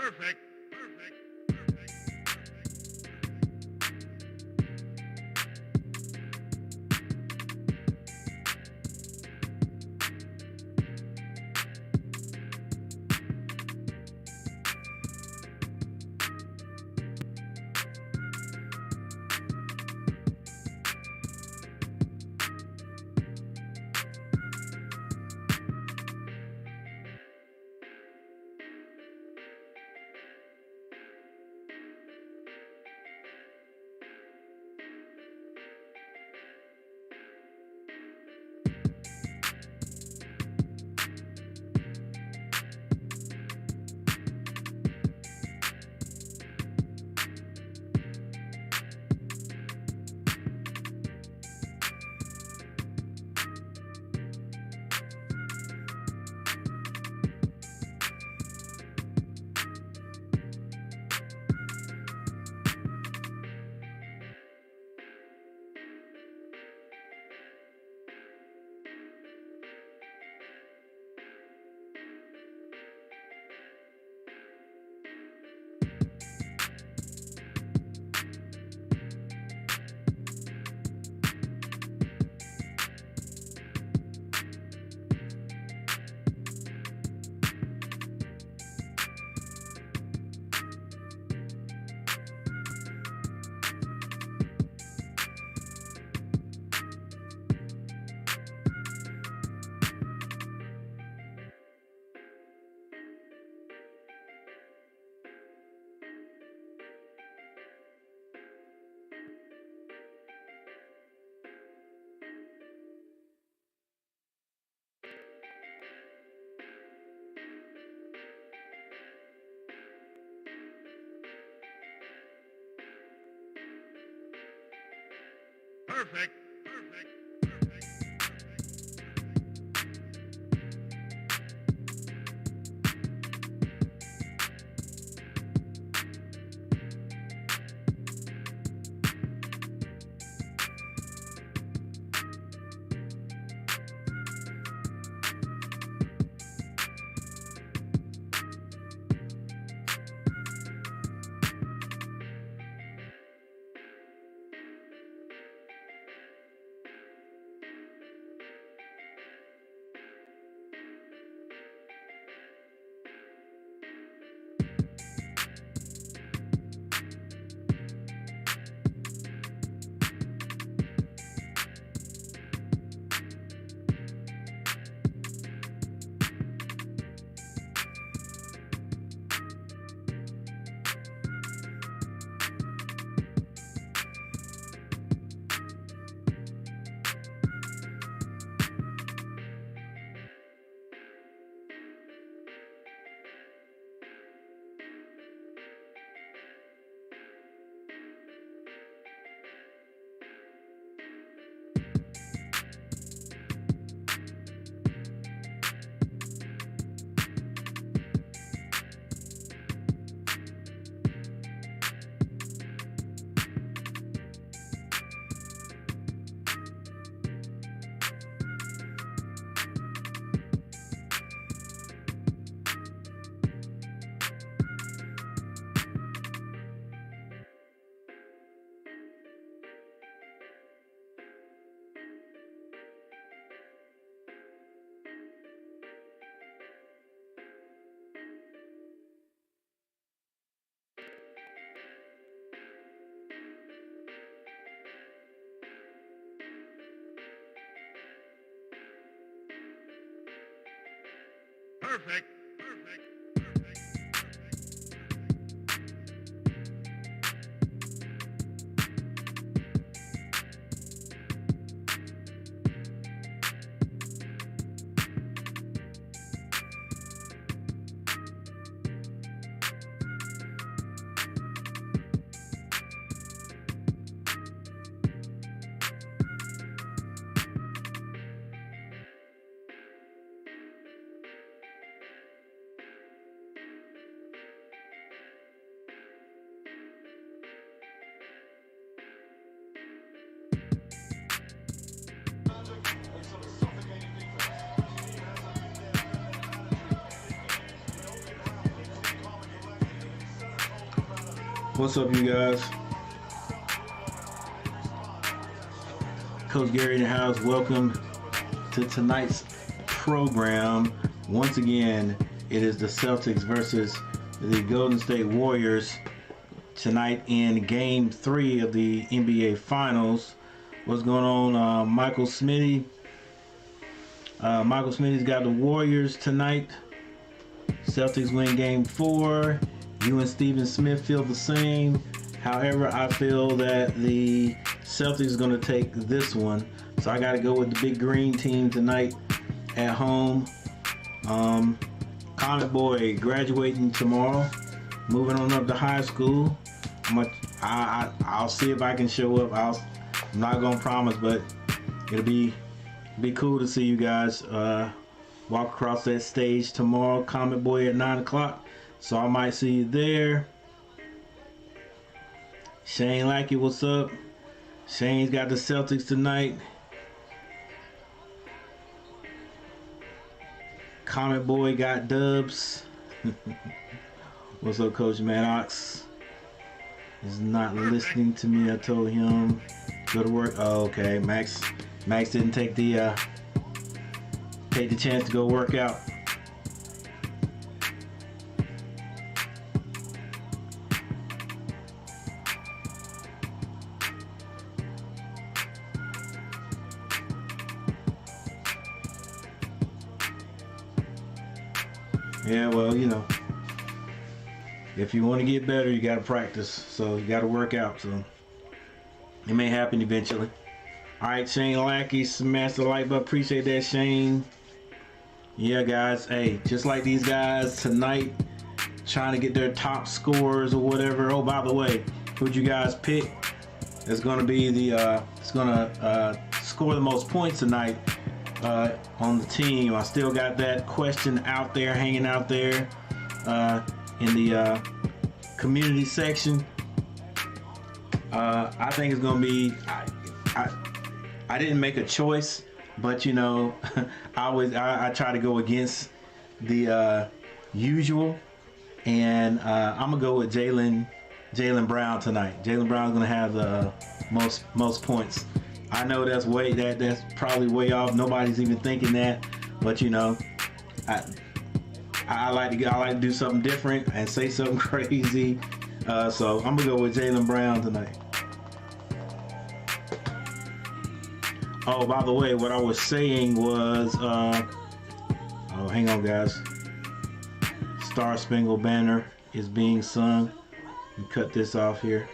Perfect. Perfect. Perfect. Perfect. Perfect. Perfect. Perfect. What's up, you guys? Coach Gary in the house. Welcome to tonight's program. Once again, it is the Celtics versus the Golden State Warriors tonight in Game 3 of the NBA Finals. What's going on, Michael Smitty? Michael Smitty's got the Warriors tonight. Celtics win Game 4. You and Stephen Smith feel the same. However, I feel that the Celtics are going to take this one. So I got to go with the big green team tonight at home. Comic Boy graduating tomorrow. Moving on up to high school. I'll see if I can show up. I'm not going to promise, but it'll be cool to see you guys walk across that stage tomorrow. Comic Boy at 9 o'clock. So I might see you there. Shane Lackey, what's up? Shane's got the Celtics tonight. Comic Boy got dubs. What's up, Coach Maddox? He's not listening to me. I told him go to work. Oh, okay. Max didn't take the chance to go work out. Yeah, well, you know, if you want to get better, you got to practice. So you got to work out. So it may happen eventually. All right, Shane Lackey, smash the like button. Appreciate that, Shane. Yeah, guys. Hey, just like these guys tonight, trying to get their top scores or whatever. Oh, by the way, who'd you guys pick? It's going to be it's going to score the most points tonight on the team. I still got that question out there, hanging out there in the community section. I think it's going to be. I didn't make a choice, but you know, I try to go against the usual, and I'm gonna go with Jaylen Brown tonight. Jaylen Brown's gonna have the most points. I know that's probably way off. Nobody's even thinking that, but you know, I like to do something different and say something crazy. So I'm gonna go with Jaylen Brown tonight. Oh, by the way, what I was saying was, oh, hang on, guys. Star Spangled Banner is being sung. Let me cut this off here.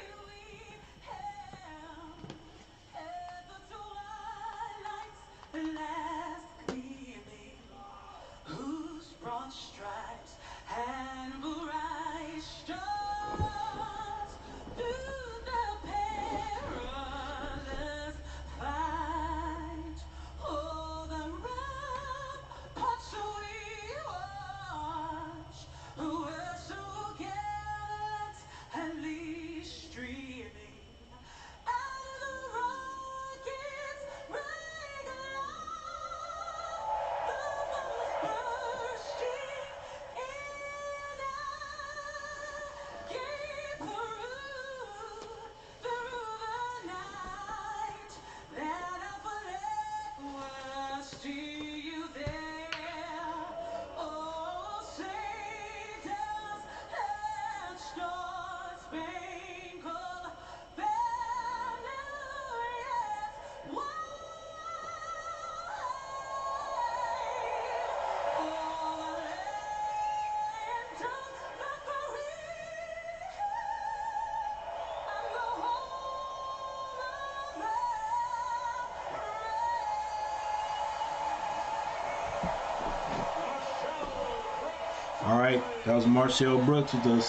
All right, that was Marshall Brooks with the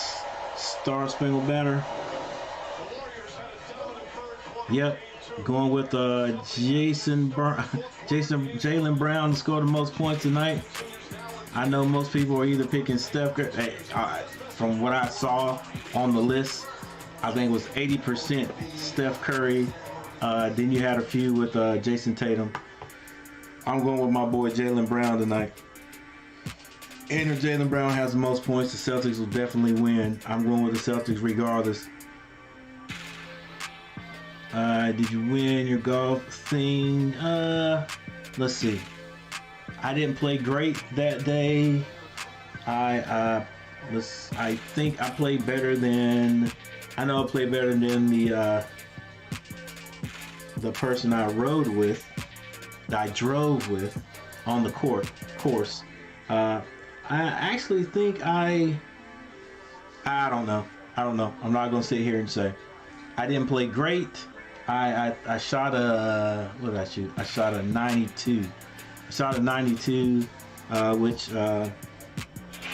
Star Spangled Banner. Yep, going with Jaylen Brown to score the most points tonight. I know most people are either picking Steph Curry. From what I saw on the list, I think it was 80% Steph Curry. Then you had a few with Jason Tatum. I'm going with my boy Jaylen Brown tonight. And if Jaylen Brown has the most points, the Celtics will definitely win. I'm going with the Celtics regardless. Did you win your golf thing? Let's see. I didn't play great that day. I think I played better than. I know I played better than the person I rode with, that I drove with on the course. I actually think I don't know. I'm not gonna sit here and say I didn't play great. I shot what did I shoot? I shot a 92. I shot a 92, which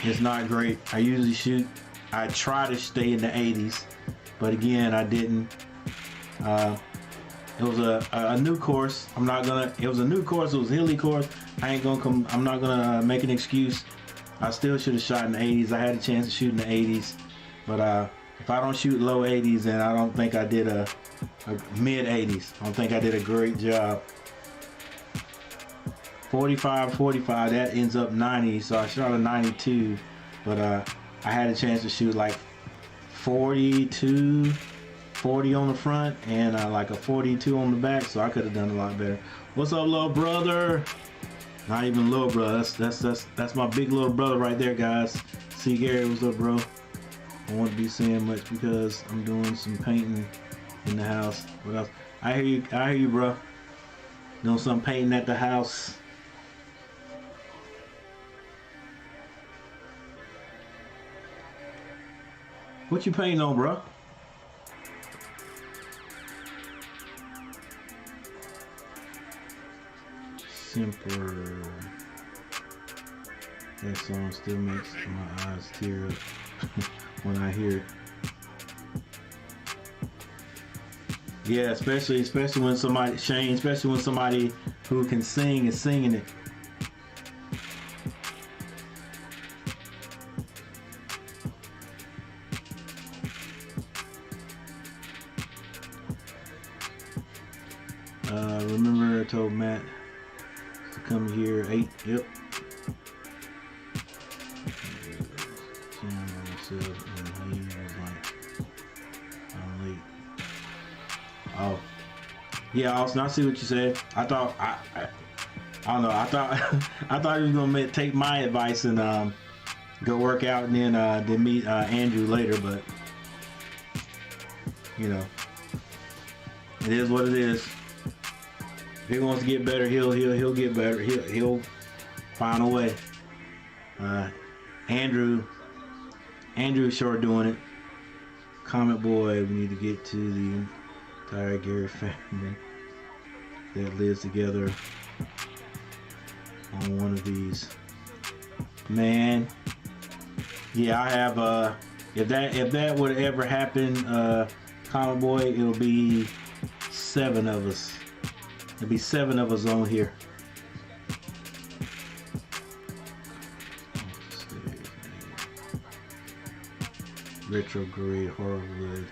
is not great. I usually shoot. I try to stay in the 80s, but again, I didn't. It was a new course. It was a new course. It was a hilly course. I'm not gonna make an excuse. I still should have shot in the 80s. I had a chance to shoot in the 80s, but if I don't shoot low 80s, then I don't think I did a mid 80s. I don't think I did a great job. 45, that ends up 90. So I shot a 92, but I had a chance to shoot like 42. 40 on the front and like a 42 on the back, so I could have done a lot better. What's up, little brother? Not even little brother. That's my big little brother right there, guys. See Gary, what's up, bro? I won't be saying much because I'm doing some painting in the house. What else? I hear you, bro. Doing some painting at the house. What you painting on, bro? Simper. That song still makes my eyes tear up when I hear it. Yeah, especially when somebody, Shane, especially when somebody who can sing is singing it. Remember I told Matt to come here 8. Yep. And he was like, I'm late. Oh, yeah, Austin, I see what you said. I thought I don't know. I thought he was gonna take my advice and go work out and then meet Andrew later. But you know, it is what it is. If he wants to get better, he'll get better. He'll find a way. Andrew's sure doing it. Comment boy, we need to get to the entire Gary family that lives together on one of these. Man, yeah, I have. If that would ever happen, comment boy, it'll be 7 of us. There'll be 7 of us on here. Retrograde hardwood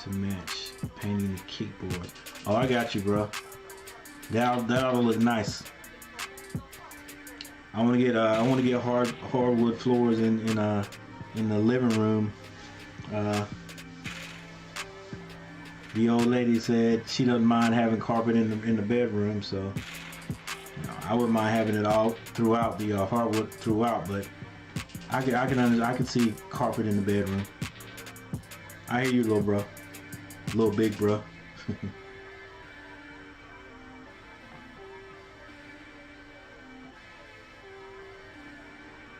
to match painting the kickboard. Oh, I got you, bro. That'll look nice. I want to get hardwood floors in the living room. The old lady said she doesn't mind having carpet in the bedroom, so you know, I wouldn't mind having it all throughout the hardwood throughout, but I can see carpet in the bedroom. I hear you, little bro, little big bro.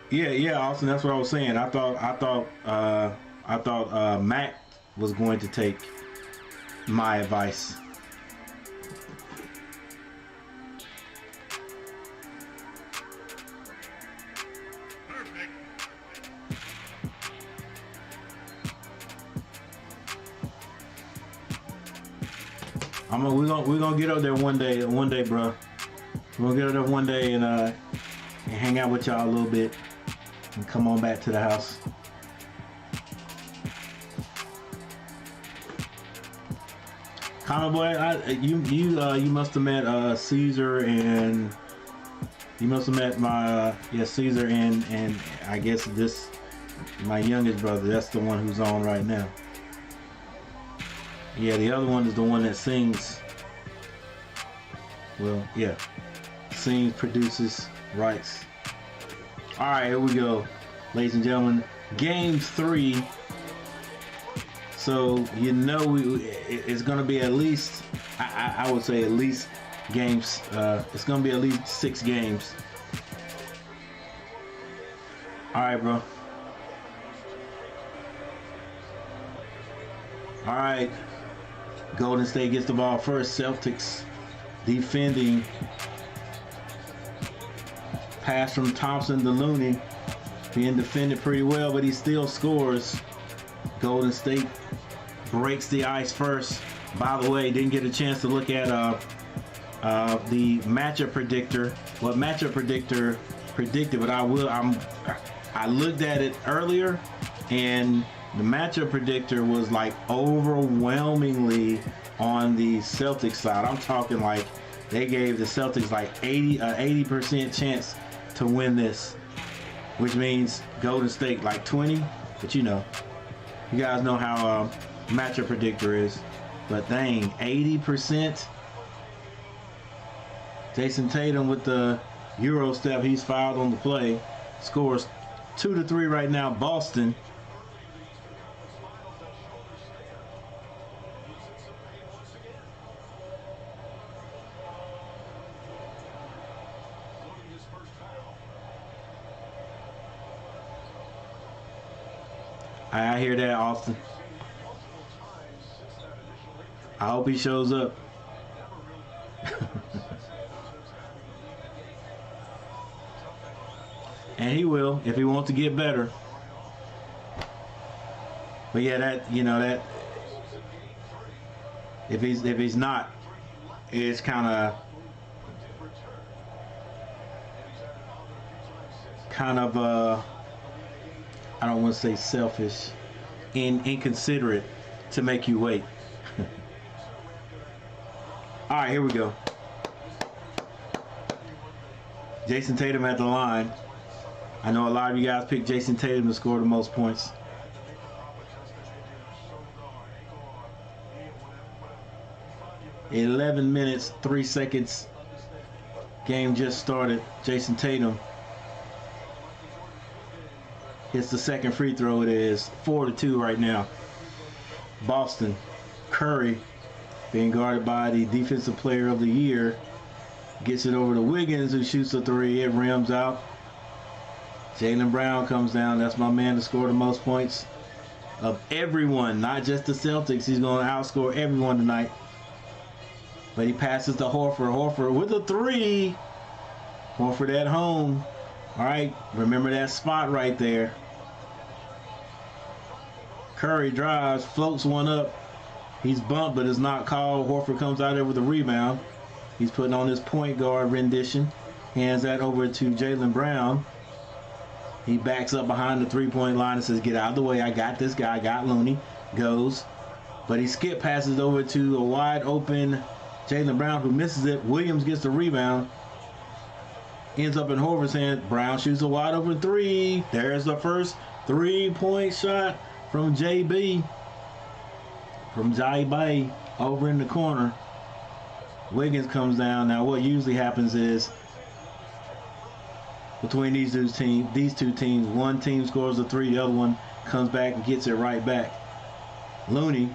Yeah, Austin. That's what I was saying. I thought Mac was going to take my advice. Perfect. We're gonna get up there one day, bro. We're gonna get up there one day and hang out with y'all a little bit and come on back to the house. Comment boy, you must have met Caesar, and you must have met my Caesar and I guess my youngest brother. That's the one who's on right now. Yeah, the other one is the one that sings. Well, yeah. Sings, produces, writes. All right, here we go. Ladies and gentlemen, game 3. So, you know, it's going to be at least, I would say at least games. It's going to be at least 6 games. All right, bro. All right. Golden State gets the ball first. Celtics defending. Pass from Thompson to Looney. Being defended pretty well, but he still scores. Golden State breaks the ice first. By the way, didn't get a chance to look at the matchup predictor. What matchup predictor predicted, but I looked at it earlier, and the matchup predictor was like overwhelmingly on the Celtics side. I'm talking like they gave the Celtics like 80% chance to win this, which means Golden State like 20. But you know, you guys know how matchup predictor is. But dang, 80%. Jason Tatum with the Euro step. He's fouled on the play. Scores 2-3 right now. Boston. I hear that, Austin. I hope he shows up. And he will if he wants to get better. But yeah, that, you know, that if he's not, it's kind of I don't want to say selfish and inconsiderate to make you wait. All right, here we go. Jason Tatum at the line. I know a lot of you guys picked Jason Tatum to score the most points. "11 minutes, 3 seconds. Game just started. Jason Tatum hits the second free throw. It is 4-2 right now. Boston. Curry, being guarded by the Defensive Player of the Year, gets it over to Wiggins, who shoots a 3. It rims out. Jaylen Brown comes down. That's my man to score the most points of everyone, not just the Celtics. He's going to outscore everyone tonight. But he passes to Horford. Horford with a 3. Horford at home. All right, remember that spot right there. Curry drives, floats one up. He's bumped, but it's not called. Horford comes out there with a rebound. He's putting on his point guard rendition. Hands that over to Jaylen Brown. He backs up behind the three-point line and says, "Get out of the way. I got this guy. I got Looney." Goes. But he skip passes over to a wide open Jaylen Brown, who misses it. Williams gets the rebound. Ends up in Horford's hand. Brown shoots a wide open 3. There's the first 3-point shot from JB. From JB over in the corner. Wiggins comes down. Now what usually happens is, between these two teams, one team scores a 3, the other one comes back and gets it right back. Looney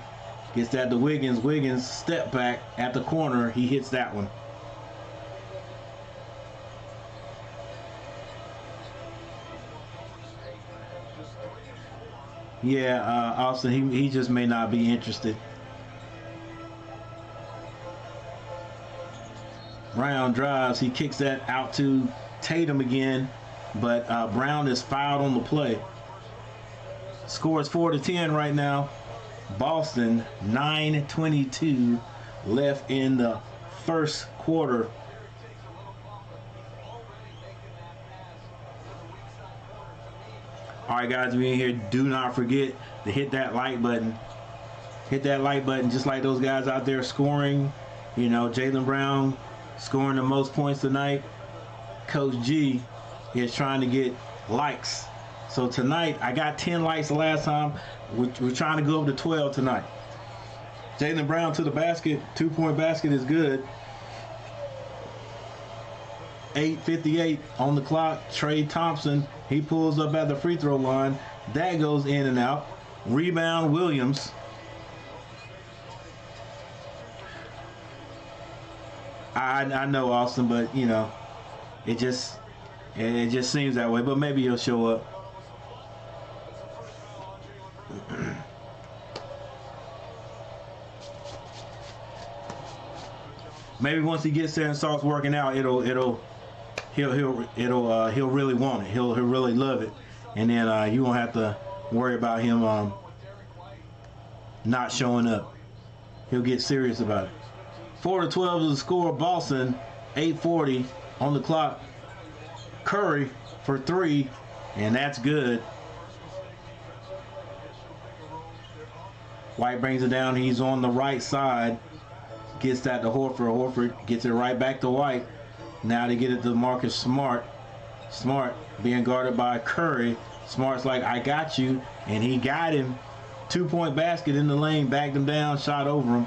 gets that to Wiggins. Wiggins step back at the corner. He hits that one. Yeah, Austin, he just may not be interested. Brown drives. He kicks that out to Tatum again, but Brown is fouled on the play. Scores 4-10 right now. Boston, 9:22 left in the first quarter. All right, guys, we in here. Do not forget to hit that like button. Hit that like button, just like those guys out there scoring. You know, Jaylen Brown scoring the most points tonight. Coach G is trying to get likes. So tonight, I got 10 likes the last time. We're trying to go up to 12 tonight. Jaylen Brown to the basket. 2-point basket is good. 8:58 on the clock. Trey Thompson, he pulls up at the free throw line. That goes in and out. Rebound Williams. I know Austin, but you know, it just seems that way. But maybe he'll show up. Maybe once he gets there and starts working out, he'll really want it. He'll really love it, and then you won't have to worry about him not showing up. He'll get serious about it. 4-12 is the score. Boston, 8:40 on the clock. Curry for 3, and that's good. White brings it down. He's on the right side. Gets that to Horford. Horford gets it right back to White. Now they get it to Marcus Smart. Smart being guarded by Curry. Smart's like, I got you. And he got him. 2-point basket in the lane. Backed him down. Shot over him.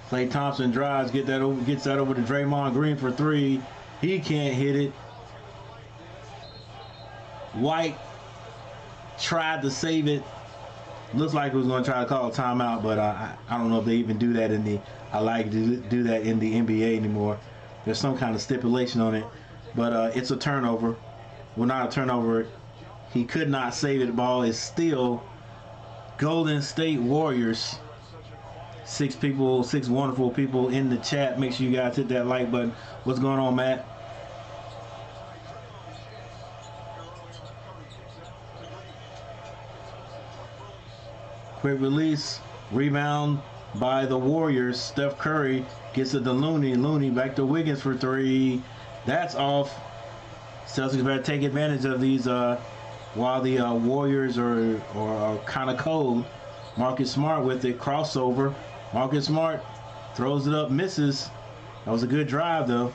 Klay Thompson drives. Gets that over to Draymond Green for 3. He can't hit it. White tried to save it. Looks like he was going to try to call a timeout, but I don't know if they even do that in the. I like to do that in the NBA anymore. There's some kind of stipulation on it, but it's a turnover. Well, not a turnover. He could not save it. The ball is still Golden State Warriors. 6 wonderful people in the chat. Make sure you guys hit that like button. What's going on, Matt? Quick release, rebound by the Warriors. Steph Curry gets it to Looney. Looney back to Wiggins for 3. That's off. Celtics better take advantage of these while the Warriors are kind of cold. Marcus Smart with it, crossover. Marcus Smart throws it up, misses. That was a good drive though.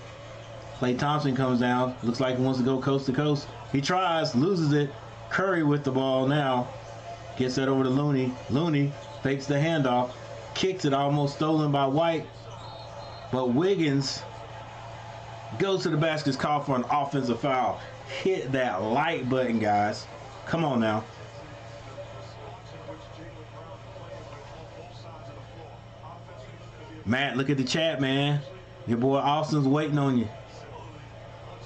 Klay Thompson comes down. Looks like he wants to go coast to coast. He tries, loses it. Curry with the ball now. Gets that over to Looney. Looney fakes the handoff. Kicks it, almost stolen by White. But Wiggins goes to the basket, is called for an offensive foul. Hit that like button, guys. Come on now. Matt, look at the chat, man. Your boy Austin's waiting on you.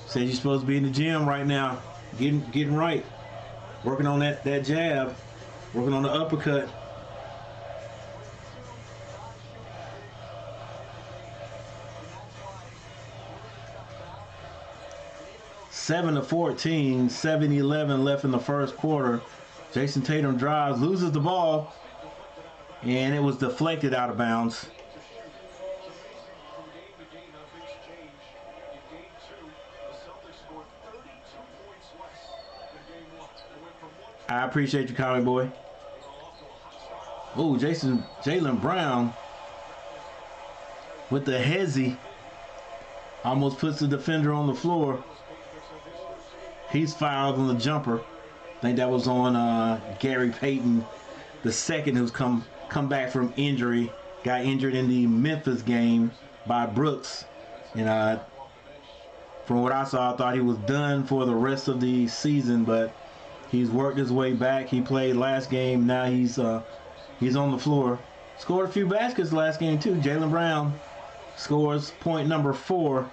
Says you're supposed to be in the gym right now. Getting right. Working on that jab. Working on the uppercut. Seven to 14, 7-11 left in the first quarter. Jason Tatum drives, loses the ball, and it was deflected out of bounds. I appreciate you, Comic Boy. Oh, Jaylen Brown with the hezzy almost puts the defender on the floor. He's fouled on the jumper. I think that was on Gary Payton, the second, who's come back from injury. Got injured in the Memphis game by Brooks, and from what I saw, I thought he was done for the rest of the season, but he's worked his way back. He played last game. Now he's on the floor. Scored a few baskets last game too. Jaylen Brown scores point number 4.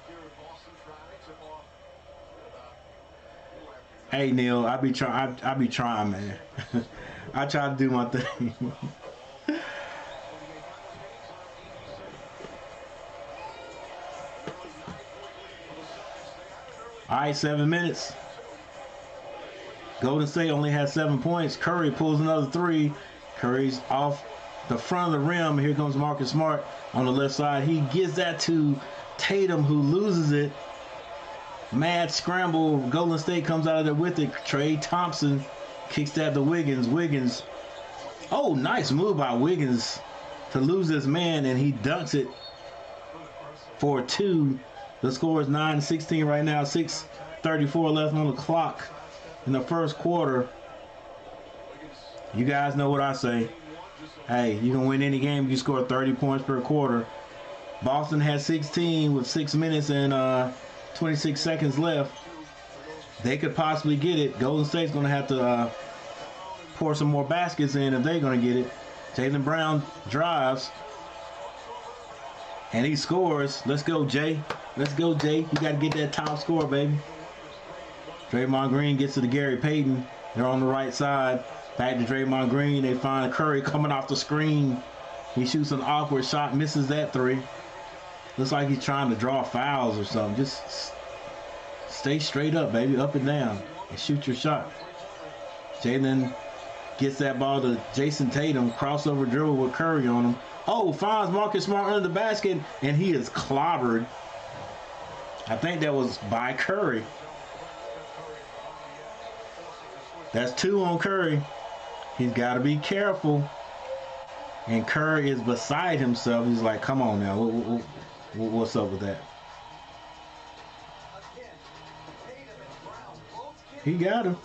Hey Neil, I be trying, man. I try to do my thing. All right, 7 minutes. Golden State only has 7 points. Curry pulls another 3. Curry's off the front of the rim. Here comes Marcus Smart on the left side. He gives that to Tatum, who loses it. Mad scramble. Golden State comes out of there with it. Trey Thompson kicks that to Wiggins. Wiggins. Oh, nice move by Wiggins to lose this man, and he dunks it for 2. The score is 9-16 right now. 6:34 left on the clock in the first quarter. You guys know what I say. Hey, you can win any game if you score 30 points per quarter. Boston has 16 with 6 minutes and 26 seconds left. They could possibly get it. Golden State's going to have to pour some more baskets in if they're going to get it. Jaylen Brown drives. And he scores. Let's go, Jay. Let's go, Jay. You got to get that top score, baby. Draymond Green gets to the Gary Payton. They're on the right side. Back to Draymond Green. They find Curry coming off the screen. He shoots an awkward shot, misses that three. Looks like he's trying to draw fouls or something. Just stay straight up, baby, up and down, and shoot your shot. Jalen gets that ball to Jason Tatum, crossover dribble with Curry on him. Oh, finds Marcus Smart under the basket, and he is clobbered. I think that was by Curry. That's 2 on Curry. He's got to be careful. And Curry is beside himself. He's like, come on now. What's up with that? He got him.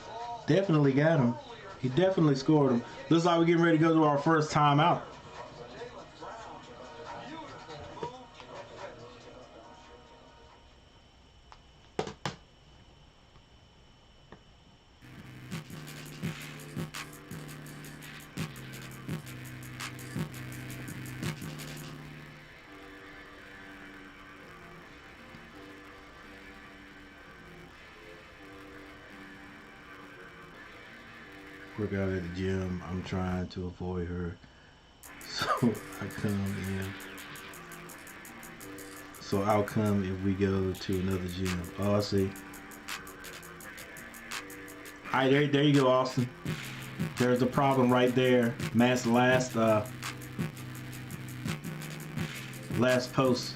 Definitely got him. He definitely scored him. Looks like we're getting ready to go to our first timeout. Work out at the gym. I'm trying to avoid her, so I come in. So I'll come if we go to another gym. Oh, I see. All right, there you go, Austin. There's the problem right there. Matt's last post.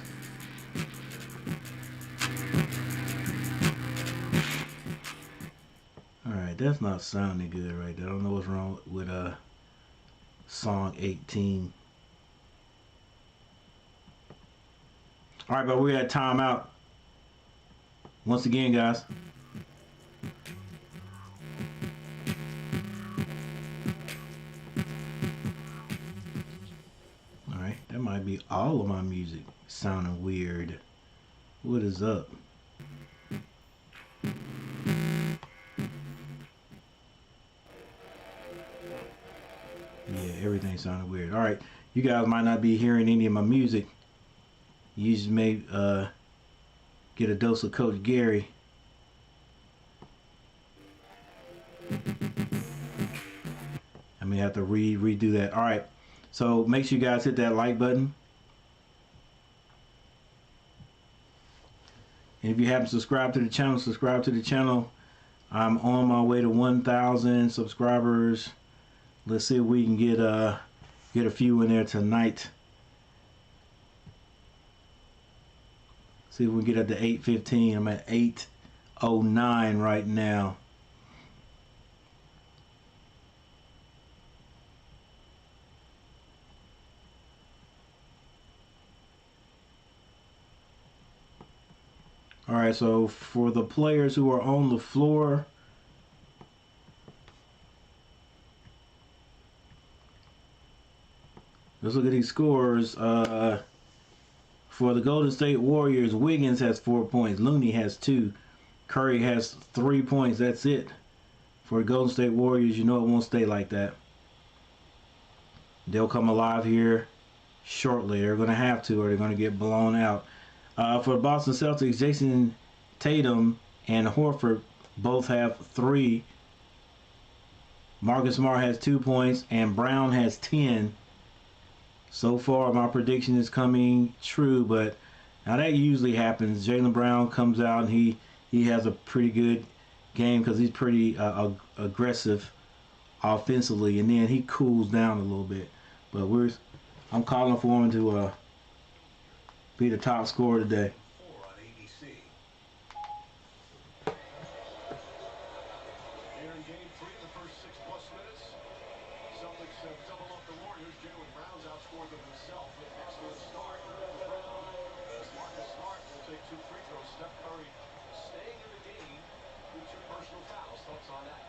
Alright, that's not sounding good right there. I don't know what's wrong with song 18. Alright, but we're at timeout. Once again, guys. Alright, that might be all of my music sounding weird. What is up? Yeah, everything sounded weird. All right, you guys might not be hearing any of my music. You just may get a dose of Coach Gary. I may have to redo that. All right, so make sure you guys hit that like button. And if you haven't subscribed to the channel, subscribe to the channel. I'm on my way to 1,000 subscribers. Let's see if we can get a few in there tonight. See if we can get up to 815. I'm at 809 right now. All right, so for the players who are on the floor, let's look at these scores. For the Golden State Warriors, Wiggins has 4 points. Looney has 2. Curry has 3 points. That's it. For the Golden State Warriors, you know it won't stay like that. They'll come alive here shortly. They're going to have to, or they're going to get blown out. For the Boston Celtics, Jason Tatum and Horford both have 3. Marcus Smart has 2 points, and Brown has 10. So far, my prediction is coming true, but now that usually happens. Jaylen Brown comes out and he has a pretty good game because he's pretty aggressive offensively, and then he cools down a little bit. But I'm calling for him to be the top scorer today. Here in game 3 of the first 6+ minutes, Celtics have doubled up the Warriors. Jaylen Brown's outscored them himself. An excellent start for Brown. As Marcus Smart will take 2 free throws. Steph Curry staying in the game with 2 personal fouls. Thoughts on that?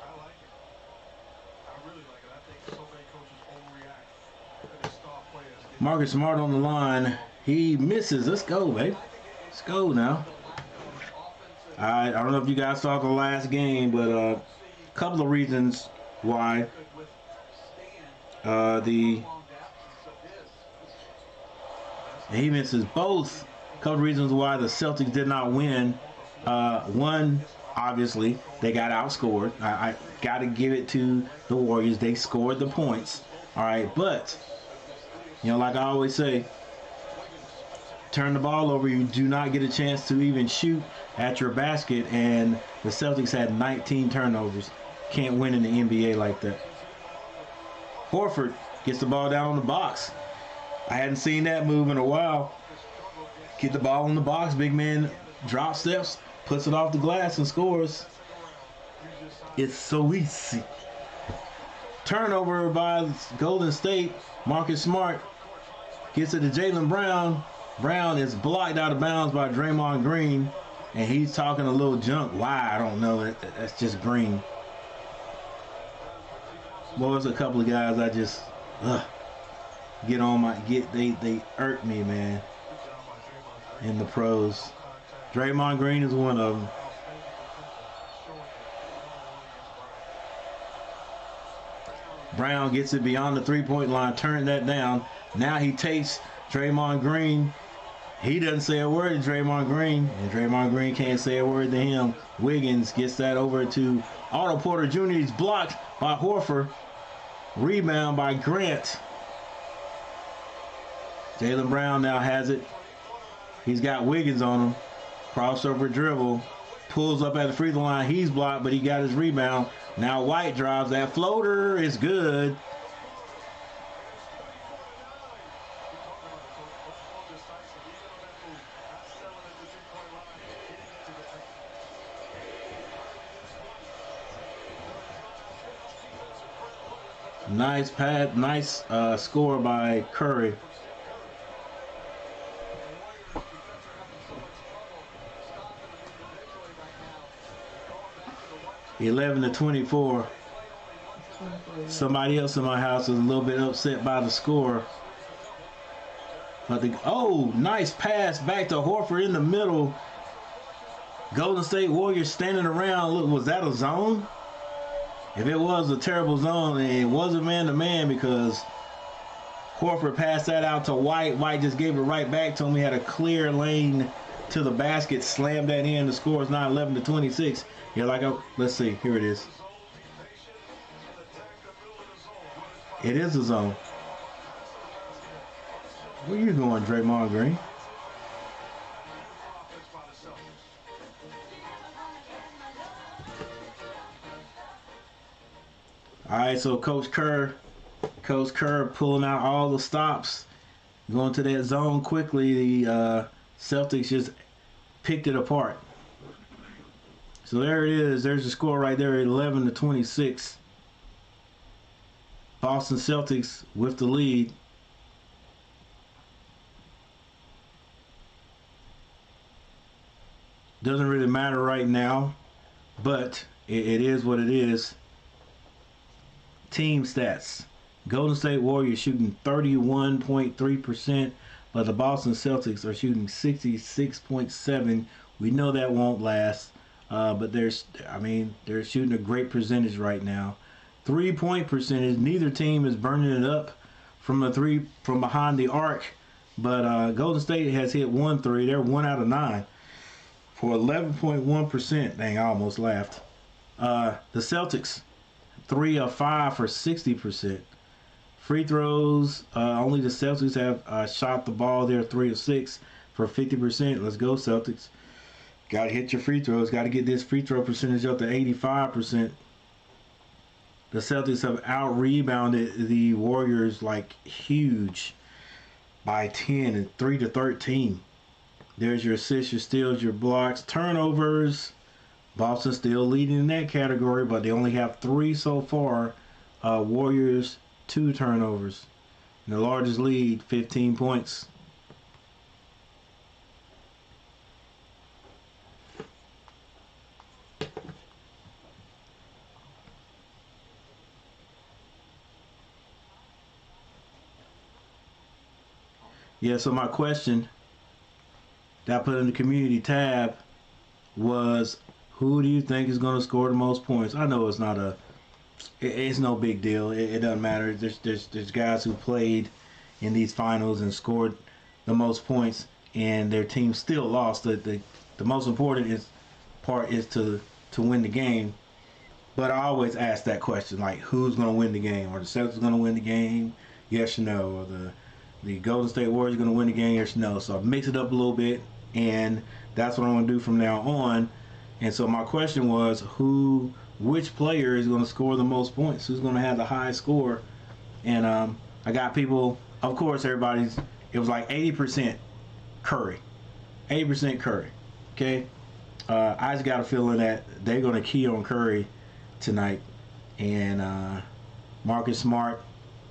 I like it. I really like it. I think so many coaches overreact Marcus Smart on the line. He misses. Let's go, babe. Let's go now. I don't know if you guys saw the last game, but a couple of reasons why he misses both. A couple of reasons why the Celtics did not win. One, obviously, they got outscored. I got to give it to the Warriors. They scored the points. All right, but, like I always say, turn the ball over. You do not get a chance to even shoot at your basket, and the Celtics had 19 turnovers. Can't win in the NBA like that. Horford gets the ball down on the box. I hadn't seen that move in a while. Get the ball in the box. Big man drop steps, puts it off the glass, and scores. It's so easy. Turnover by Golden State. Marcus Smart gets it to Jaylen Brown. Brown is blocked out of bounds by Draymond Green, and he's talking a little junk. Why? I don't know. That's just Green. Well, there's a couple of guys I just they irk me, man, in the pros. Draymond Green is one of them. Brown gets it beyond the three-point line, turning that down. Now he takes Draymond Green. He doesn't say a word to Draymond Green, and Draymond Green can't say a word to him. Wiggins gets that over to Otto Porter Jr. He's blocked by Horford. Rebound by Grant. Jaylen Brown now has it. He's got Wiggins on him. Crossover dribble. Pulls up at the free throw line. He's blocked, but he got his rebound. Now White drives. That floater is good. Nice pad, nice score by Curry. (11-24). Somebody else in my house is a little bit upset by the score. But nice pass back to Horford in the middle. Golden State Warriors standing around. Look, was that a zone? If it was a terrible zone, it wasn't man-to-man because Horford passed that out to White. White just gave it right back to him. He had a clear lane to the basket, slammed that in. The score is now 11-26. Let's see. Here it is. It is a zone. Where you going, Draymond Green? All right, so Coach Kerr pulling out all the stops, going to that zone quickly. The Celtics just picked it apart. So there it is. There's the score right there, 11-26. Boston Celtics with the lead. Doesn't really matter right now, but it is what it is. Team stats. Golden State Warriors shooting 31.3%, but the Boston Celtics are shooting 66.7%. We know that won't last, but they're shooting a great percentage right now. 3-point percentage. Neither team is burning it up from behind the arc, but Golden State has hit 1 3. They're 1 out of 9 for 11.1%. Dang, I almost laughed. The Celtics, 3 of 5 for 60%. Free throws, only the Celtics have shot the ball there 3 of 6 for 50%. Let's go, Celtics. Got to hit your free throws. Got to get this free throw percentage up to 85%. The Celtics have out-rebounded the Warriors like huge by 10 and 3-13. There's your assists, your steals, your blocks, turnovers. Boston still leading in that category, but they only have 3 so far. Warriors, 2 turnovers. And the largest lead, 15 points. Yeah, so my question that I put in the community tab was, who do you think is going to score the most points? I know it's not it's no big deal. It doesn't matter. There's guys who played in these finals and scored the most points, and their team still lost. The most important part is to win the game. But I always ask that question, like, who's going to win the game? Are the Celtics going to win the game? Yes or no? Or the Golden State Warriors going to win the game? Yes or no? So I mix it up a little bit, and that's what I'm going to do from now on. And so my question was, which player is going to score the most points? Who's going to have the highest score? And I got people, of course, it was like 80% Curry. 80% Curry. Okay? I just got a feeling that they're going to key on Curry tonight. And Marcus Smart,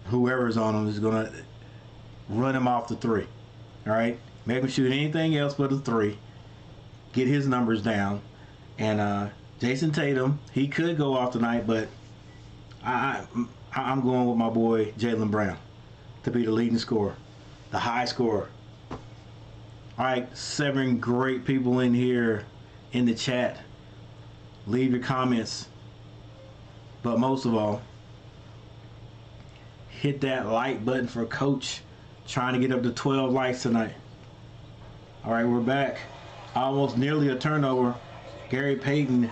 whoever's on him, is going to run him off the three. All right? Make him shoot anything else but a three. Get his numbers down. And Jason Tatum, he could go off tonight, but I'm going with my boy Jaylen Brown to be the leading scorer, the high scorer. All right, 7 great people in here in the chat. Leave your comments. But most of all, hit that like button for Coach. Trying to get up to 12 likes tonight. All right, we're back. Almost nearly a turnover. Gary Payton,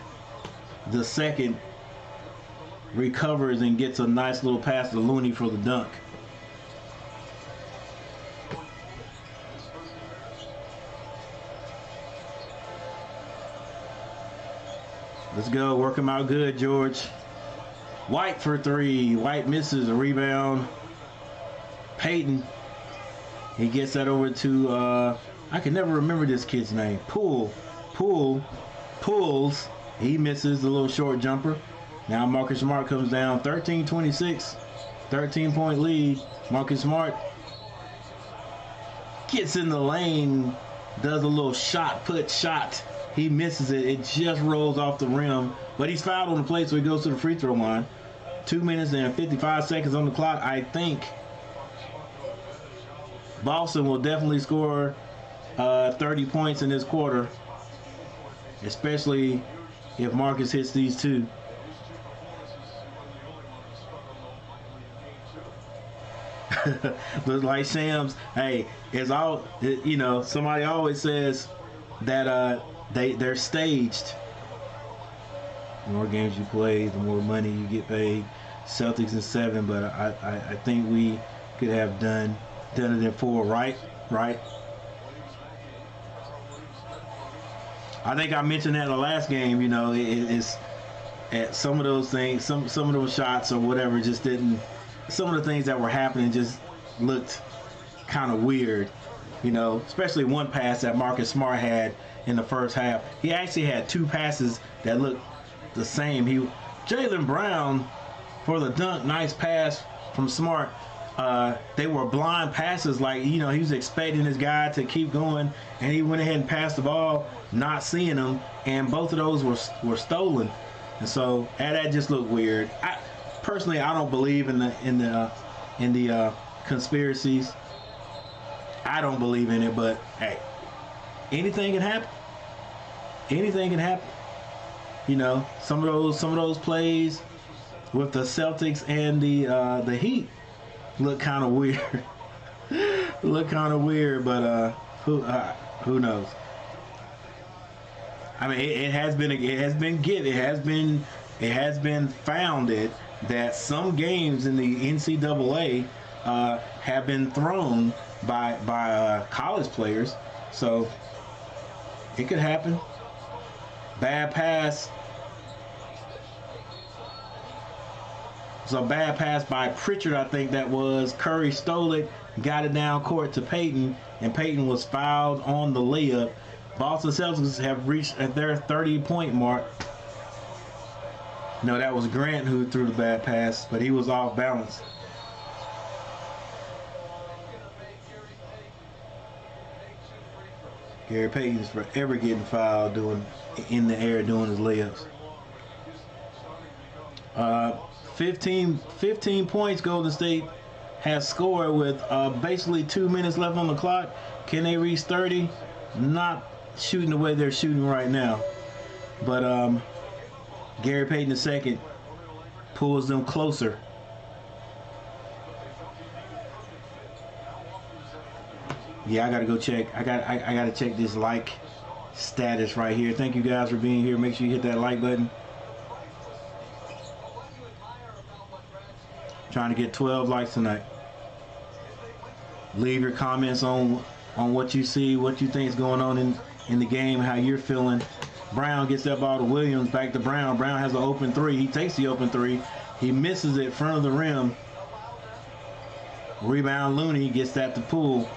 the second, recovers and gets a nice little pass to Looney for the dunk. Let's go. Work him out good, George. White for 3. White misses a rebound. Payton, he gets that over to, I can never remember this kid's name. Pulls. He misses the little short jumper. Now Marcus Smart comes down 13-26. 13-point lead. Marcus Smart gets in the lane, does a little shot. He misses it. It just rolls off the rim. But he's fouled on the play, so he goes to the free throw line. 2 minutes and 55 seconds on the clock. I think Boston will definitely score 30 points in this quarter, especially if Marcus hits these two. But like Shams, hey, it's all, you know, somebody always says that they're staged. The more games you play, the more money you get paid. Celtics in 7, but I think we could have done it in 4, right? I think I mentioned that in the last game. You know, it's at some of those things, some of those shots or whatever just didn't. Some of the things that were happening just looked kind of weird. You know, especially one pass that Marcus Smart had in the first half. He actually had 2 passes that looked the same. Jaylen Brown for the dunk, nice pass from Smart. They were blind passes, like, you know, he was expecting his guy to keep going, and he went ahead and passed the ball, not seeing him, and both of those were stolen. And so that just looked weird. Personally, I don't believe in the conspiracies. I don't believe in it, but hey, anything can happen. Anything can happen. You know, some of those plays with the Celtics and the Heat look kind of weird. But who knows? I mean, it has been founded that some games in the NCAA have been thrown by college players, so it could happen. Bad pass. It's a bad pass by Pritchard, I think that was. Curry stole it, got it down court to Payton, and Payton was fouled on the layup. Boston Celtics have reached at their 30-point mark. No, that was Grant who threw the bad pass, but he was off balance. Gary Payton's forever getting fouled in the air doing his layups. 15 points Golden State has scored with basically 2 minutes left on the clock. Can they reach 30? Not shooting the way they're shooting right now. But Gary Payton II pulls them closer. Yeah, I gotta go check. I gotta check this like status right here. Thank you guys for being here. Make sure you hit that like button. Trying to get 12 likes tonight. Leave your comments on what you see, what you think is going on in the game, how you're feeling. Brown gets that ball to Williams, back to Brown. Brown has an open three. He takes the open three. He misses it in front of the rim. Rebound Looney, gets that to Poole.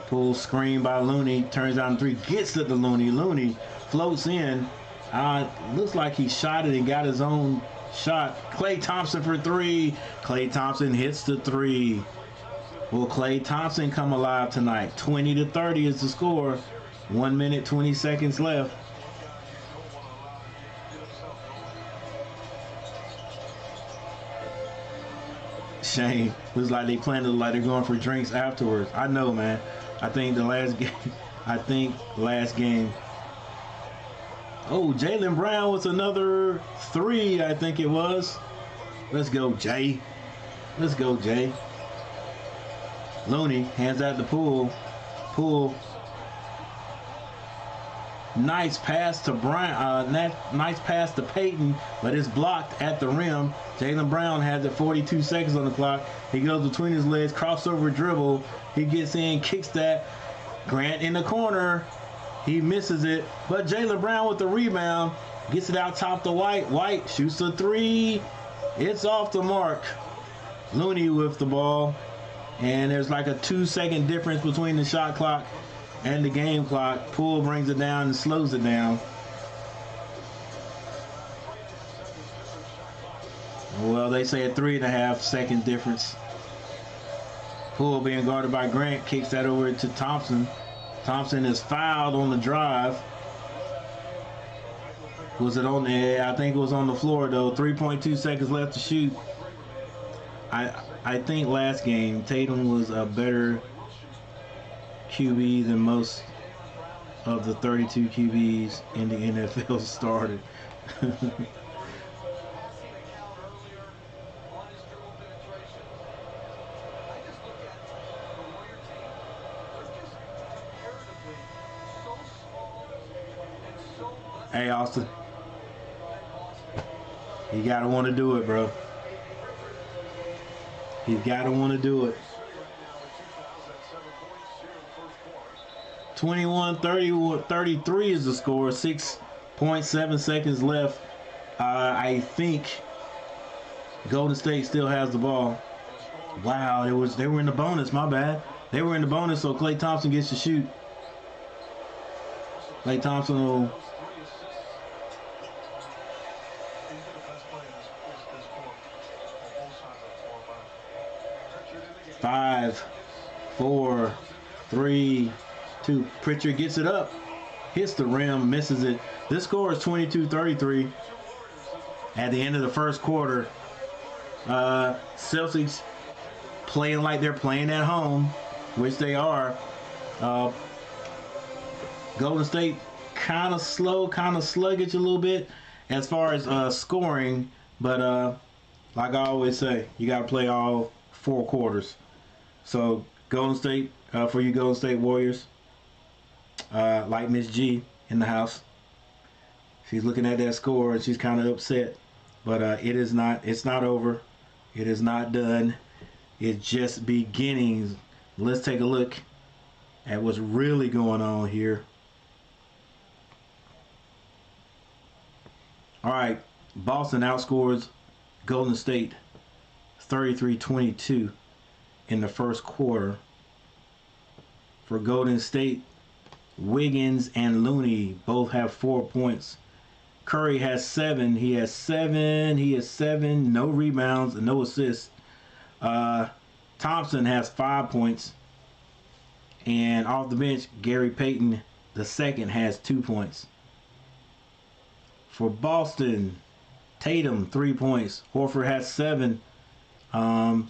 Poole screen by Looney, turns down the three, gets it to Looney. Looney floats in. Looks like he shot it and got his own shot. Klay Thompson for three. Klay Thompson hits the three. Will Klay Thompson come alive tonight? 20-30 is the score. 1 minute, 20 seconds left. Shane, looks like they planned it like they're going for drinks afterwards. I know, man. I think last game. Oh, Jaylen Brown with another three, I think it was. Let's go, Jay. Let's go, Jay. Looney hands out the Poole. Poole. Nice pass to Brown. Nice pass to Payton, but it's blocked at the rim. Jaylen Brown has it 42 seconds on the clock. He goes between his legs, crossover dribble. He gets in, kicks that. Grant in the corner. He misses it, but Jaylen Brown with the rebound. Gets it out top to White. White shoots a three. It's off the mark. Looney with the ball. And there's like a 2-second difference between the shot clock and the game clock. Poole brings it down and slows it down. Well, they say a 3.5 second difference. Poole being guarded by Grant, kicks that over to Thompson. Thompson is fouled on the drive. Was it on the? I think it was on the floor though. 3.2 seconds left to shoot. I think last game Tatum was a better QB than most of the 32 QBs in the NFL started. Hey, Austin. You gotta want to do it, bro. You gotta want to do it. 21-30-33 is the score. 6.7 seconds left. I think Golden State still has the ball. Wow, they were in the bonus. My bad. They were in the bonus, so Klay Thompson gets to shoot. Klay Thompson will. 5, 4, 3, 2. Pritchard gets it up, hits the rim, misses it. This score is 22-33 at the end of the first quarter. Celtics playing like they're playing at home, which they are. Golden State kind of slow, kind of sluggish a little bit as far as scoring, but like I always say, you got to play all 4 quarters. So Golden State, for you Golden State Warriors, like Miss G in the house, she's looking at that score and she's kind of upset, but it's not over. It is not done. It's just beginning. Let's take a look at what's really going on here. All right, Boston outscores Golden State 33-22 in the first quarter. For Golden State, Wiggins and Looney both have 4 points. Curry has 7. He has 7. No rebounds and no assists. Thompson has 5 points. And off the bench, Gary Payton II has 2 points. For Boston, Tatum 3 points. Horford has 7.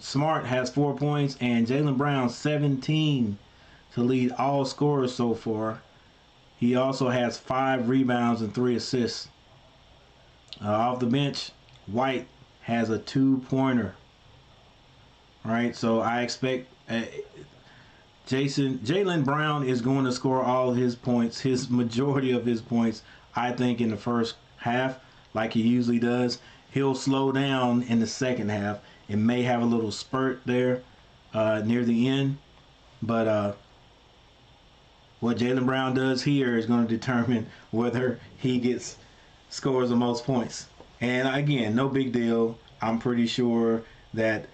Smart has 4 points, and Jaylen Brown 17 to lead all scorers so far. He also has 5 rebounds and 3 assists. Off the bench, White has a 2-pointer. All right, so I expect Jaylen Brown is going to score all of his points, his majority of his points, I think, in the first half, like he usually does. He'll slow down in the second half and may have a little spurt there near the end. But what Jaylen Brown does here is going to determine whether he scores the most points. And again, no big deal. I'm pretty sure that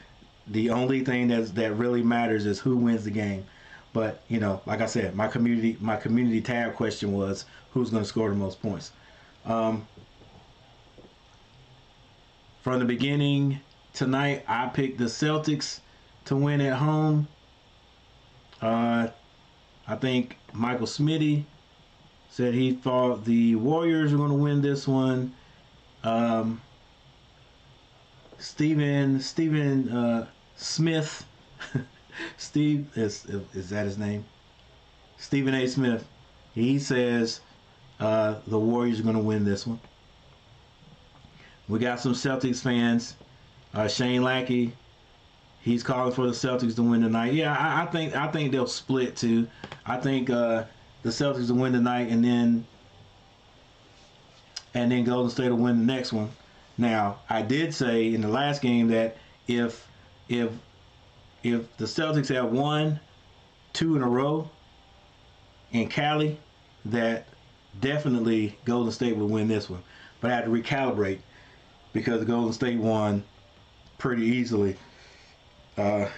the only thing that really matters is who wins the game. But, you know, like I said, my community tab question was who's going to score the most points. From the beginning tonight, I picked the Celtics to win at home. I think Michael Smitty said he thought the Warriors were going to win this one. Stephen Smith, Steve is that his name? Stephen A. Smith. He says the Warriors are going to win this one. We got some Celtics fans. Shane Lackey, he's calling for the Celtics to win tonight. Yeah, I think they'll split too. I think the Celtics will win tonight, and then Golden State will win the next one. Now, I did say in the last game that if the Celtics have won 2 in a row in Cali, that definitely Golden State would win this one. But I had to recalibrate because Golden State won pretty easily in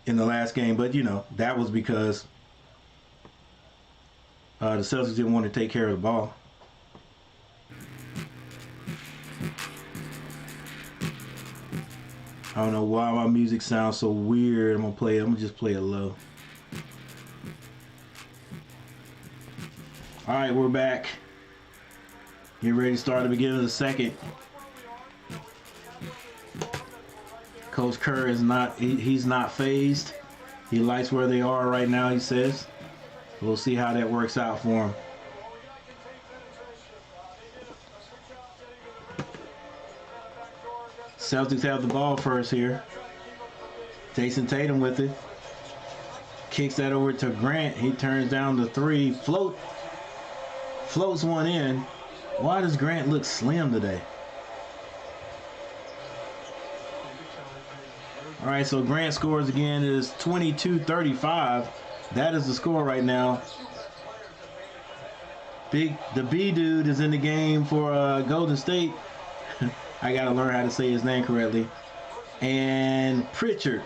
the last game. But, you know, that was because the Celtics didn't want to take care of the ball. I don't know why my music sounds so weird. I'm gonna just play it low. All right, we're back. Get ready to start the beginning of the second. Coach Kerr is he's not phased. He likes where they are right now, he says. We'll see how that works out for him. Celtics have the ball first here. Jason Tatum with it. Kicks that over to Grant. He turns down the 3. Floats one in. Why does Grant look slim today? All right, so Grant scores again. It is 22-35. That is the score right now. The B dude is in the game for Golden State. I got to learn how to say his name correctly. And Pritchard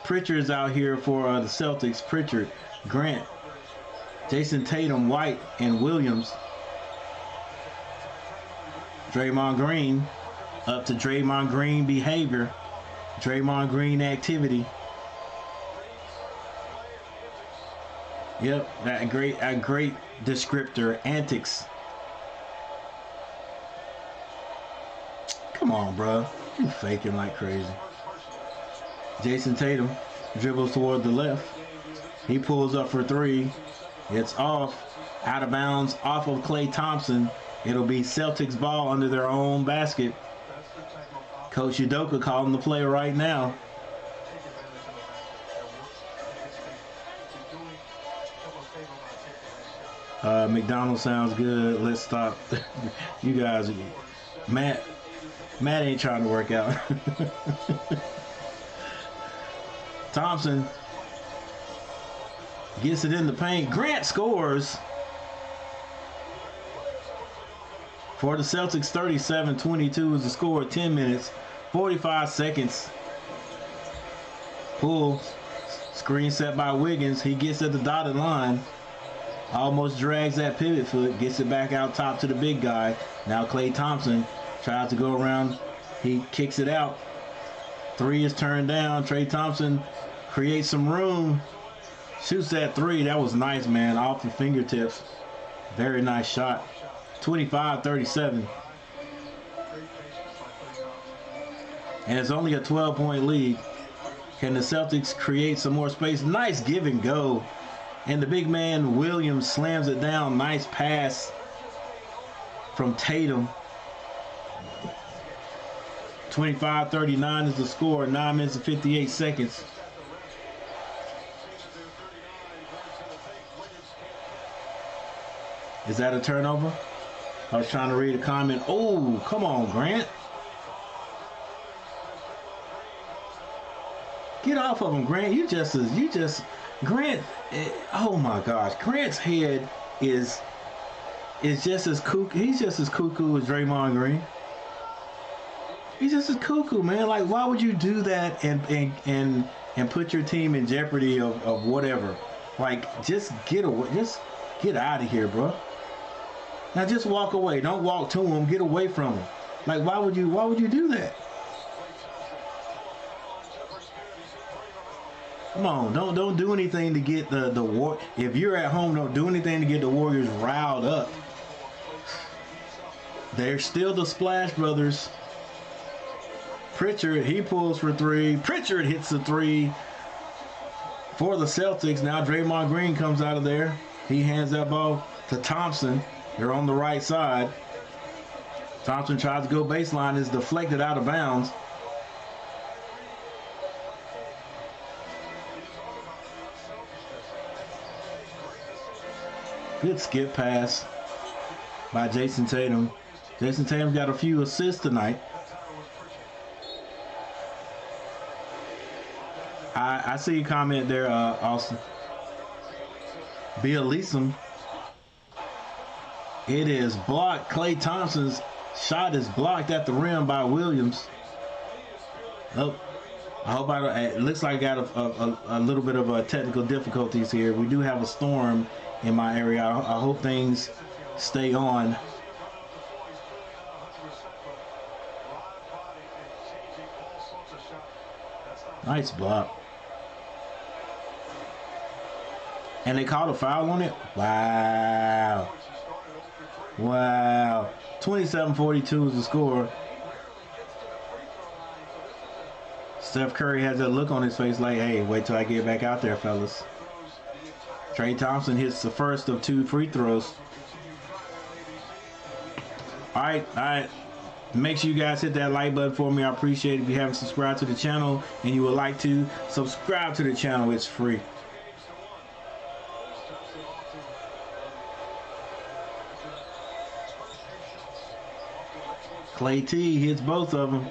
is out here for the Celtics. Pritchard, Grant, Jason Tatum, White, and Williams. Draymond Green, up to Draymond Green behavior. Draymond Green activity. Yep, that great descriptor, antics. Come on, bro. You faking like crazy. Jason Tatum dribbles toward the left. He pulls up for 3. It's off. Out of bounds. Off of Klay Thompson. It'll be Celtics ball under their own basket. Coach Udoka calling the play right now. McDonald's sounds good. Let's stop. You guys, Matt ain't trying to work out. Thompson gets it in the paint. Grant scores for the Celtics. 37-22 is the score. 10 minutes, 45 seconds. Pull. Screen set by Wiggins. He gets at the dotted line. Almost drags that pivot foot. Gets it back out top to the big guy. Now Klay Thompson tries to go around. He kicks it out. 3 is turned down. Klay Thompson creates some room. Shoots that 3. That was nice, man. Off the fingertips. Very nice shot. 25-37. And it's only a 12-point lead. Can the Celtics create some more space? Nice give and go. And the big man, Williams, slams it down. Nice pass from Tatum. 25-39 is the score. 9 minutes and 58 seconds. Is that a turnover? I was trying to read a comment. Oh, come on, Grant. Get off of him, Grant. Grant, oh my gosh. Grant's head is just as cuckoo. He's just as cuckoo as Draymond Green. He's just as cuckoo, man. Like, why would you do that and put your team in jeopardy of whatever? Like, just get away. Just get out of here, bro. Now just walk away. Don't walk to him. Get away from him. Like, why would you do that? Come on, don't do anything to get the war. If you're at home, don't do anything to get the Warriors riled up. They're still the Splash Brothers. Pritchard, he pulls for three. Pritchard hits the three for the Celtics. Now Draymond Green comes out of there. He hands that ball to Thompson. They're on the right side. Thompson tries to go baseline, is deflected out of bounds. Good skip pass by Jason Tatum. Jason Tatum's got a few assists tonight. I see your comment there, Austin. Bielisa. It is blocked. Klay Thompson's shot is blocked at the rim by Williams. Oh, I hope it looks like I got a little bit of technical difficulties here. We do have a storm in my area. I hope things stay on. Nice block. And they called a foul on it? Wow. Wow. 27-42 is the score. Steph Curry has that look on his face like, hey, wait till I get back out there, fellas. Klay Thompson hits the first of 2 free throws. All right. Make sure you guys hit that like button for me. I appreciate it. If you haven't subscribed to the channel and you would like to, subscribe to the channel. It's free. Klay T hits both of them.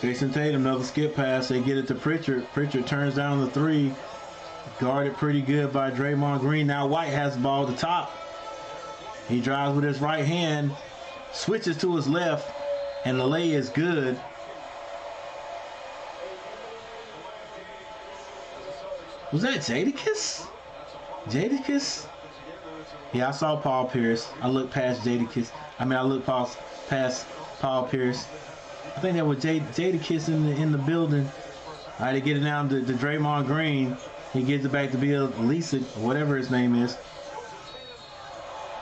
Jason Tatum, another skip pass. They get it to Pritchard. Pritchard turns down the three. Guarded pretty good by Draymond Green. Now White has the ball at the top. He drives with his right hand, switches to his left, and the lay is good. Was that Jadakiss? Jadakiss? Yeah, I saw Paul Pierce. I looked past Jadakiss. I looked past Paul Pierce. I think that was Jadakiss in the building. All right, they get it down to Draymond Green. He gives it back to Bielisa, whatever his name is.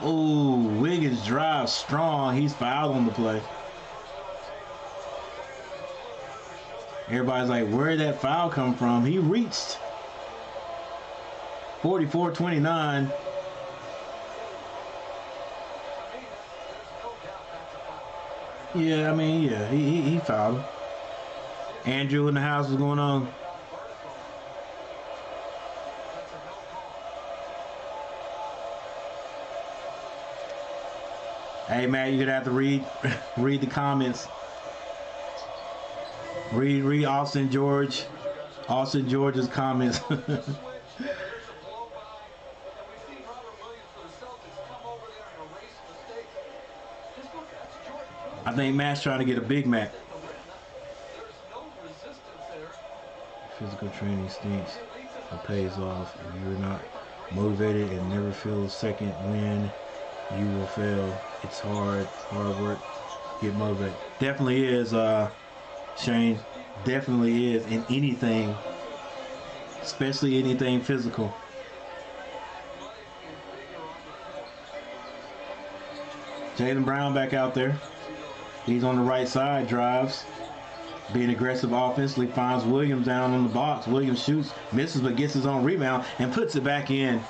Oh, Wiggins drives strong. He's fouled on the play. Everybody's like, where did that foul come from? He reached. 44-29. Yeah, he fouled him. Andrew in the house, what's going on? Hey, Matt, you're gonna have to read the comments. Read Austin George's comments. I think Matt's trying to get a Big Mac. Physical training stinks. It pays off. If you're not motivated and never feel a second win, you will fail. It's hard work. Get motivated. Definitely is, Shane. Definitely is in anything, especially anything physical. Jaylen Brown back out there. He's on the right side, drives. Being aggressive offensively, finds Williams down on the box. Williams shoots, misses, but gets his own rebound and puts it back in.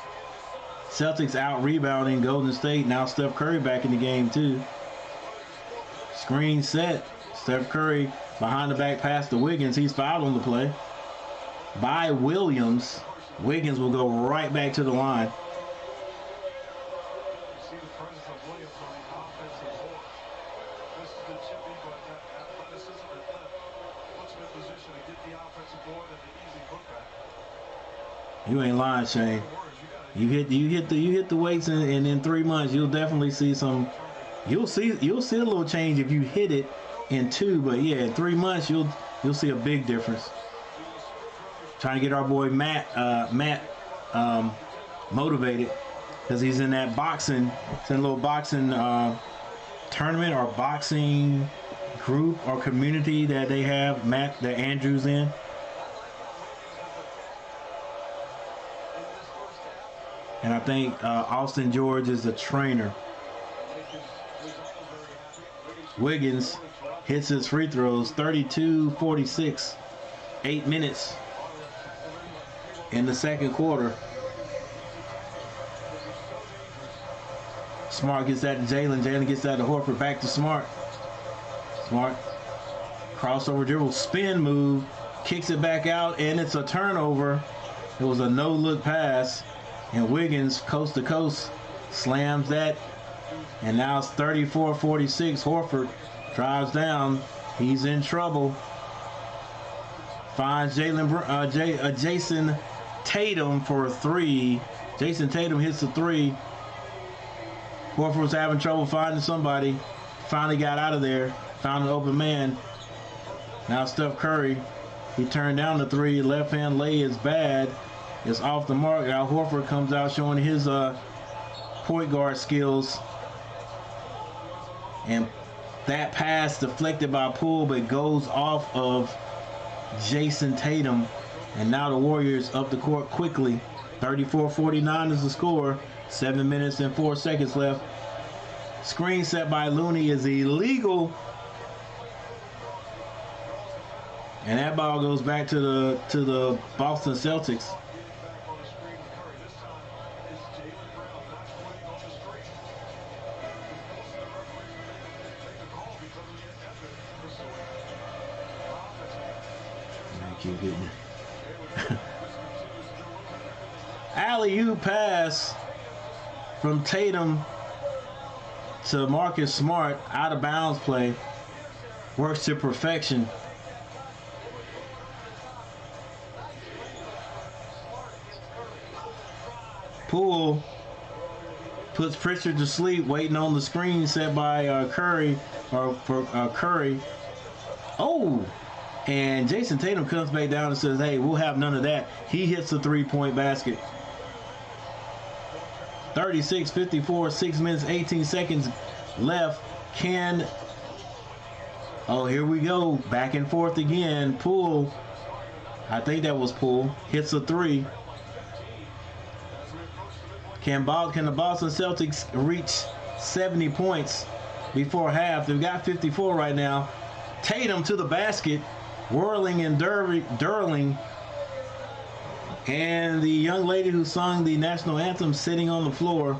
Celtics out rebounding Golden State. Now Steph Curry back in the game too. Screen set. Steph Curry behind the back pass to Wiggins. He's fouled on the play by Williams. Wiggins will go right back to the line. See the presence of Williams on the offensive board. This is the chippy, but that athleticism and that puts him in position to get the offensive board and the easy putback. You ain't lying, Shane. You hit the weights, and in 3 months you'll definitely see some. You'll see a little change if you hit it in 2, but yeah, in 3 months you'll see a big difference. Trying to get our boy Matt motivated because he's in that boxing, it's in a little boxing tournament or boxing group or community that they have. Matt, that Andrew's in. And I think Austin George is the trainer. Wiggins hits his free throws, 32-46. 8 minutes in the second quarter. Smart gets that to Jaylen. Jaylen gets that to Horford. Back to Smart. Smart. Crossover dribble. Spin move. Kicks it back out, and it's a turnover. It was a no-look pass. And Wiggins, coast to coast, slams that. And now it's 34-46. Horford drives down. He's in trouble. Finds Jason Tatum for a 3. Jason Tatum hits the 3. Horford was having trouble finding somebody. Finally got out of there. Found an open man. Now Steph Curry. He turned down the 3. Left hand lay is bad. It's off the mark. Al Horford comes out showing his point guard skills. And that pass deflected by Poole, but goes off of Jason Tatum. And now the Warriors up the court quickly. 34-49 is the score. 7 minutes and 4 seconds left. Screen set by Looney is illegal. And that ball goes back to the Boston Celtics. Keep getting alley-oop pass from Tatum to Marcus Smart. Out of bounds play. Works to perfection. Poole puts Pritchard to sleep, waiting on the screen set by Curry for Curry. Oh! And Jason Tatum comes back down and says, hey, we'll have none of that. He hits the 3-point basket. 36-54, 6 minutes, 18 seconds left. Oh, here we go. Back and forth again. Poole, I think that was Poole, hits a 3. Can the Boston Celtics reach 70 points before half? They've got 54 right now. Tatum to the basket. Whirling and Durling, and the young lady who sung the national anthem sitting on the floor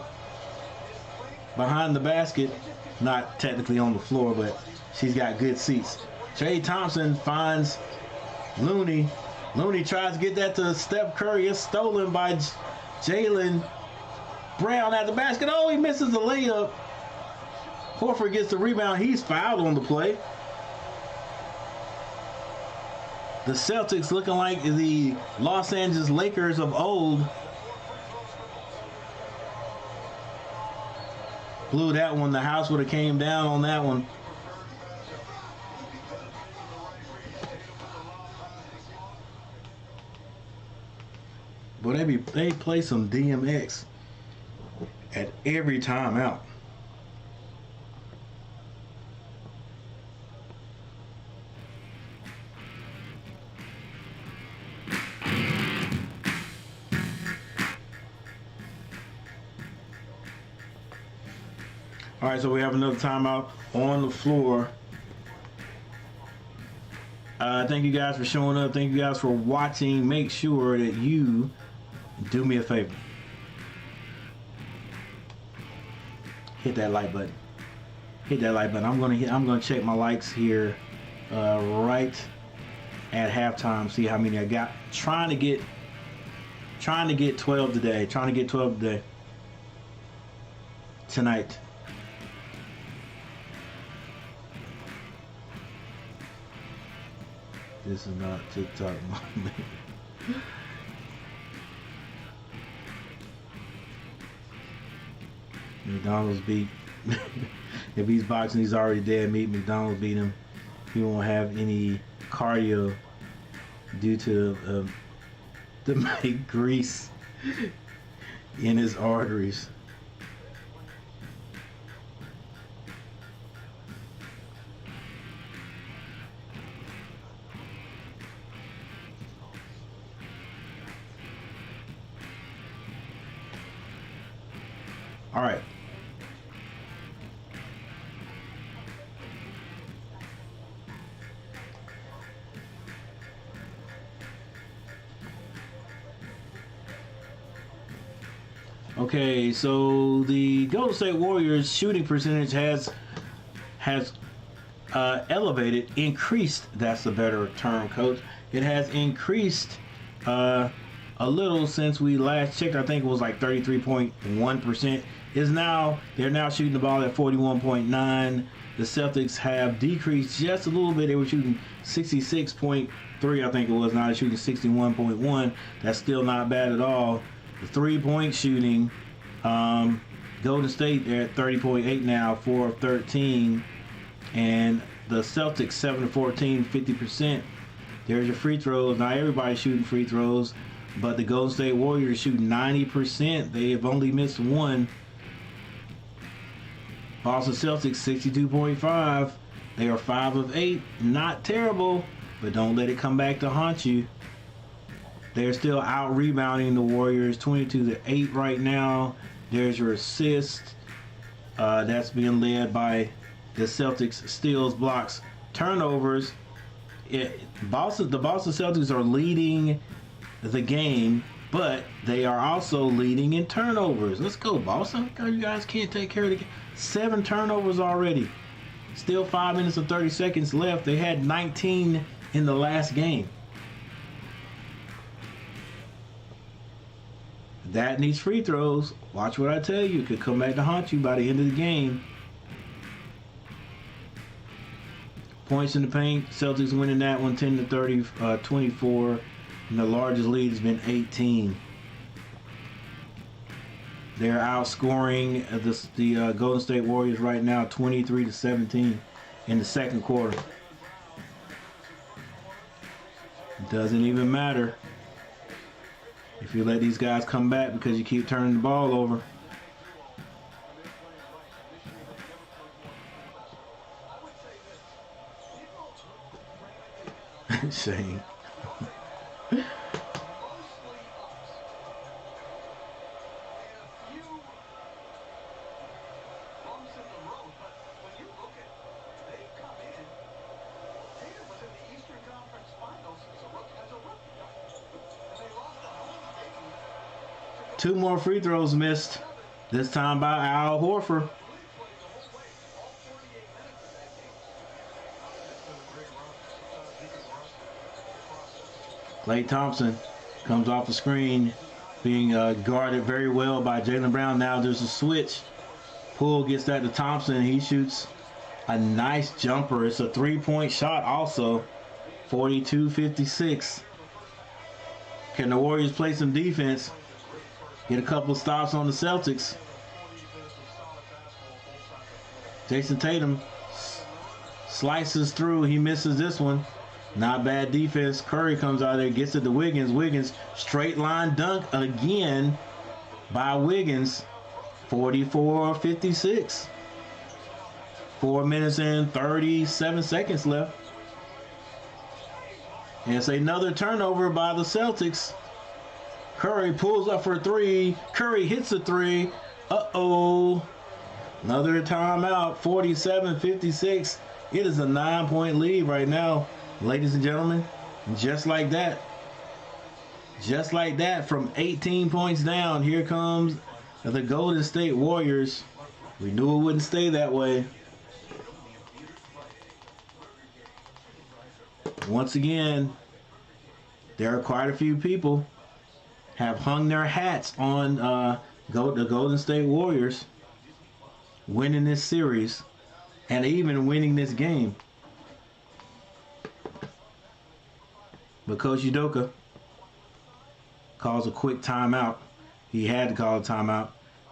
behind the basket. Not technically on the floor, but she's got good seats. Trey Thompson finds Looney. Looney tries to get that to Steph Curry. It's stolen by Jaylen Brown at the basket. Oh, he misses the layup. Horford gets the rebound. He's fouled on the play. The Celtics looking like the Los Angeles Lakers of old. Blew that one. The house would have came down on that one. But they play some DMX at every time out. All right, so we have another timeout on the floor. Thank you guys for showing up. Thank you guys for watching. Make sure that you do me a favor. Hit that like button. Hit that like button. I'm gonna check my likes here right at halftime. See how many I got. Trying to get 12 today. Trying to get 12 today. Tonight. This is not TikTok moment. McDonald's beat. If he's boxing, he's already dead meat. McDonald's beat him. He won't have any cardio due to the grease in his arteries. All right. Okay, so the Golden State Warriors shooting percentage has increased. That's the better term, coach. It has increased a little since we last checked. I think it was like 33.1%. They're now shooting the ball at 41.9. The Celtics have decreased just a little bit. They were shooting 66.3, I think it was. Now they're shooting 61.1. That's still not bad at all. The 3-point shooting, Golden State, they're at 30.8 now, 4 of 13. And the Celtics, 7 of 14, 50%. There's your free throws. Not everybody's shooting free throws, but the Golden State Warriors shoot 90%. They have only missed one. Boston Celtics, 62.5. They are 5 of 8. Not terrible, but don't let it come back to haunt you. They're still out rebounding the Warriors, 22-8 right now. There's your assist. That's being led by the Celtics. Steals, blocks, turnovers. The Boston Celtics are leading the game, but they are also leading in turnovers. Let's go, Boston. You guys can't take care of the game. 7 turnovers already. Still 5 minutes and 30 seconds left. They had 19 in the last game. That needs free throws. Watch what I tell you. It could come back to haunt you by the end of the game. Points in the paint. Celtics winning that one 10-30, 24. And the largest lead has been 18. They're outscoring the Golden State Warriors right now 23-17 in the second quarter. It doesn't even matter if you let these guys come back because you keep turning the ball over. Shane. Two more free throws missed, this time by Al Horford. Klay Thompson comes off the screen, being guarded very well by Jaylen Brown. Now there's a switch. Poole gets that to Thompson. He shoots a nice jumper. It's a 3-point shot also. 42-56. Can the Warriors play some defense? Get a couple of stops on the Celtics. Jason Tatum slices through. He misses this one. Not bad defense. Curry comes out there, gets it to Wiggins. Wiggins, straight line dunk again by Wiggins. 44-56. 4 minutes and 37 seconds left. And it's another turnover by the Celtics. Curry pulls up for a 3. Curry hits a 3. Uh-oh. Another timeout, 47-56. It is a 9-point lead right now, ladies and gentlemen. And just like that, from 18 points down, here comes the Golden State Warriors. We knew it wouldn't stay that way. Once again, there are quite a few people have hung their hats on the Golden State Warriors winning this series and even winning this game. But Coach Udoka calls a quick timeout. He had to call a timeout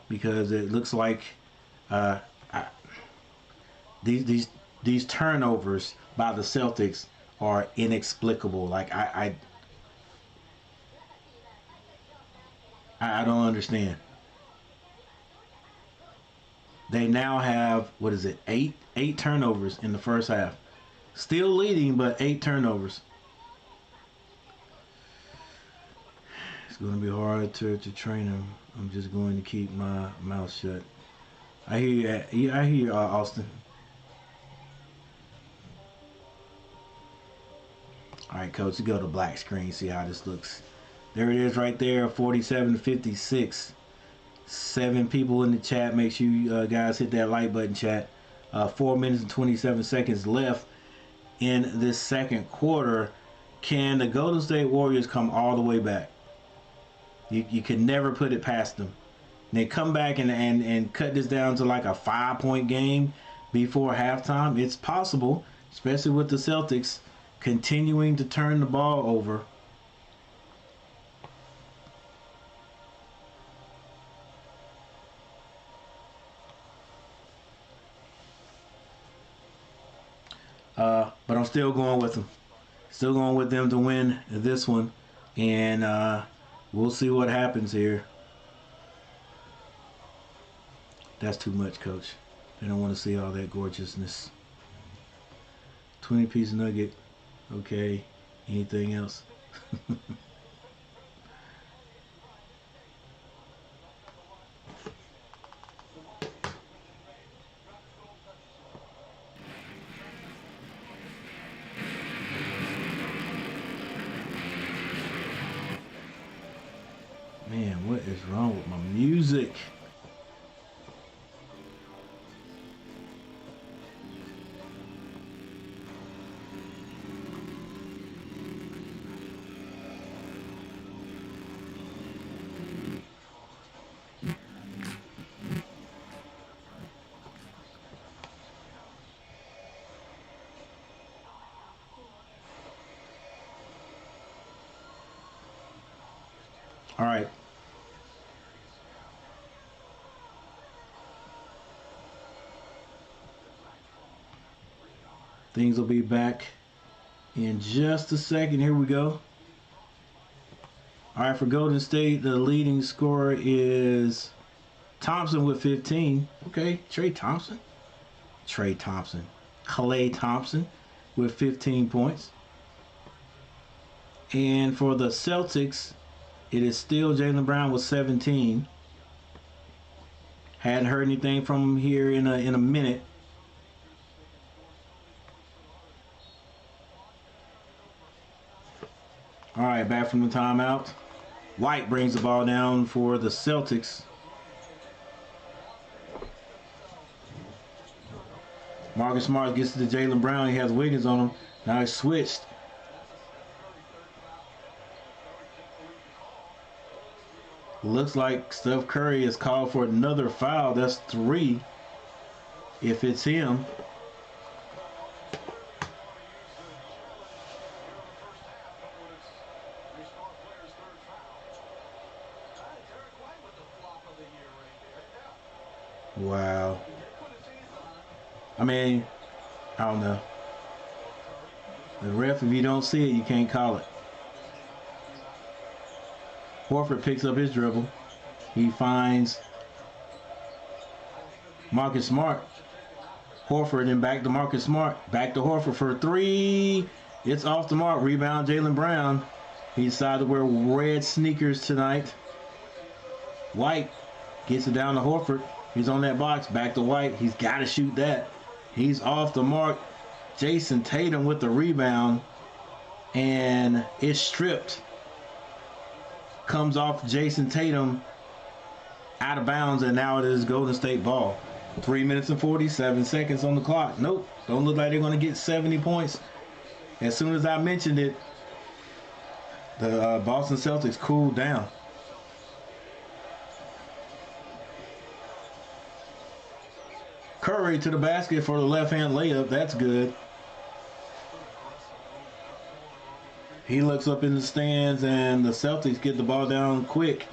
because it looks like these turnovers by the Celtics are inexplicable. Like I don't understand. They now have, what is it, eight turnovers in the first half. Still leading, but 8 turnovers. It's going to be hard to train him. I'm just going to keep my mouth shut. I hear you, Austin. All right, Coach, go to black screen, see how this looks. There it is right there, 47-56. 7 people in the chat. Make sure you guys hit that like button, chat. 4 minutes and 27 seconds left in this second quarter. Can the Golden State Warriors come all the way back? You can never put it past them. They come back and cut this down to like a 5-point game before halftime. It's possible, especially with the Celtics continuing to turn the ball over. But I'm still going with them. Still going with them to win this one. And we'll see what happens here. That's too much, Coach. They don't want to see all that gorgeousness. 20-piece nugget. Okay. Anything else? Man, what is wrong with my music? All right. Things will be back in just a second. Here we go. All right, for Golden State, the leading scorer is Thompson with 15. Okay, Klay Thompson with 15 points. And for the Celtics, it is still Jaylen Brown with 17. Hadn't heard anything from him here in a minute. All right, back from the timeout. White brings the ball down for the Celtics. Marcus Smart gets to the Jaylen Brown. He has Wiggins on him. Now he's switched. Looks like Steph Curry has called for another foul. That's 3 if it's him. Wow. I mean, I don't know. The ref, if you don't see it, you can't call it. Horford picks up his dribble. He finds Marcus Smart. Horford and back to Marcus Smart. Back to Horford for 3. It's off the mark. Rebound Jaylen Brown. He decided to wear red sneakers tonight. White gets it down to Horford. He's on that box. Back to White. He's got to shoot that. He's off the mark. Jason Tatum with the rebound. And it's stripped. Comes off Jason Tatum out of bounds, and now it is Golden State ball. 3 minutes and 47 seconds on the clock. Nope. Don't look like they're going to get 70 points. As soon as I mentioned it, the Boston Celtics cooled down. Curry to the basket for the left-hand layup. That's good. He looks up in the stands, and the Celtics get the ball down quick.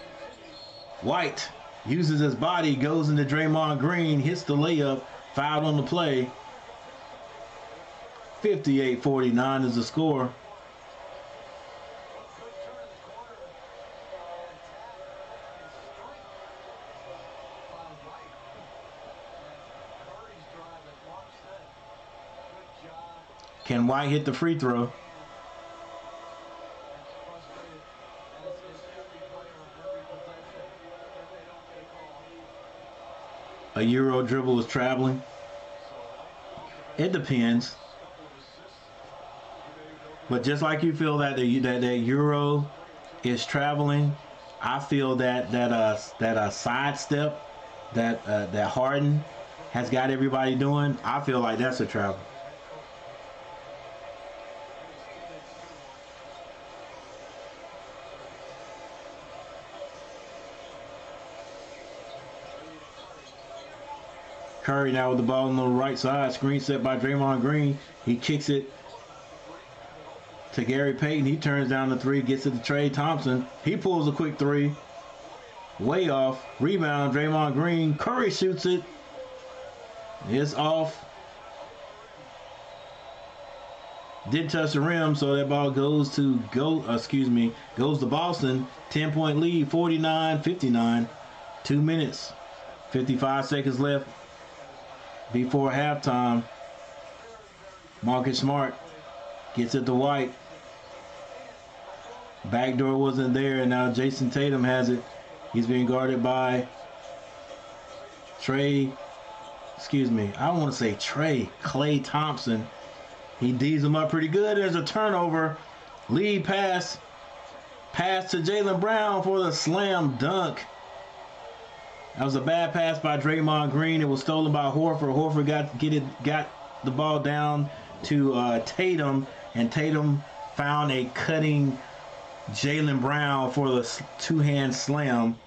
White uses his body, goes into Draymond Green, hits the layup, fouled on the play. 58-49 is the score. Can White hit the free throw? A Euro dribble is traveling. It depends. But just like you feel that that Euro is traveling, I feel that a sidestep that Harden has got everybody doing, I feel like that's a travel. Curry now with the ball on the right side. Screen set by Draymond Green. He kicks it to Gary Payton. He turns down the three, gets it to Trey Thompson. He pulls a quick three. Way off. Rebound, Draymond Green. Curry shoots it. It's off. Didn't touch the rim, so that ball goes to Boston. 10-point lead, 49-59. 2 minutes, 55 seconds left before halftime. Marcus Smart gets it to White. Backdoor wasn't there, and now Jason Tatum has it. He's being guarded by Klay Thompson. He D's him up pretty good. There's a turnover. Lead pass. Pass to Jaylen Brown for the slam dunk. That was a bad pass by Draymond Green. It was stolen by Horford. Horford got the ball down to Tatum, and Tatum found a cutting Jaylen Brown for the two-hand slam.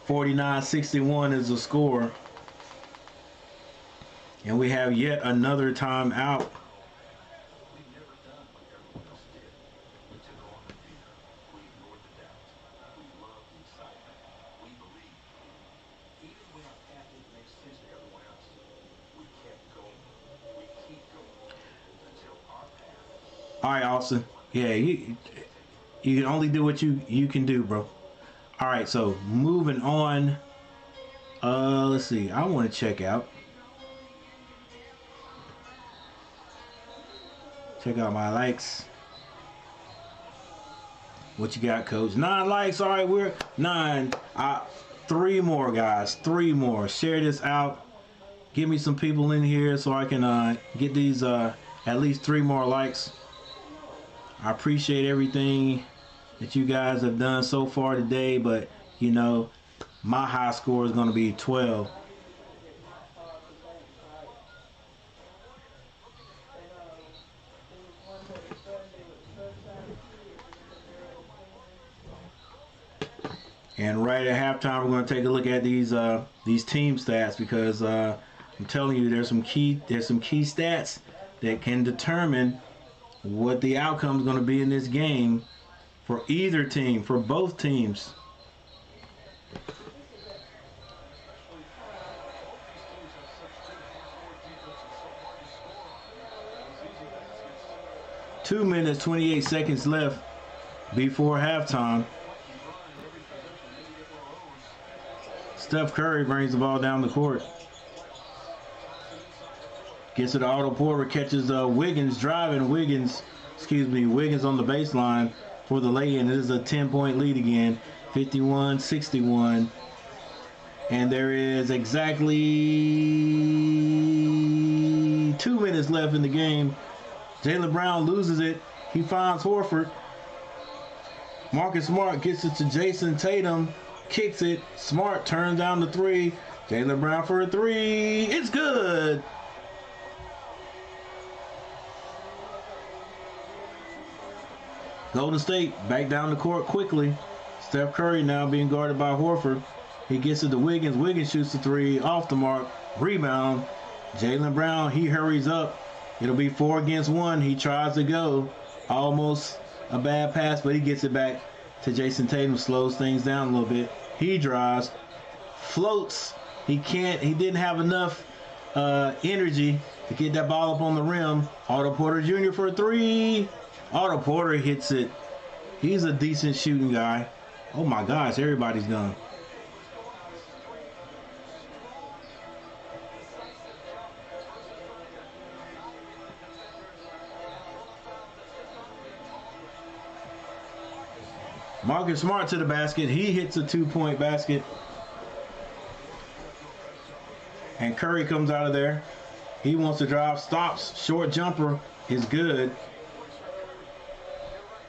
49-61 is the score. And we have yet another timeout. All right, Austin. Yeah, you can only do what you can do, bro. All right, so moving on. Let's see. I want to check out my likes. What you got, Coach? 9 likes. All right, we're 9. 3 more, guys. 3 more. Share this out. Give me some people in here so I can get these at least 3 more likes. I appreciate everything that you guys have done so far today, but you know, my high score is going to be 12. And right at halftime, we're going to take a look at these team stats, because I'm telling you, there's some key stats that can determine what the outcome is going to be in this game for either team, for both teams. Two minutes, 28 seconds left before halftime. Steph Curry brings the ball down the court. Gets it to Otto Porter, catches Wiggins driving. Wiggins on the baseline for the lay-in. It is a 10-point lead again, 51-61. And there is exactly 2 minutes left in the game. Jaylen Brown loses it. He finds Horford. Marcus Smart gets it to Jason Tatum. Kicks it. Smart turns down the three. Jaylen Brown for a three. It's good. Golden State back down the court quickly. Steph Curry now being guarded by Horford. He gets it to Wiggins. Wiggins shoots the three off the mark. Rebound. Jaylen Brown, he hurries up. It'll be 4 against 1. He tries to go. Almost a bad pass, but he gets it back to Jason Tatum. Slows things down a little bit. He drives. Floats. He didn't have enough energy to get that ball up on the rim. Otto Porter Jr. for a three. Otto Porter hits it. He's a decent shooting guy. Oh my gosh, everybody's gone. Marcus Smart to the basket. He hits a 2-point basket. And Curry comes out of there. He wants to drive, stops. Short jumper is good.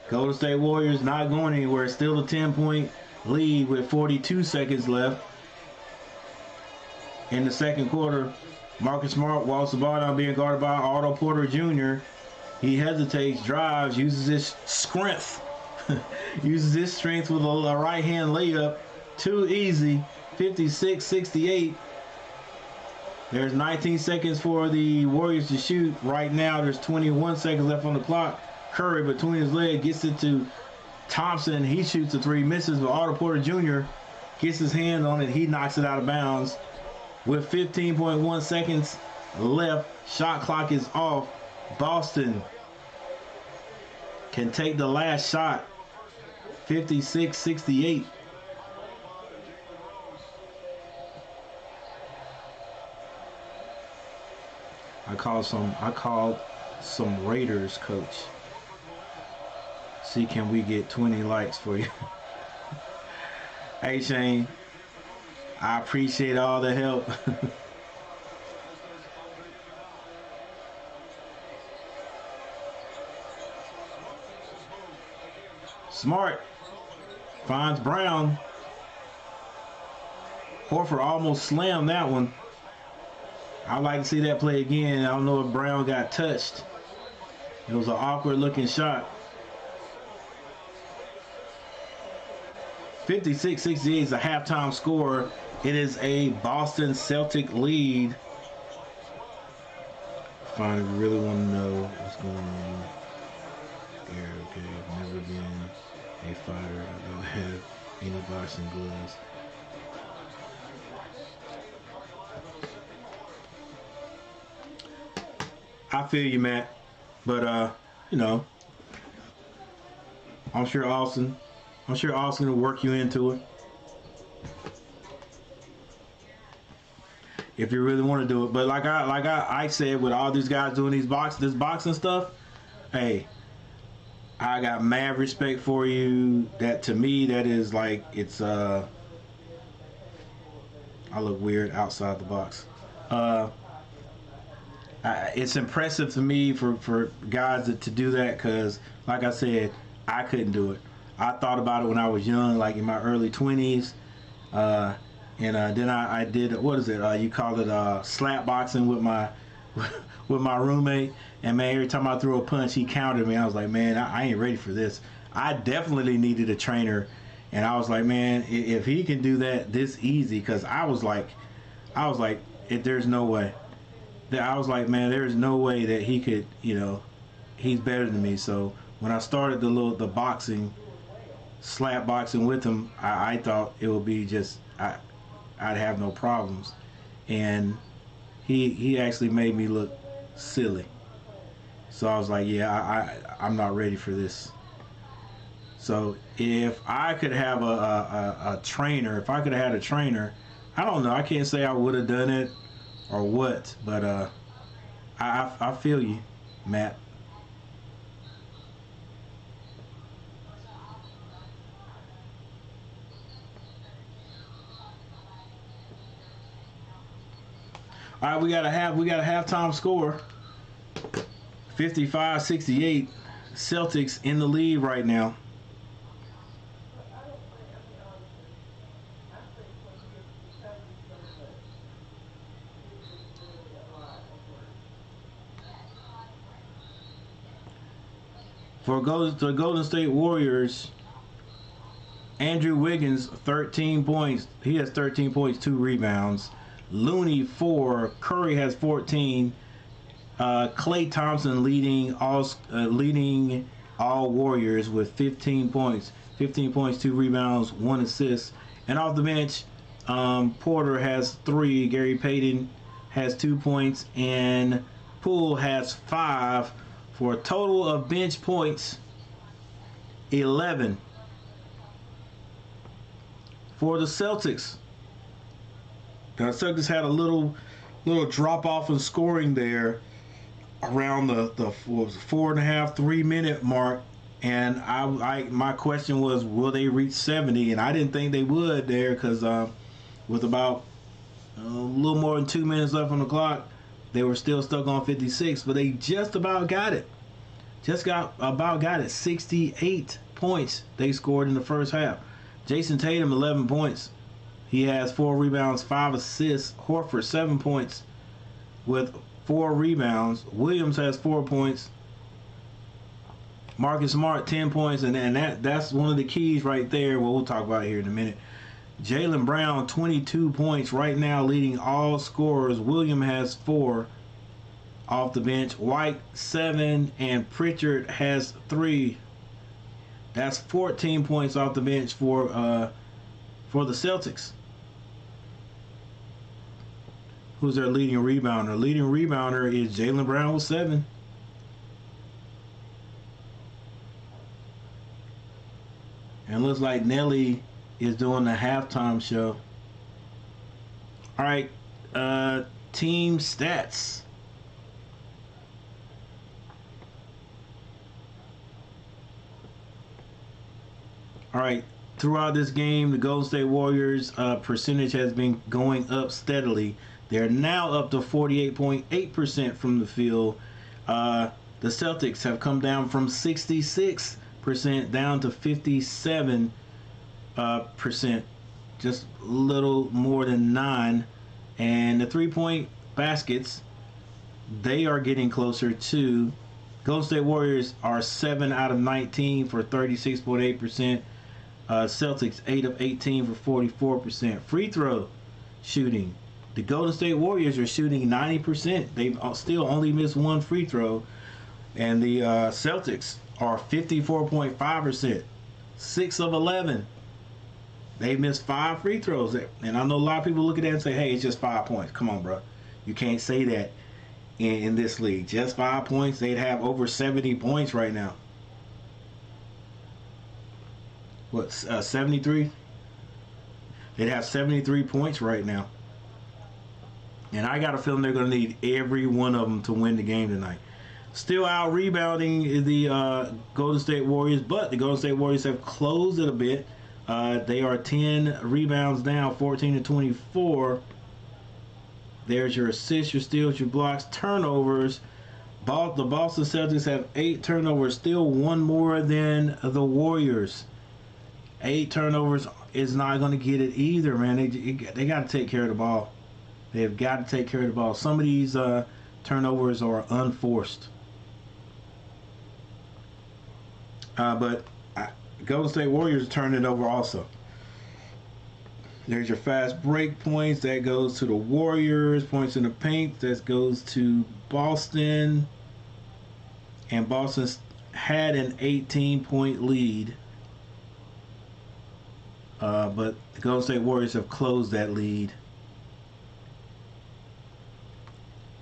Golden State Warriors not going anywhere. Still a 10-point lead with 42 seconds left. In the second quarter, Marcus Smart walks the ball down, being guarded by Otto Porter Jr. He hesitates, drives, uses his strength. Uses his strength with a right-hand layup. Too easy. 56-68. There's 19 seconds for the Warriors to shoot. Right now, there's 21 seconds left on the clock. Curry between his legs gets it to Thompson. He shoots a three, misses, but Otto Porter Jr. gets his hand on it. He knocks it out of bounds. With 15.1 seconds left, shot clock is off. Boston can take the last shot. 56-68. I called some Raiders coach. See, can we get 20 likes for you? Hey Shane, I appreciate all the help. Smart finds Brown. Horford almost slammed that one. I'd like to see that play again. I don't know if Brown got touched. It was an awkward looking shot. 56-68 is a halftime score. It is a Boston Celtic lead. Fine, if you really want to know what's going on. Okay, I've never been a fighter. I don't have any boxing gloves. I feel you, Matt. But you know, I'm sure Austin will work you into it. If you really want to do it. But like I said, with all these guys doing this boxing stuff, hey, I got mad respect for you. That to me, that is like, it's I look weird outside the box. It's impressive to me for guys to do that, because like I said, I couldn't do it. I thought about it when I was young, like in my early 20s. And then I did, what is it? You call it slap boxing with my roommate. And man, every time I threw a punch, he countered me. I was like, man, I ain't ready for this. I definitely needed a trainer. And I was like, man, if he can do that this easy, because I was like, there's no way. I was like, man, there's no way that he could, he's better than me. So when I started the boxing, slap boxing with him, I thought it would be just, I'd have no problems. And he actually made me look silly. So I was like, yeah, I'm not ready for this. So if I could have a trainer, if I could have had a trainer, I don't know, I can't say I would have done it or what, but I feel you, Matt. All right, we got a halftime score. 55-68. Celtics in the lead right now. For the Golden State Warriors, Andrew Wiggins, 13 points. He has 13 points, 2 rebounds. Looney, 4. Curry has 14. Klay Thompson leading all Warriors with 15 points. 15 points, 2 rebounds, 1 assist. And off the bench, Porter has 3. Gary Payton has 2 points. And Poole has 5. For a total of bench points, 11. For the Celtics, had a little drop off in scoring there around the 4.5, 3 minute mark, and my question was, will they reach 70? And I didn't think they would there, because with about a little more than 2 minutes left on the clock, they were still stuck on 56, but they just about got it. Got it. 68 points they scored in the first half. Jason Tatum, 11 points. He has 4 rebounds, 5 assists. Horford, 7 points with 4 rebounds. Williams has 4 points. Marcus Smart, 10 points, and that's one of the keys right there. Well, we'll talk about it here in a minute. Jaylen Brown, 22 points right now, leading all scorers. Williams has 4 off the bench. White, 7, and Pritchard has 3. That's 14 points off the bench for the Celtics. Who's their leading rebounder? Leading rebounder is Jaylen Brown with 7. And looks like Nelly is doing the halftime show. All right, team stats. All right, throughout this game, the Golden State Warriors percentage has been going up steadily. They're now up to 48.8% from the field. The Celtics have come down from 66% down to 57%, just a little more than 9. And the 3-point baskets, they are getting closer to. Golden State Warriors are 7 out of 19 for 36.8%. Celtics 8 of 18 for 44%. Free throw shooting, the Golden State Warriors are shooting 90%. They've still only missed 1 free throw. And the Celtics are 54.5%. 6 of 11. They've missed 5 free throws. And I know a lot of people look at that and say, hey, it's just 5 points. Come on, bro. You can't say that in this league. Just 5 points. They'd have over 70 points right now. What, 73? They'd have 73 points right now. And I got a feeling they're going to need every one of them to win the game tonight. Still out rebounding the Golden State Warriors, but the Golden State Warriors have closed it a bit. They are 10 rebounds down, 14 to 24. There's your assists, your steals, your blocks, turnovers. The Boston Celtics have 8 turnovers, still 1 more than the Warriors. 8 turnovers is not going to get it either, man. They got to take care of the ball. They've got to take care of the ball. Some of these turnovers are unforced. But Golden State Warriors turn it over also. There's your fast break points. That goes to the Warriors. Points in the paint. That goes to Boston. And Boston's had an 18-point lead. But the Golden State Warriors have closed that lead.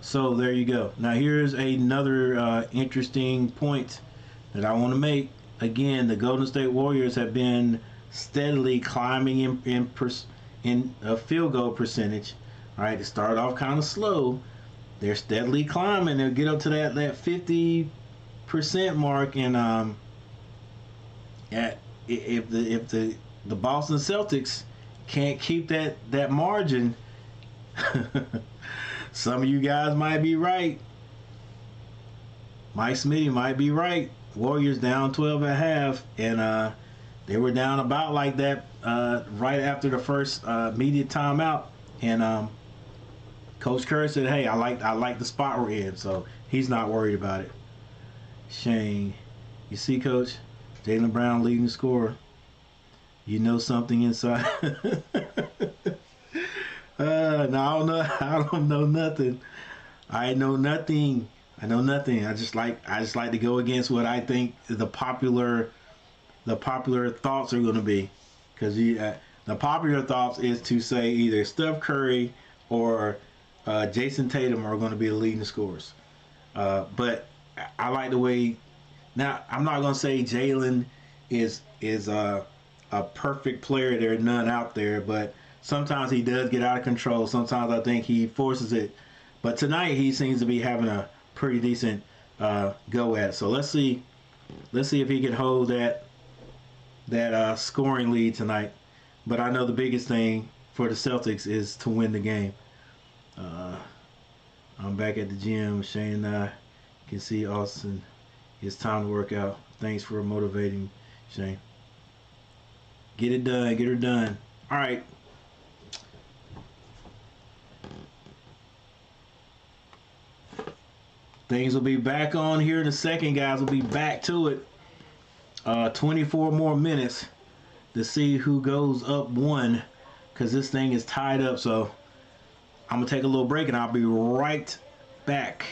So there you go. Now here's another interesting point that I want to make. Again, the Golden State Warriors have been steadily climbing in a field goal percentage. All right, it started off kind of slow. They're steadily climbing. They'll get up to that 50% mark, and if the Boston Celtics can't keep that margin. Some of you guys might be right. Mike Smitty might be right. Warriors down 12 at half, and they were down about like that right after the first media timeout. And Coach Kerr said, "Hey, I like the spot we're in," so he's not worried about it. Shane, you see, Coach, Jaylen Brown leading scorer. You know something inside. No, I don't know. I don't know nothing. I know nothing. I know nothing. I just like to go against what I think the popular thoughts are going to be, because the popular thoughts is to say either Steph Curry or Jason Tatum are going to be the leading scorers. But I like the way. Now I'm not going to say Jaylen is a perfect player. There are none out there, but sometimes he does get out of control. Sometimes I think he forces it. But tonight he seems to be having a pretty decent go at it. So let's see if he can hold that scoring lead tonight. But I know the biggest thing for the Celtics is to win the game. I'm back at the gym. Shane and I can see Austin. It's time to work out. Thanks for motivating, Shane. Get it done. Get her done. All right. Things will be back on here in a second, guys. We'll be back to it. 24 more minutes to see who goes up one, because this thing is tied up. So I'm going to take a little break, and I'll be right back.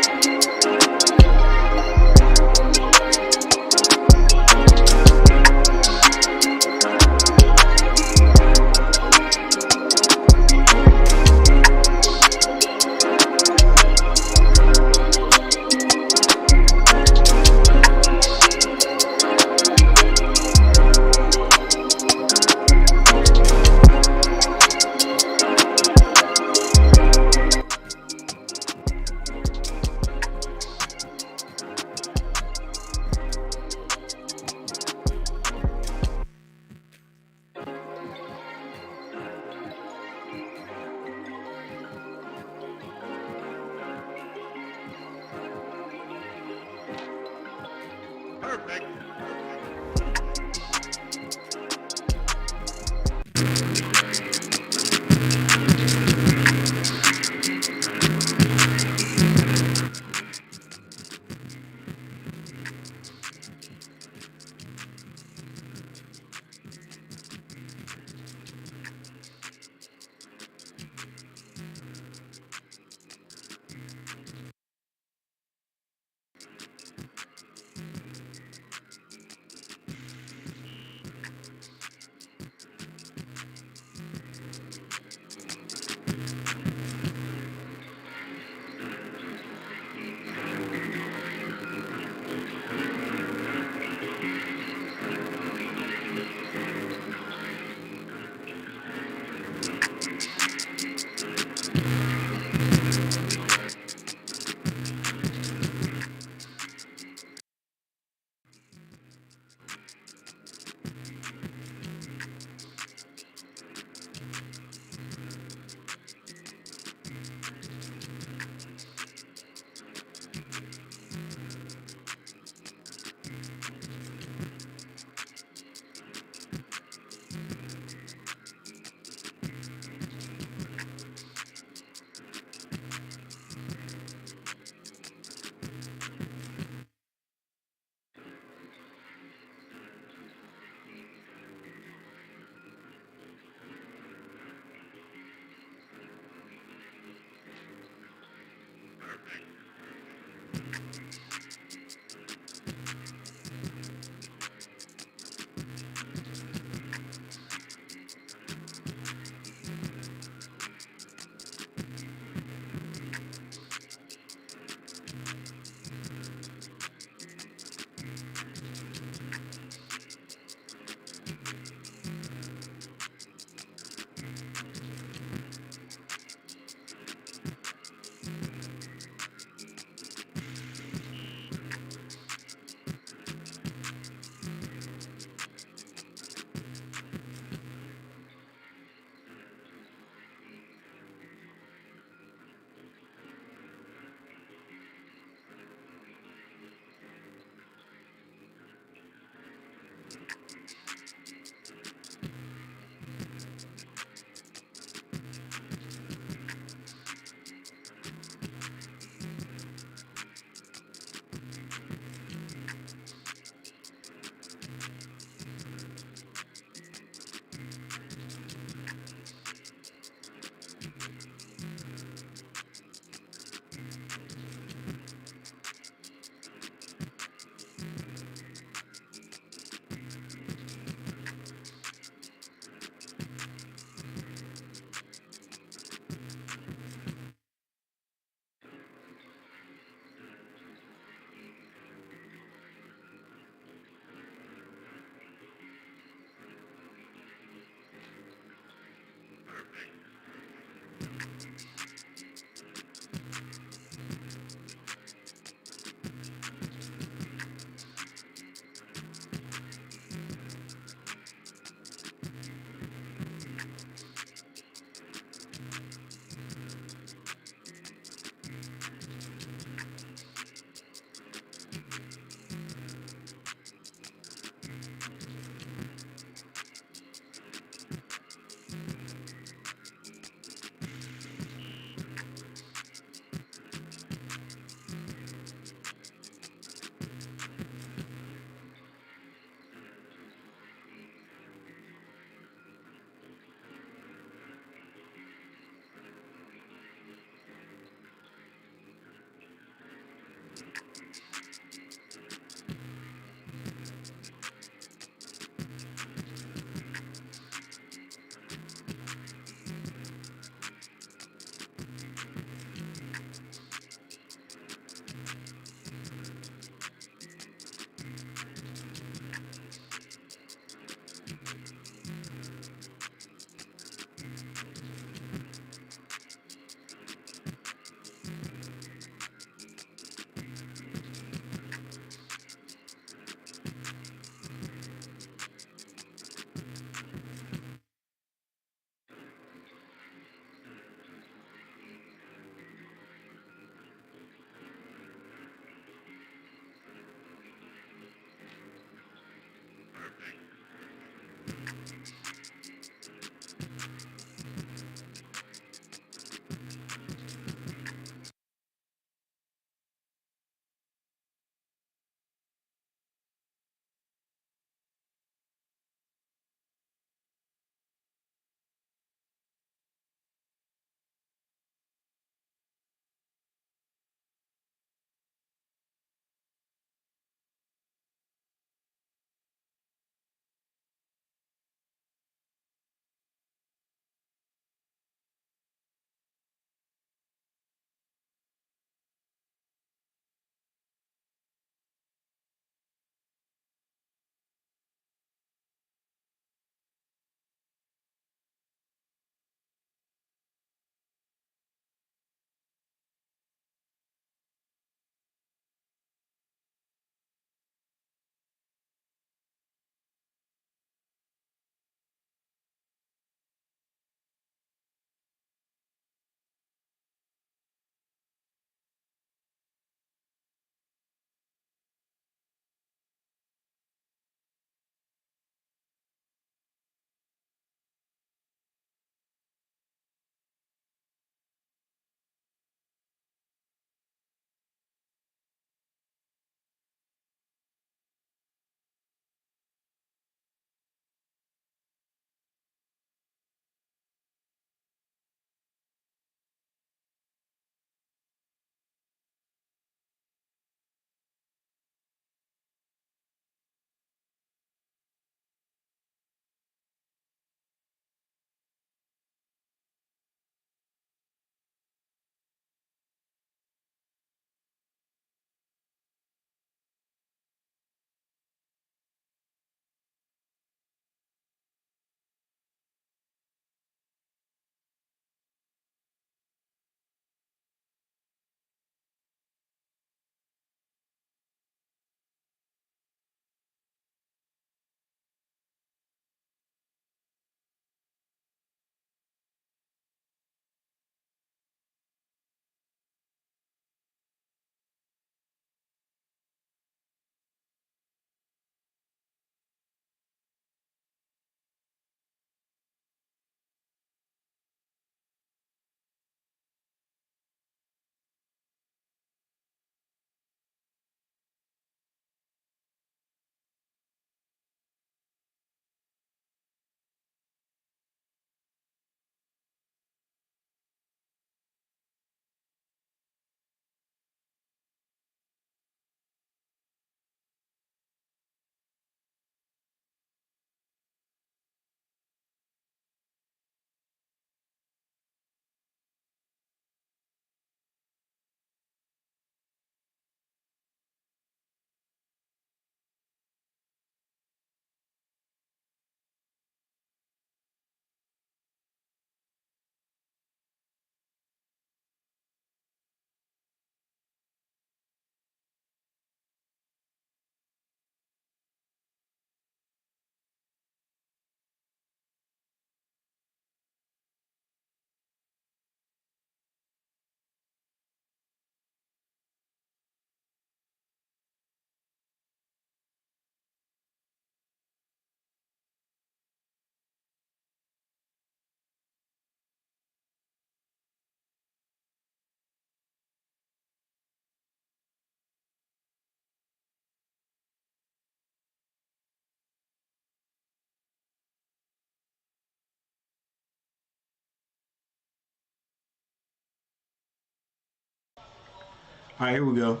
All right, here we go.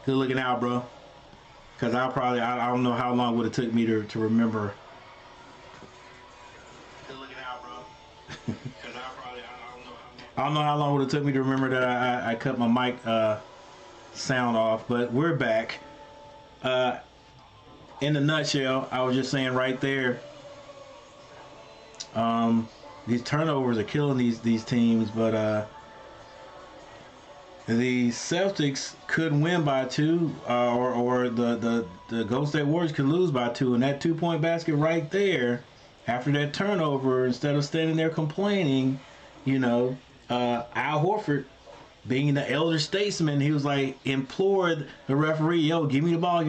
Good looking out, bro. Because I don't know how long would it took me to remember. Good looking out, bro. Because I don't know how long would it took me to remember that I cut my mic sound off. But we're back. In a nutshell, I was just saying right there. These turnovers are killing these teams, but the Celtics could win by 2, or the Golden State Warriors could lose by 2, and that 2-point basket right there, after that turnover, instead of standing there complaining, Al Horford, being the elder statesman, he was like, implored the referee, yo, give me the ball,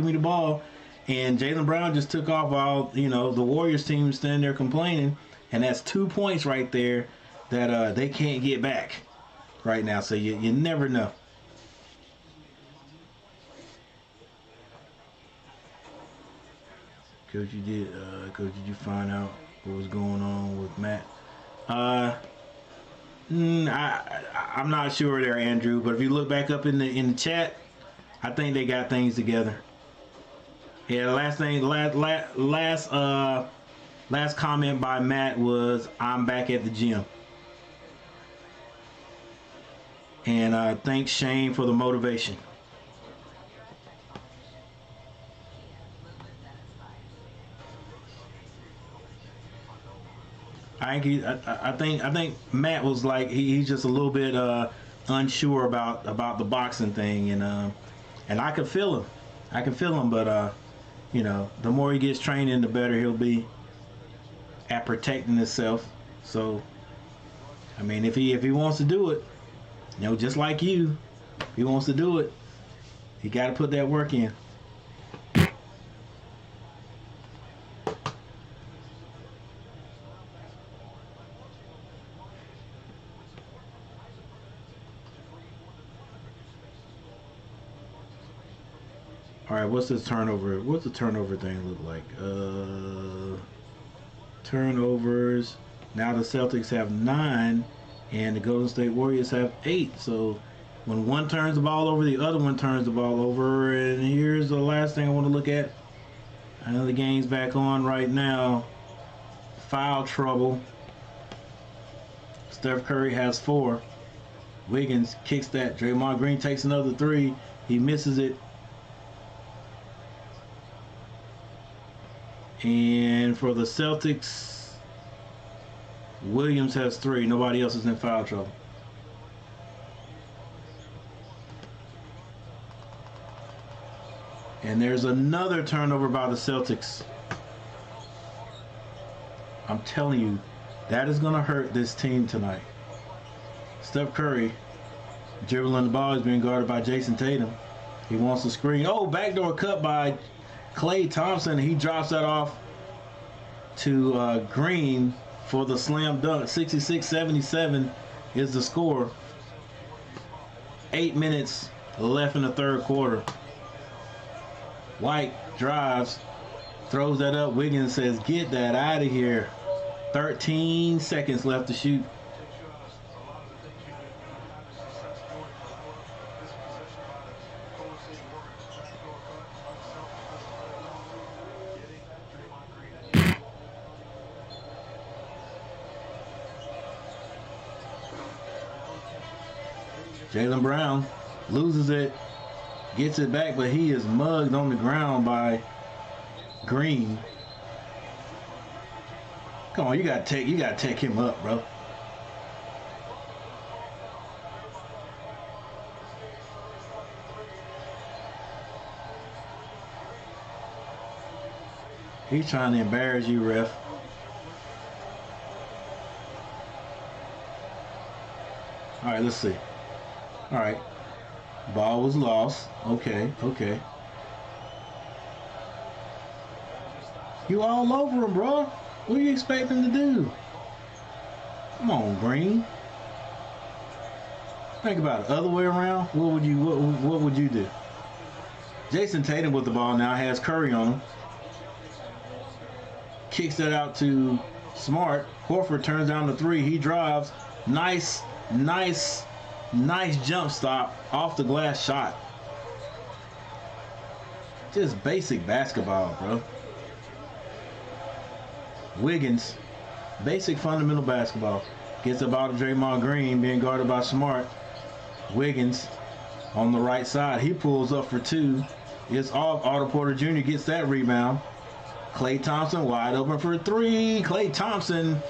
and Jaylen Brown just took off while, the Warriors team was standing there complaining, and that's 2 points right there that they can't get back right now, so you never know. Coach, did you find out what was going on with Matt? I'm not sure there, Andrew, but if you look back up in the chat, I think they got things together. Yeah, the last comment by Matt was, "I'm back at the gym." And thanks Shane for the motivation. I think Matt was like he's just a little bit unsure about the boxing thing, and I could feel him. But the more he gets training, the better he'll be at protecting himself. So, I mean, if he wants to do it, just like you, if he wants to do it, he got to put that work in. All right, what's this turnover? What's the turnover thing look like? Turnovers. Now the Celtics have 9, and the Golden State Warriors have 8. So when one turns the ball over, the other one turns the ball over. And here's the last thing I want to look at. I know the game's back on right now. Foul trouble. Steph Curry has 4. Wiggins kicks that. Draymond Green takes another 3. He misses it. And for the Celtics, Williams has 3. Nobody else is in foul trouble. And there's another turnover by the Celtics. I'm telling you, that is going to hurt this team tonight. Steph Curry dribbling the ball is being guarded by Jason Tatum. He wants the screen. Oh, backdoor cut by Klay Thompson. He drops that off to Green for the slam dunk. 66-77 is the score. 8 minutes left in the third quarter. White drives, throws that up. Wiggins says, "Get that out of here." 13 seconds left to shoot. Jaylen Brown loses it, gets it back, but he is mugged on the ground by Green. Come on, you gotta take him up, bro. He's trying to embarrass you, ref. All right, let's see. All right. Ball was lost. Okay. You all over him, bro. What do you expect him to do? Come on, Green. Think about it. Other way around, what would you do? Jason Tatum with the ball now, has Curry on him. Kicks that out to Smart. Horford turns down the 3. He drives. Nice Nice jump stop off the glass shot. Just basic basketball, bro. Wiggins, basic fundamental basketball. Gets the ball to Draymond Green, being guarded by Smart. Wiggins on the right side. He pulls up for two. It's off. Otto Porter Jr. gets that rebound. Klay Thompson wide open for three. Klay Thompson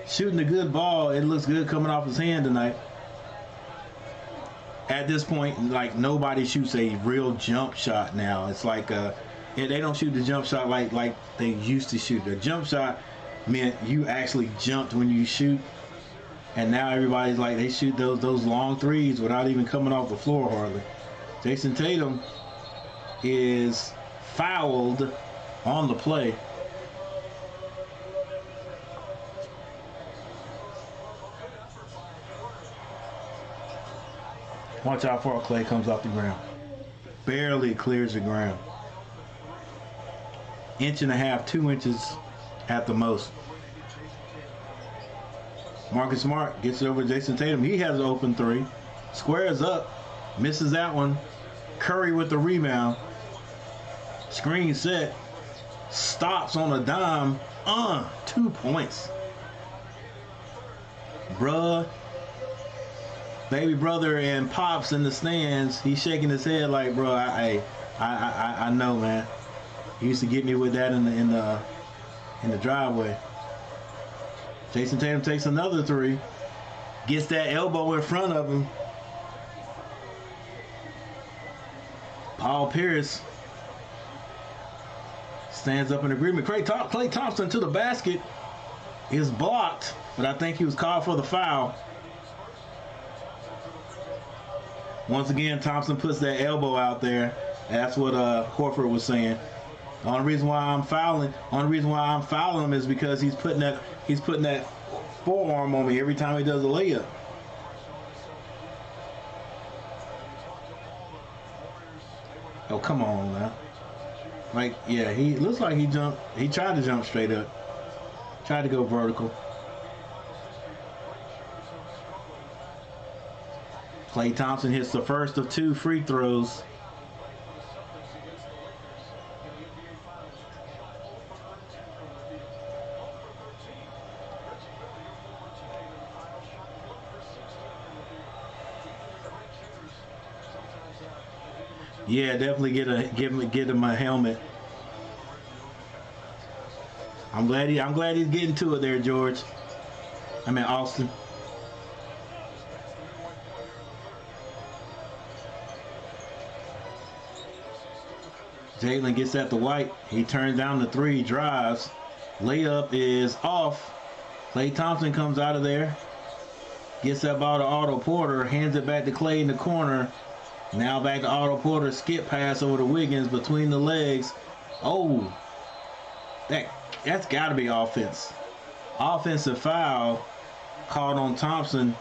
shooting a good ball. It looks good coming off his hand tonight. At this point, like, nobody shoots a real jump shot now. It's like they don't shoot the jump shot like they used to shoot. The jump shot meant you actually jumped when you shoot. And now everybody's like, they shoot those long threes without even coming off the floor hardly. Jason Tatum is fouled on the play. Watch out for Klay comes off the ground. Barely clears the ground. 1.5 inches, 2 inches at the most. Marcus Smart gets it over to Jason Tatum. He has an open three. Squares up. Misses that one. Curry with the rebound. Screen set. Stops on a dime. 2 points. Bruh. Baby brother and Pops in the stands. He's shaking his head like, bro, I know, man. He used to get me with that in the driveway. Jason Tatum takes another three. Gets that elbow in front of him. Paul Pierce stands up in agreement. Klay Thompson to the basket is blocked, but I think he was called for the foul. Once again, Thompson puts that elbow out there. That's what Horford was saying. The only reason why I'm fouling him is because he's putting that forearm on me every time he does a layup. Oh, come on, man. Like, yeah, he looks like he jumped. He tried to jump straight up. Tried to go vertical. Klay Thompson hits the first of 2 free throws. Yeah, definitely get him a helmet. I'm glad he's getting to it there, George. I mean Austin. Jalen gets at the White. He turns down the 3, drives. Layup is off. Klay Thompson comes out of there. Gets that ball to Otto Porter. Hands it back to Klay in the corner. Now back to Otto Porter. Skip pass over to Wiggins between the legs. Oh, that's got to be offense. Offensive foul called on Thompson.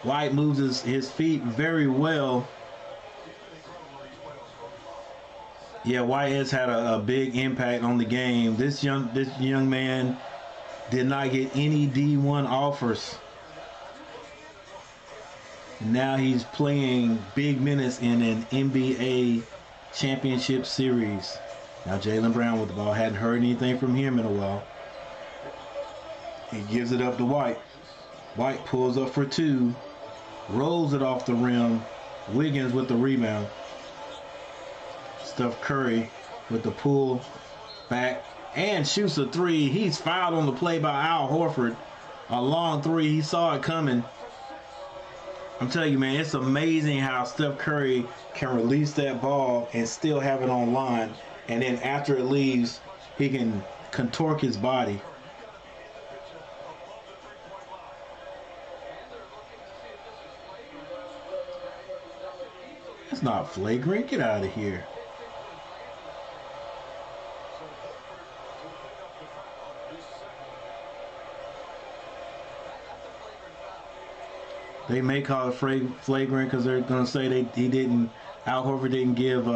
White moves his feet very well. Yeah, White has had a big impact on the game. This young man did not get any D1 offers. Now he's playing big minutes in an NBA championship series. Now Jaylen Brown with the ball. Hadn't heard anything from him in a while. He gives it up to White. White pulls up for 2. Rolls it off the rim. Wiggins with the rebound. Steph Curry with the pull back and shoots a 3. He's fouled on the play by Al Horford. A long 3. He saw it coming. I'm telling you, man, it's amazing how Steph Curry can release that ball and still have it on line. And then after it leaves, he can contort his body. That's not flagrant. Get out of here. They may call it flagrant because they're going to say Al Horford didn't give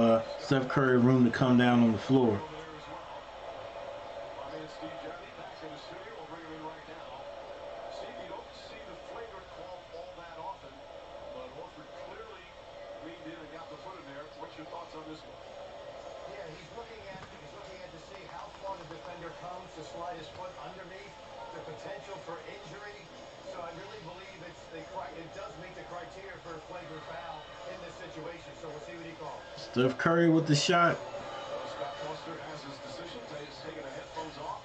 Steph Curry room to come down on the floor. Steve, you don't see the flagrant call all that often, but Horford clearly leaned in and got the foot in there. What's your thoughts on this one? Yeah, he's looking at to see how far the defender comes to slide his foot underneath, the potential for injury. So I really believe it does meet the criteria for a flagrant foul in this situation. So we'll see what he calls. Steph Curry with the shot. Scott Foster has his decision. He's taking the headphones off.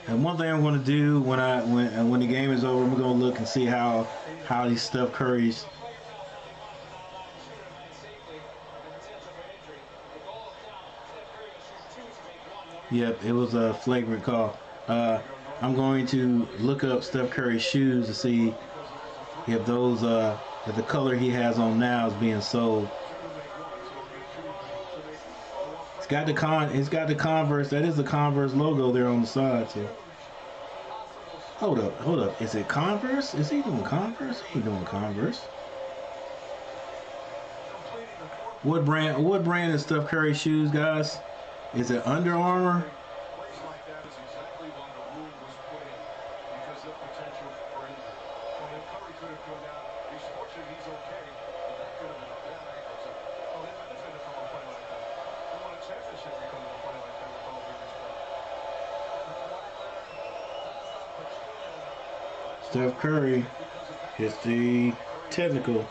And one thing I'm going to do when the game is over, I'm going to look and see how these Steph Curry's. Yep, it was a flagrant call. I'm going to look up Steph Curry's shoes to see if those if the color he has on now is being sold. It's got the Converse. That is the Converse logo there on the side too. Hold up. Is it Converse? Is he doing Converse? He doing Converse. What brand is Steph Curry shoes, guys? Is it Under Armour? Plays like that is exactly why the rule was put in, because of potential for injury. Well, then Curry could have come down. He's fortunate he's okay, but that could have been a bad ankle. So, well, they benefited from a play like that. They won a championship because of a play like that with all due respect. Steph Curry hits the technical.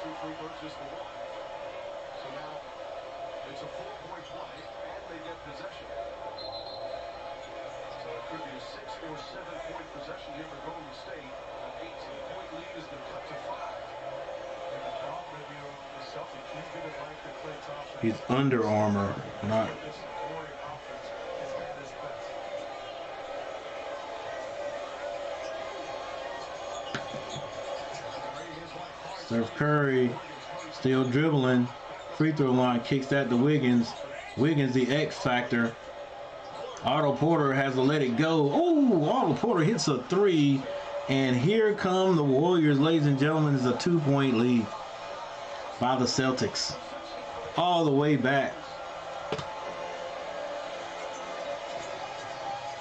He's Under Armour, not. Steph Curry still dribbling. Free throw line, kicks that to Wiggins. Wiggins, the X factor. Otto Porter has to let it go. Oh, Otto Porter hits a three. And here come the Warriors, ladies and gentlemen. It's a 2-point lead by the Celtics. All the way back.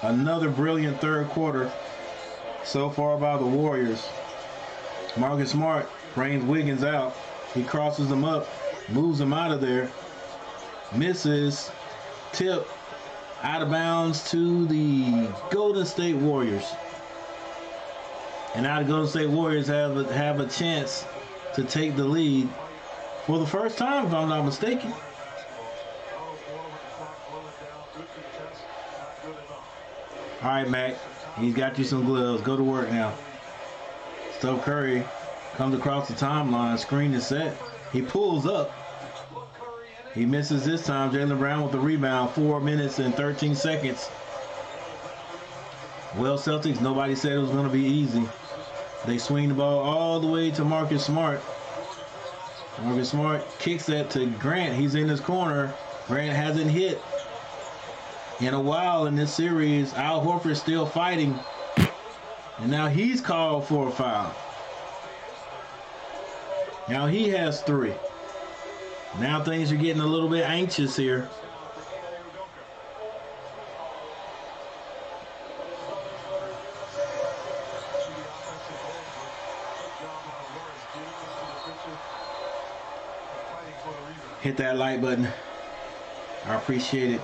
Another brilliant third quarter so far by the Warriors. Marcus Smart brings Wiggins out. He crosses him up, moves him out of there. Misses. Tip out of bounds to the Golden State Warriors. And now the Golden State Warriors have a chance to take the lead for the first time, if I'm not mistaken. All right, Mac. He's got you some gloves. Go to work now. Steph Curry comes across the timeline. Screen is set. He pulls up. He misses this time. Jaylen Brown with the rebound. 4 minutes and 13 seconds. Well, Celtics, nobody said it was going to be easy. They swing the ball all the way to Marcus Smart. Marcus Smart kicks that to Grant. He's in his corner. Grant hasn't hit in a while in this series. Al Horford still fighting. And now he's called for a foul. Now he has 3. Now things are getting a little bit anxious here. Hit that like button. I appreciate it.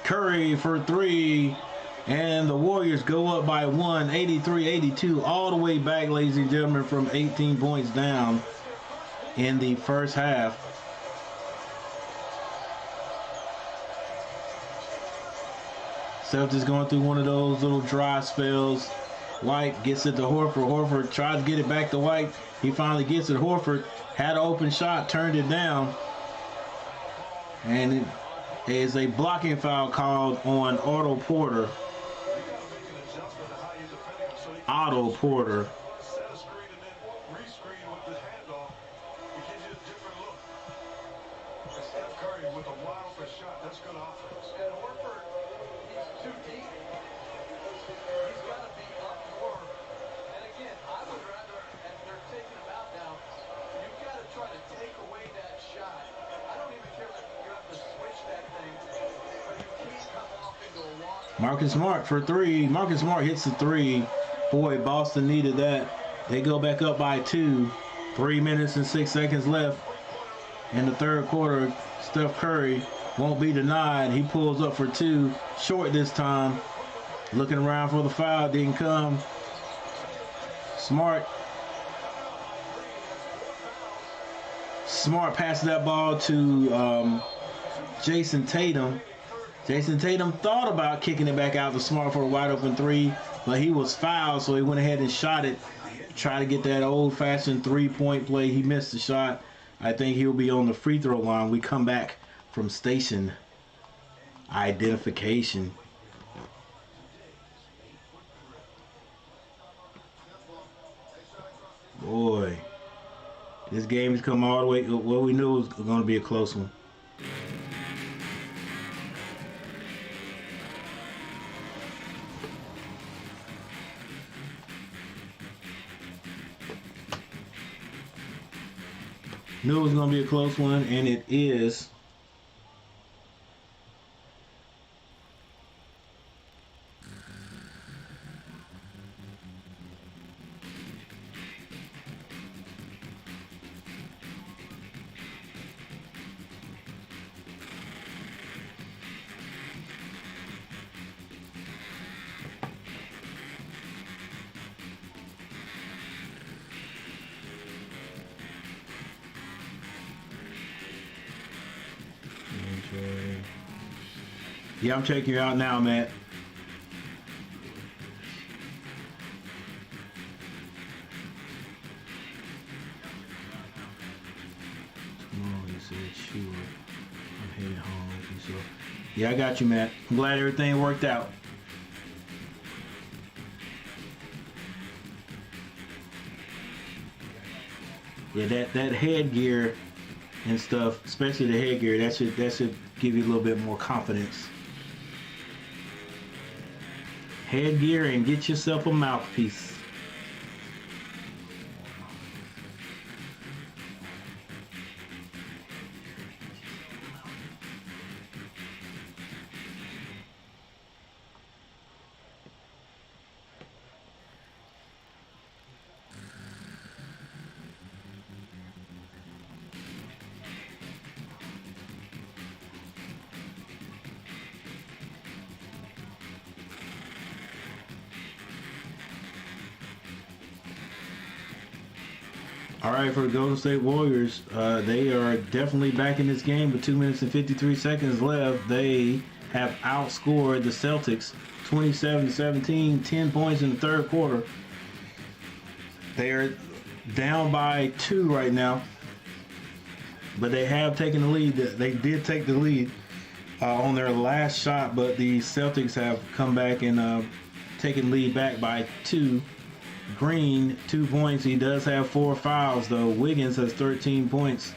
Curry for 3. And the Warriors go up by 1, 83-82, all the way back, ladies and gentlemen, from 18 points down in the first half. Celtics going through one of those little dry spells. White gets it to Horford. Horford tries to get it back to White. He finally gets it. Horford had an open shot, turned it down. And it is a blocking foul called on Otto Porter. Otto Porter. Set a screen and then re-screen with the handoff. It gives you a different look. And Steph Curry with a wide open shot. That's good offense. And Horford, he's too deep. He's got to be up more. And again, I would rather, as they're taking him out now, you've got to try to take away that Marcus Smart for three. Marcus Smart hits the three. Boy, Boston needed that. They go back up by 2. 3 minutes and 6 seconds left in the third quarter. Steph Curry won't be denied. He pulls up for 2. Short this time. Looking around for the foul. Didn't come. Smart passes that ball to Jason Tatum. Jason Tatum thought about kicking it back out to Smart for a wide open 3, but he was fouled, so he went ahead and shot it. Try to get that old-fashioned 3-point play. He missed the shot. I think he'll be on the free throw line. We come back from station identification. Boy, this game has come all the way. What we knew was going to be a close one. Knew it was going to be a close one, and it is. Yeah, I'm checking you out now, Matt. He said, sure. I'm headed home. So, yeah, I got you, Matt. I'm glad everything worked out. Yeah, that headgear and stuff, especially the headgear, that should give you a little bit more confidence. Headgear and get yourself a mouthpiece. All right, for the Golden State Warriors, they are definitely back in this game with 2 minutes and 53 seconds left. They have outscored the Celtics 27-17, 10 points in the third quarter. They are down by 2 right now, but they have taken the lead. They did take the lead on their last shot, but the Celtics have come back and taken lead back by 2. Green, 2 points. He does have 4 fouls, though. Wiggins has 13 points.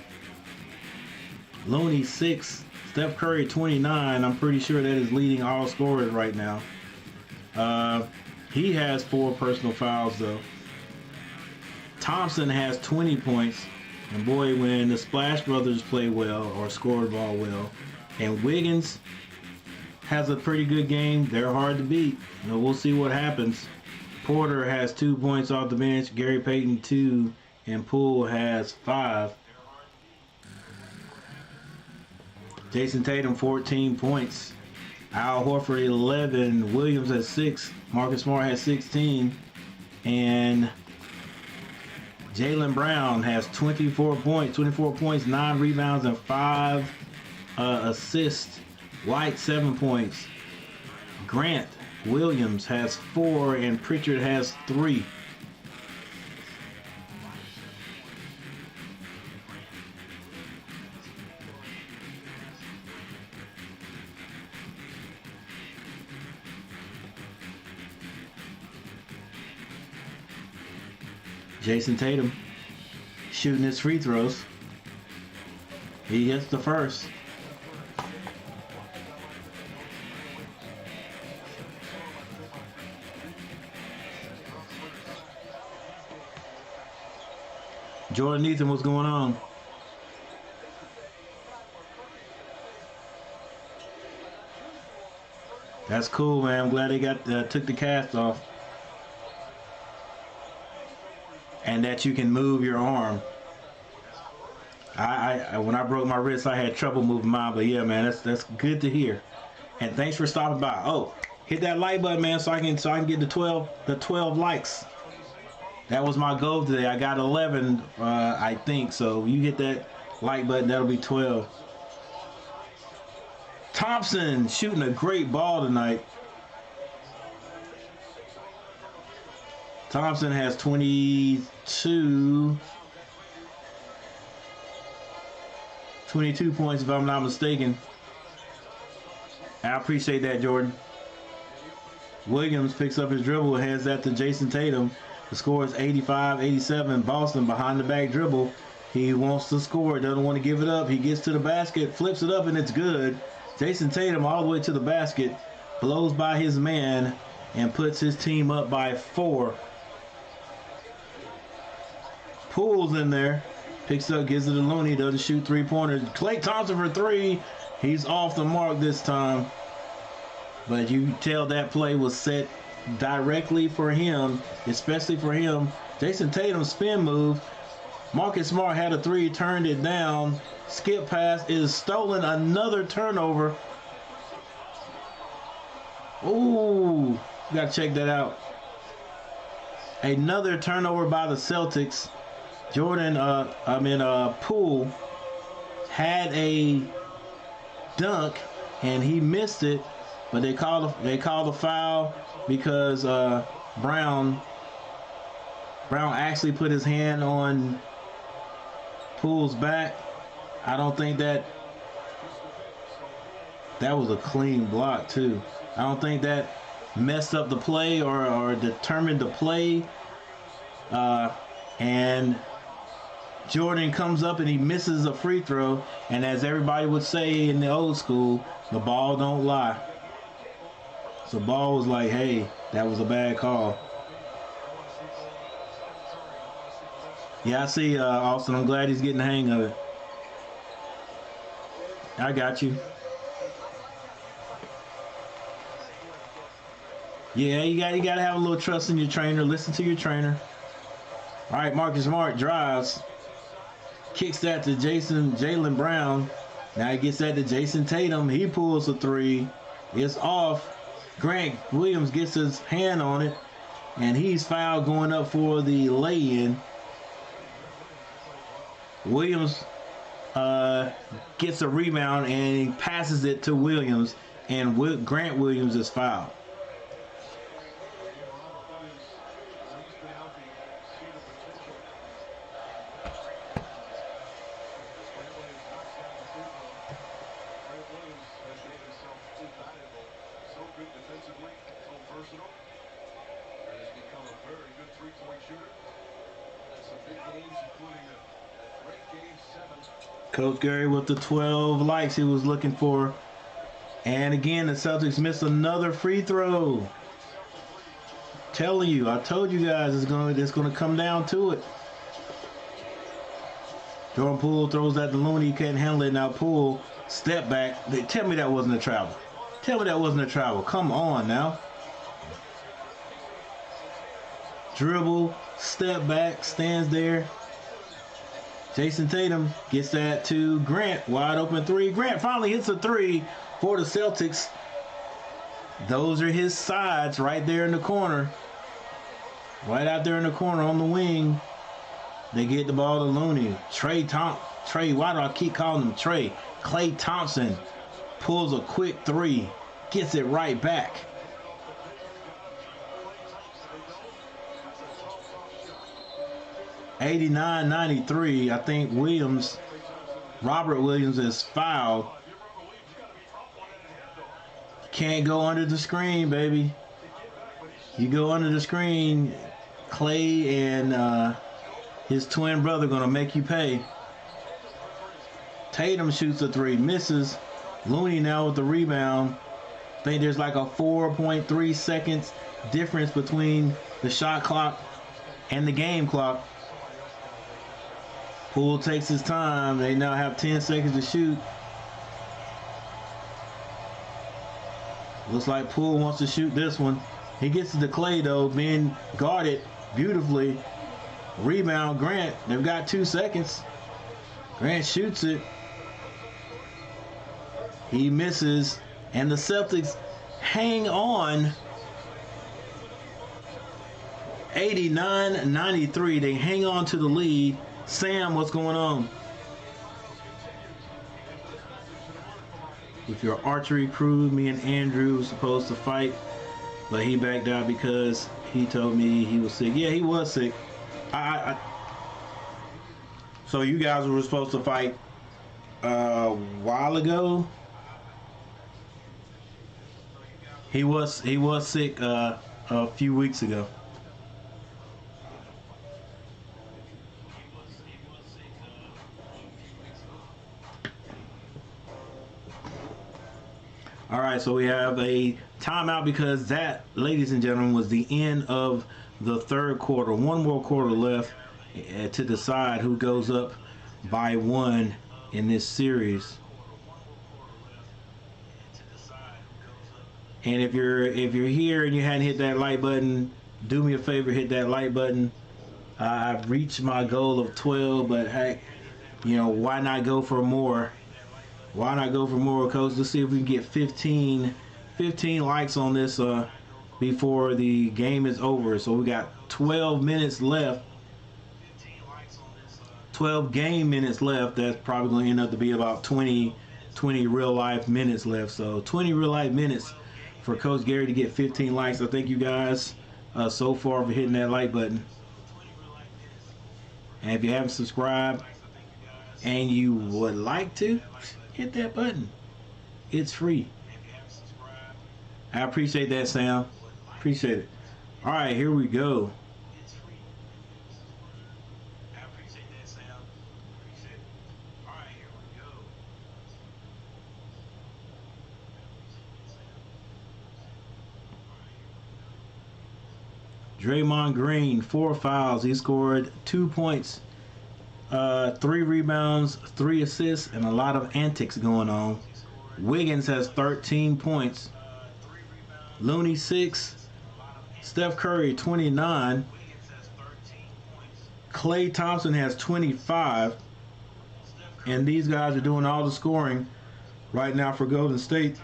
Looney, 6. Steph Curry, 29. I'm pretty sure that is leading all scorers right now. He has 4 personal fouls, though. Thompson has 20 points. And boy, when the Splash Brothers play well or score the ball well, and Wiggins has a pretty good game, they're hard to beat. You know, we'll see what happens. Porter has 2 points off the bench. Gary Payton 2, and Poole has 5. Jason Tatum 14 points. Al Horford 11. Williams has 6. Marcus Smart has 16, and Jaylen Brown has 24 points, 9 rebounds, and 5 assists. White 7 points. Grant Williams has 4, and Pritchard has 3. Jason Tatum shooting his free throws. He hits the first. Jordan Ethan, what's going on? That's cool, man. I'm glad they took the cast off. And that you can move your arm. When I broke my wrist, I had trouble moving mine, but yeah, man, that's good to hear. And thanks for stopping by. Oh, hit that like button, man, so I can get the 12 likes. That was my goal today. I got 11, I think. So you hit that like button, that'll be 12. Thompson shooting a great ball tonight. Thompson has 22 points, if I'm not mistaken. I appreciate that, Jordan. Williams picks up his dribble and hands that to Jason Tatum. The score is 85-87. Boston behind the back dribble. He wants to score, doesn't want to give it up. He gets to the basket, flips it up, and it's good. Jason Tatum all the way to the basket, blows by his man, and puts his team up by 4. Poole's in there. Picks up, gives it to Looney, doesn't shoot 3-pointers. Klay Thompson for 3. He's off the mark this time. But you tell that play was set directly for him, especially for him. Jason Tatum's spin move. Marcus Smart had a 3, turned it down. Skip pass is stolen. Another turnover. Ooh, got to check that out. Another turnover by the Celtics. Poole had a dunk and he missed it, but they called a foul because Brown actually put his hand on Poole's back. I don't think that was a clean block too. I don't think that messed up the play or determined the play. And Jordan comes up and he misses a free throw, and as everybody would say in the old school, the ball don't lie. So Ball was like, hey, that was a bad call. Yeah, I see, Austin. I'm glad he's getting the hang of it. I got you. Yeah, you got to have a little trust in your trainer. Listen to your trainer. All right, Marcus Smart drives. Kicks that to Jaylen Brown. Now he gets that to Jason Tatum. He pulls a 3. It's off. Grant Williams gets his hand on it, and he's fouled going up for the lay-in. Williams gets a rebound and he passes it to Williams, and Grant Williams is fouled. Coach Gary with the 12 likes he was looking for. And again, the Celtics missed another free throw. Telling you, I told you guys it's gonna come down to it. Jordan Poole throws that to Looney, he can't handle it. Now Poole, step back. Tell me that wasn't a travel. Tell me that wasn't a travel. Come on now. Dribble, step back, stands there. Jason Tatum gets that to Grant. Wide open 3. Grant finally hits a 3 for the Celtics. Those are his sides right there in the corner. Right out there in the corner on the wing. They get the ball to Looney. Trey, why do I keep calling him Trey? Klay Thompson pulls a quick 3. Gets it right back. (89-93). I think Robert Williams is fouled. Can't go under the screen, baby. You go under the screen, Klay and his twin brother gonna make you pay. Tatum shoots a 3, misses. Looney now with the rebound. I think there's like a 4.3 seconds difference between the shot clock and the game clock. Poole takes his time. They now have 10 seconds to shoot. Looks like Poole wants to shoot this one. He gets it to Clay, though, being guarded beautifully. Rebound, Grant. They've got 2 seconds. Grant shoots it. He misses. And the Celtics hang on. 89-93. They hang on to the lead. Sam, what's going on? With your archery crew, me and Andrew were supposed to fight, but he backed out because he told me he was sick. Yeah, he was sick. So you guys were supposed to fight a while ago. He was sick a few weeks ago. All right, so we have a timeout because that, ladies and gentlemen, was the end of the third quarter. One more quarter left to decide who goes up by 1 in this series. And if you're here and you hadn't hit that like button, do me a favor, hit that like button. I've reached my goal of 12, but heck, you know, why not go for more? Why not go for more, Coach? Let's see if we can get 15 likes on this before the game is over. So we got 12 minutes left. 12 game minutes left. That's probably going to end up to be about 20 real life minutes left. So 20 real life minutes for Coach Gary to get 15 likes. I thank you guys so far for hitting that like button. And if you haven't subscribed and you would like to, hit that button. It's free. I appreciate that, Sam. Appreciate it. All right, here we go. Draymond Green, 4 fouls. He scored 2 points. 3 rebounds, 3 assists, and a lot of antics going on. Wiggins has 13 points. Looney 6. Steph Curry 29. Klay Thompson has 25. And these guys are doing all the scoring right now for Golden State.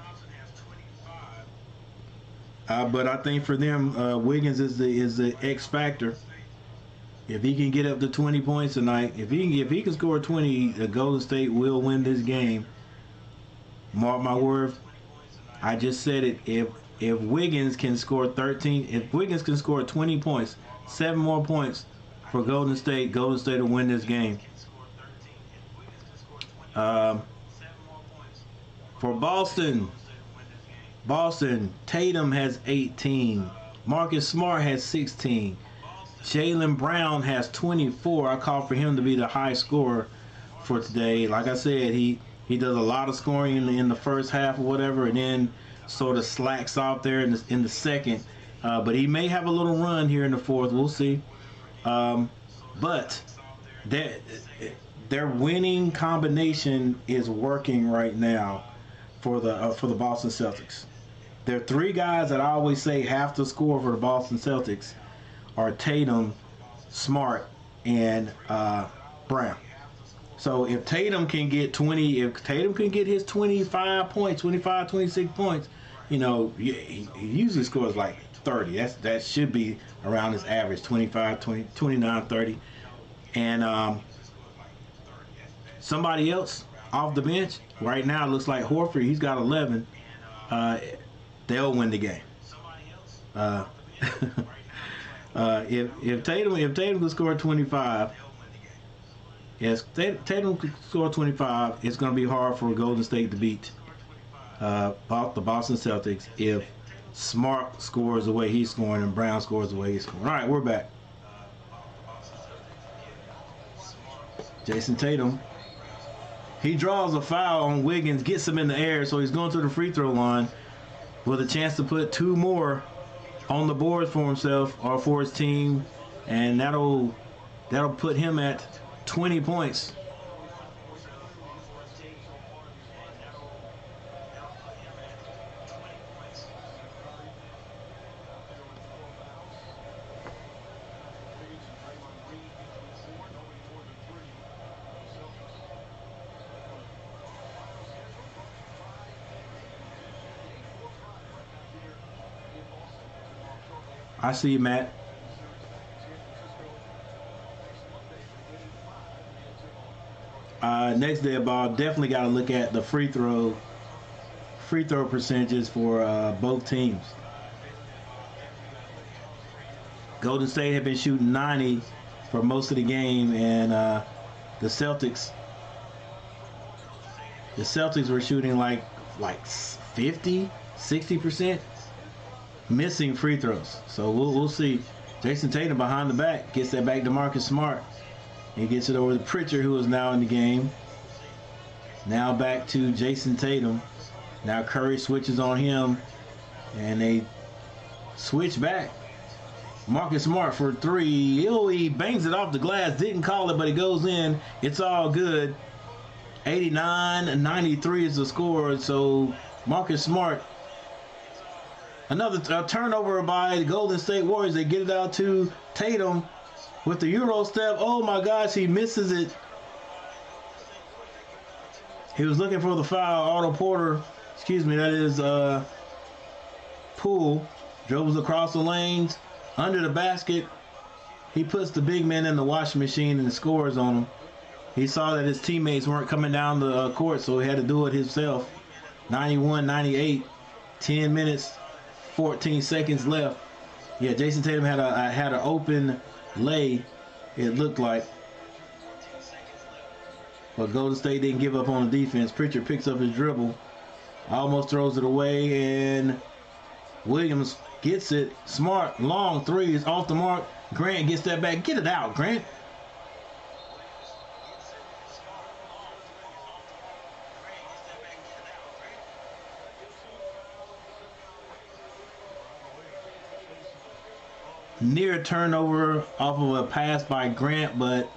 But I think for them, Wiggins is the X factor. If he can get up to 20 points tonight, if he can score 20, Golden State will win this game. Mark my word. I just said it. If Wiggins can score 13, if Wiggins can score 20 points, 7 more points for Golden State will win this game. For Boston, Tatum has 18. Marcus Smart has 16. Jaylen Brown has 24. I call for him to be the high scorer for today. Like I said, he does a lot of scoring in the first half or whatever, and then sort of slacks off there in the second. But he may have a little run here in the fourth. We'll see. But their winning combination is working right now for the Boston Celtics. There are 3 guys that I always say have to score for the Boston Celtics. Are Tatum, Smart, and Brown. So if Tatum can get 20, if Tatum can get his 25 points, 25, 26 points, you know, he usually scores like 30. That should be around his average, 25, 20, 29, 30. And somebody else off the bench right now looks like Horford. He's got 11. They'll win the game. If Tatum can score 25, yes, Tatum can score 25. It's going to be hard for Golden State to beat the Boston Celtics if Smart scores the way he's scoring and Brown scores the way he's scoring. All right, we're back. Jason Tatum, he draws a foul on Wiggins, gets him in the air, so he's going to the free throw line with a chance to put 2 more on the board for himself or for his team, and that'll put him at 20 points. I see you, Matt. Next day ball, definitely got to look at the free throw percentages for both teams. Golden State had been shooting 90 for most of the game, and the Celtics were shooting like 50, 60%, missing free throws. So we'll see. Jason Tatum behind the back gets that back to Marcus Smart. He gets it over to Pritchard, who is now in the game. Now back to Jason Tatum. Now Curry switches on him, and they switch back. Marcus Smart for three. Oh, he bangs it off the glass. Didn't call it, but it goes in. It's all good. 89-93 is the score. So Marcus Smart. Another turnover by the Golden State Warriors. They get it out to Tatum with the Euro step. Oh my gosh, he misses it. He was looking for the foul. Otto Porter, excuse me, that is Poole. Dribbles across the lanes, under the basket. He puts the big man in the washing machine and scores on him. He saw that his teammates weren't coming down the court, so he had to do it himself. 91-98, 10 minutes, 14 seconds left. Yeah, Jason Tatum had an open lay, it looked like. But Golden State didn't give up on the defense. Pritchard picks up his dribble, almost throws it away, and Williams gets it. Smart, long three is off the mark. Grant gets that back. Get it out, Grant. Near turnover off of a pass by Grant, but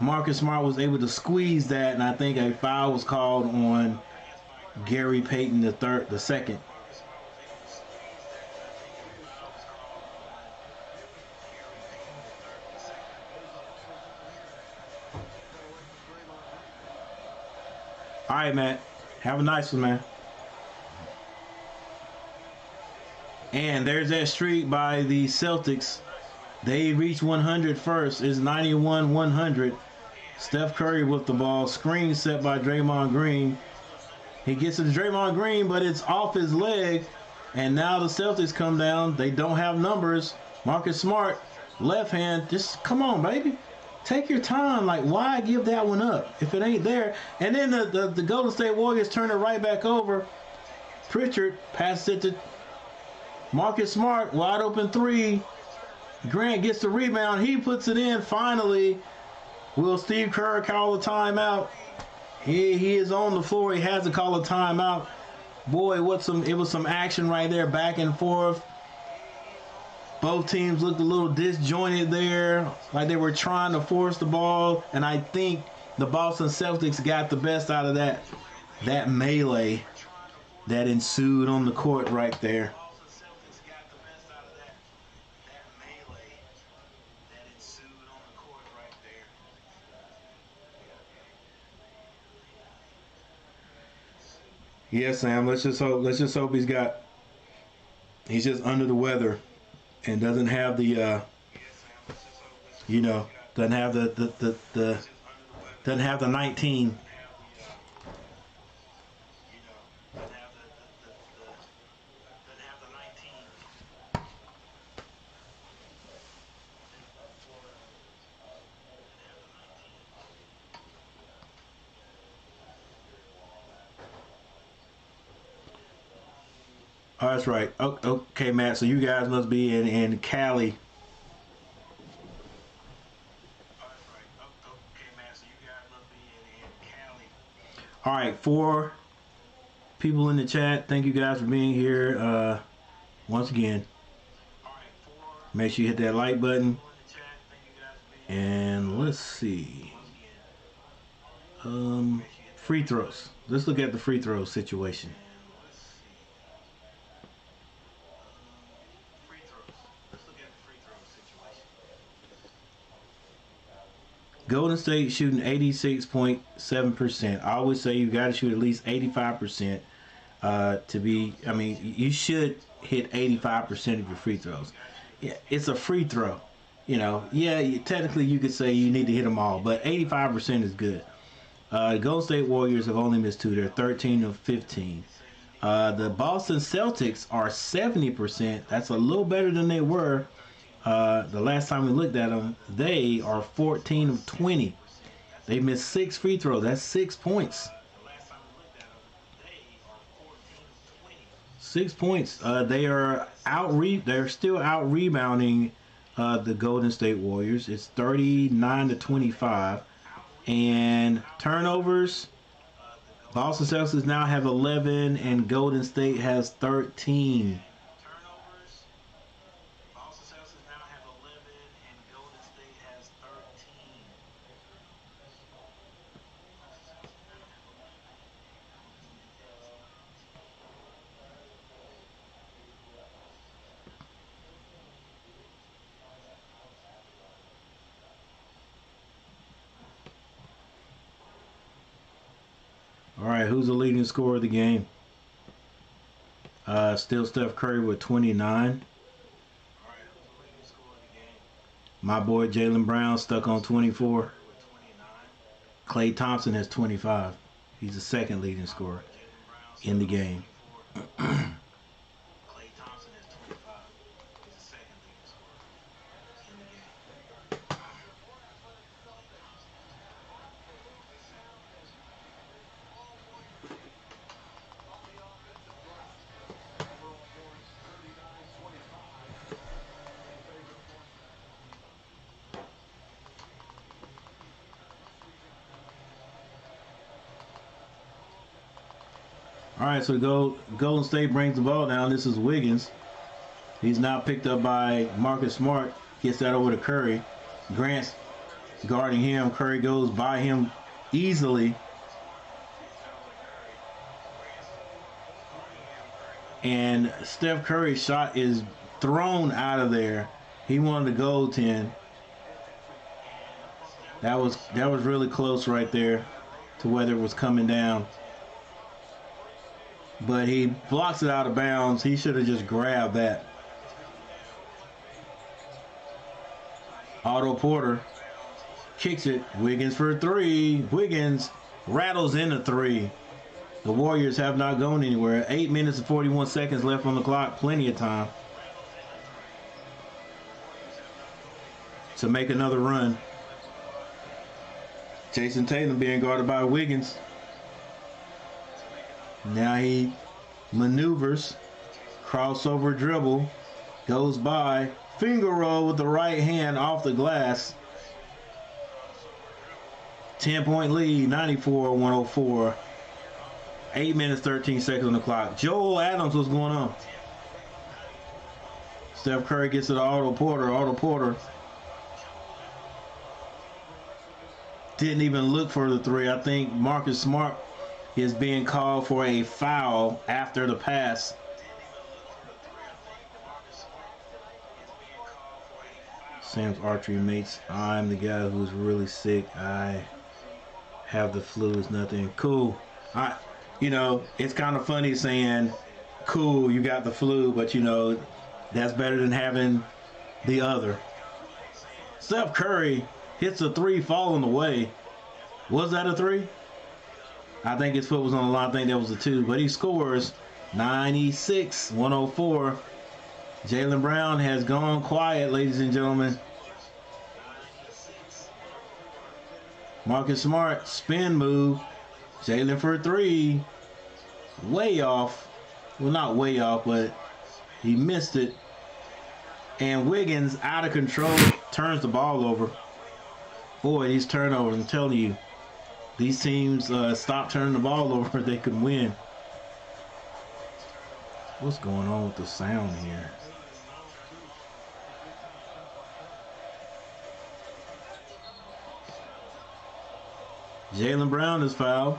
Marcus Smart was able to squeeze that, and I think a foul was called on Gary Payton the second. All right, Matt. Have a nice one, man. And there's that streak by the Celtics. They reached 100 first. It's 91-100. Steph Curry with the ball. Screen set by Draymond Green. He gets it to Draymond Green, but it's off his leg. And now the Celtics come down. They don't have numbers. Marcus Smart, left hand. Just come on, baby. Take your time. Like, why give that one up if it ain't there? And then the Golden State Warriors turn it right back over. Pritchard passes it to Marcus Smart, wide open three. Grant gets the rebound. He puts it in finally. Will Steve Kerr call a timeout? He is on the floor. He has to call a timeout. Boy, it was some action right there, back and forth. Both teams looked a little disjointed there, like they were trying to force the ball. And I think the Boston Celtics got the best out of that melee that ensued on the court right there. Yes, Sam. Let's just hope he's just under the weather and doesn't have the doesn't have the 19. Oh, that's right. Okay, Matt. So you guys must be in Cali. All right, 4 people in the chat. Thank you guys for being here. Once again, make sure you hit that like button. And let's see. Free throws. Let's look at the free throw situation. Golden State shooting 86.7%. I always say you got to shoot at least 85% to be. I mean, you should hit 85% of your free throws. Yeah, it's a free throw. Yeah, technically you could say you need to hit them all, but 85% is good. Golden State Warriors have only missed 2. They're 13 of 15. The Boston Celtics are 70%. That's a little better than they were the last time we looked at them. They are 14 of 20. They missed 6 free throws. That's 6 points. 6 points. They're still out rebounding the Golden State Warriors. It's 39 to 25. And turnovers, Boston Celtics now have 11 and Golden State has 13. All right, who's the leading scorer of the game? Still Steph Curry with 29. My boy Jaylen Brown stuck on 24. Klay Thompson has 25. He's the second leading scorer in the game. All right, so Golden State brings the ball down. This is Wiggins. He's now picked up by Marcus Smart. Gets that over to Curry. Grant's guarding him. Curry goes by him easily. And Steph Curry's shot is thrown out of there. He wanted to goaltend. That was really close right there to whether it was coming down. But he blocks it out of bounds. He should have just grabbed that. Otto Porter kicks it. Wiggins for 3. Wiggins rattles in a 3. The Warriors have not gone anywhere. 8 minutes and 41 seconds left on the clock. Plenty of time to make another run. Jason Tatum being guarded by Wiggins. Now he maneuvers, crossover dribble, goes by, finger roll with the right hand off the glass. 10-point lead, 94-104. 8 minutes, 13 seconds on the clock. Joel Adams, what's going on? Steph Curry gets it to Otto Porter. Otto Porter didn't even look for the 3. I think Marcus Smart is being called for a foul after the pass. Sam's archery mates. I'm the guy who's really sick. I have the flu. It's nothing. Cool. It's kind of funny saying, cool, you got the flu, but that's better than having the other. Steph Curry hits a 3 falling away. Was that a 3? I think his foot was on the line. I think that was a 2. But he scores 96-104. Jaylen Brown has gone quiet, ladies and gentlemen. Marcus Smart, spin move. Jaylen for 3. Way off. Well, not way off, but he missed it. And Wiggins, out of control, turns the ball over. Boy, these turnovers, I'm telling you. These teams stop turning the ball over, they could win. What's going on with the sound here? Jaylen Brown is fouled.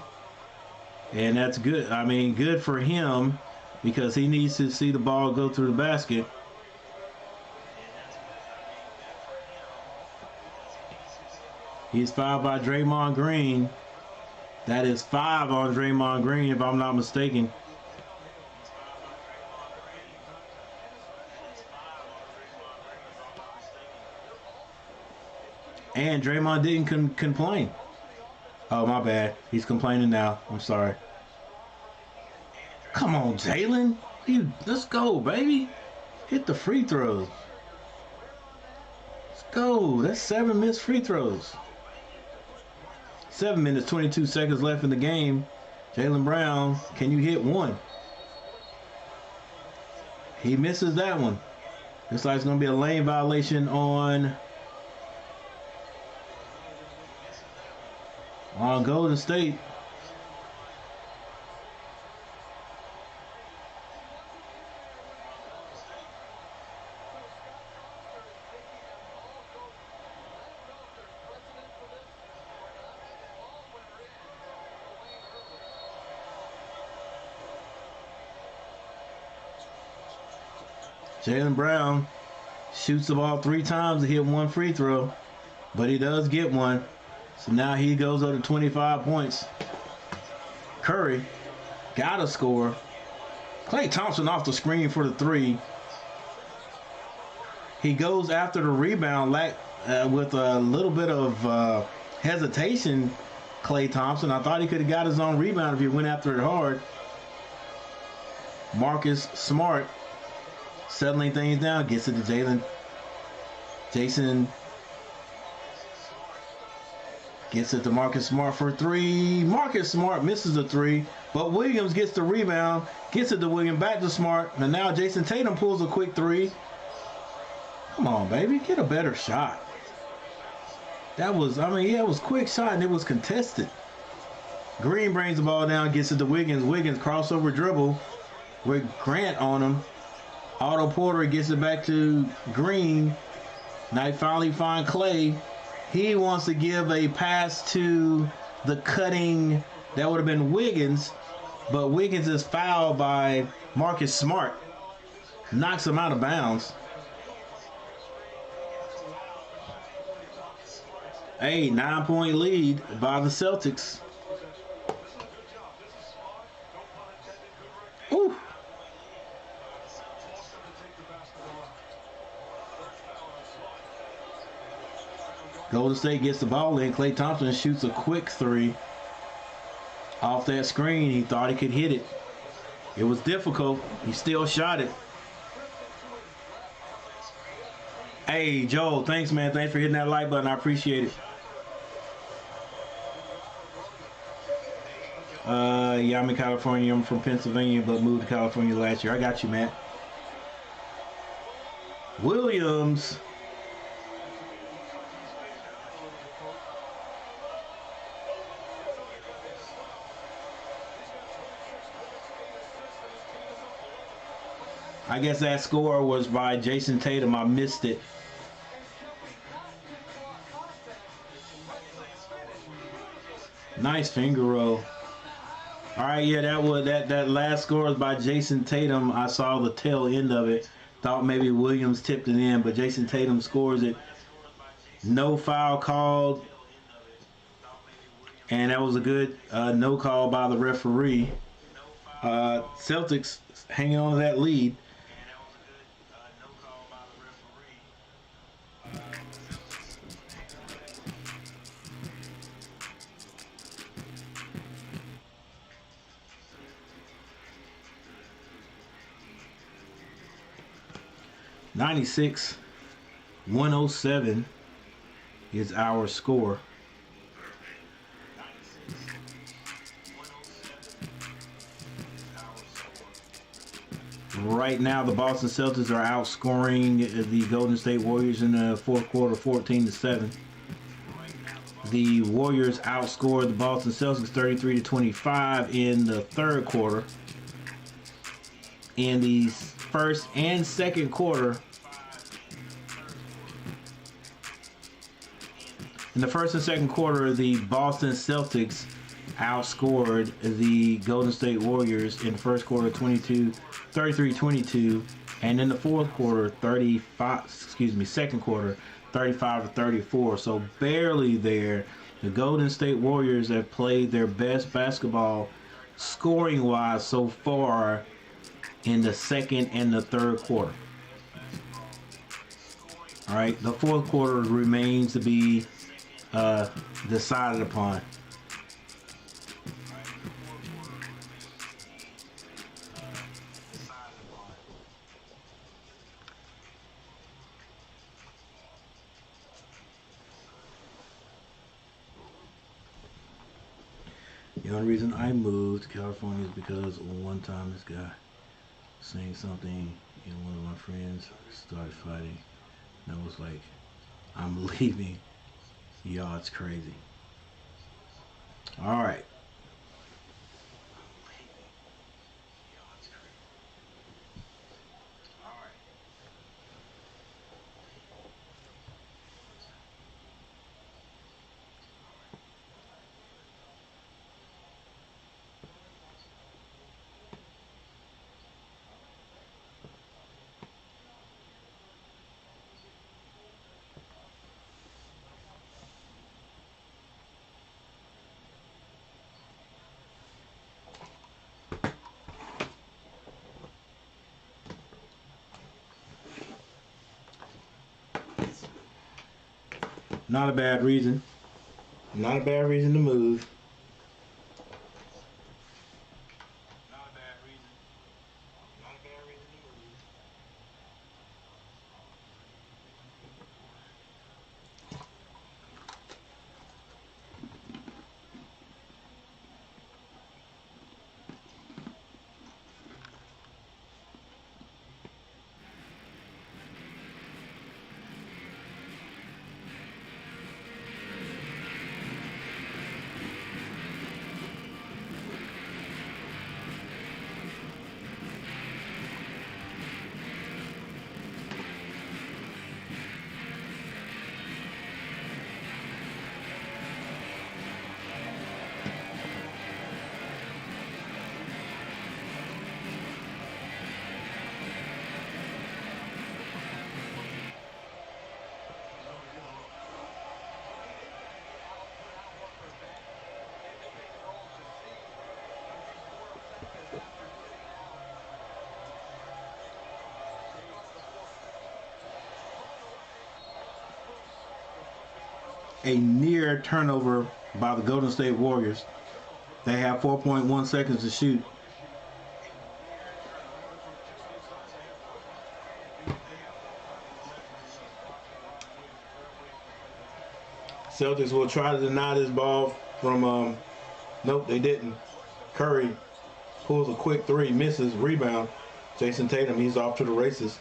And that's good. I mean, good for him because he needs to see the ball go through the basket. He's fouled by Draymond Green. That is 5 on Draymond Green, if I'm not mistaken. And Draymond didn't complain. Oh, my bad. He's complaining now. I'm sorry. Come on, Jalen. Let's go, baby. Hit the free throws. Let's go. That's 7 missed free throws. 7 minutes, 22 seconds left in the game. Jaylen Brown, can you hit one? He misses that one. Looks like it's going to be a lane violation on Golden State. Jaylen Brown shoots the ball 3 times to hit 1 free throw, but he does get one. So now he goes up to 25 points. Curry got a score. Klay Thompson off the screen for the 3. He goes after the rebound with a little bit of hesitation. Klay Thompson. I thought he could have got his own rebound if he went after it hard. Marcus Smart settling things down, gets it to Jalen. Jason gets it to Marcus Smart for 3. Marcus Smart misses a 3, but Williams gets the rebound, gets it to Williams, back to Smart, and now Jason Tatum pulls a quick 3. Come on, baby, get a better shot. That was, it was quick shot and it was contested. Green brings the ball down, gets it to Wiggins. Wiggins crossover dribble with Grant on him. Otto Porter gets it back to Green. Now finally find Klay. He wants to give a pass to the cutting, that would have been Wiggins, but Wiggins is fouled by Marcus Smart. Knocks him out of bounds. A 9-point lead by the Celtics. Ooh. Golden State gets the ball in. Klay Thompson shoots a quick 3 off that screen. He thought he could hit it. It was difficult. He still shot it. Hey, Joel, thanks, man. Thanks for hitting that like button. I appreciate it. Yeah, I'm in California. I'm from Pennsylvania, but moved to California last year. I got you, man. Williams. I guess that score was by Jason Tatum. I missed it. Nice finger roll. All right, yeah, that last score was by Jason Tatum. I saw the tail end of it. Thought maybe Williams tipped it in, but Jason Tatum scores it. No foul called. And that was a good no call by the referee. Celtics hanging on to that lead. 96-107 is our score. Right now, the Boston Celtics are outscoring the Golden State Warriors in the fourth quarter, 14-7. The Warriors outscored the Boston Celtics 33-25 in the third quarter. In the first and second quarter, in the first and second quarter, the Boston Celtics outscored the Golden State Warriors in the first quarter 33-22, and in the fourth quarter second quarter 35-34. So barely there. The Golden State Warriors have played their best basketball scoring wise so far in the second and the third quarter. All right, the fourth quarter remains to be decided upon. The only reason I moved to California is because one time this guy saying something and one of my friends started fighting. And I was like, I'm leaving. Y'all, it's crazy. All right. Not a bad reason. Not a bad reason to move. Not a bad reason. Not a bad reason to move. A near turnover by the Golden State Warriors. They have 4.1 seconds to shoot. Celtics will try to deny this ball from, nope, they didn't. Curry pulls a quick three, misses, rebound. Jason Tatum, he's off to the races.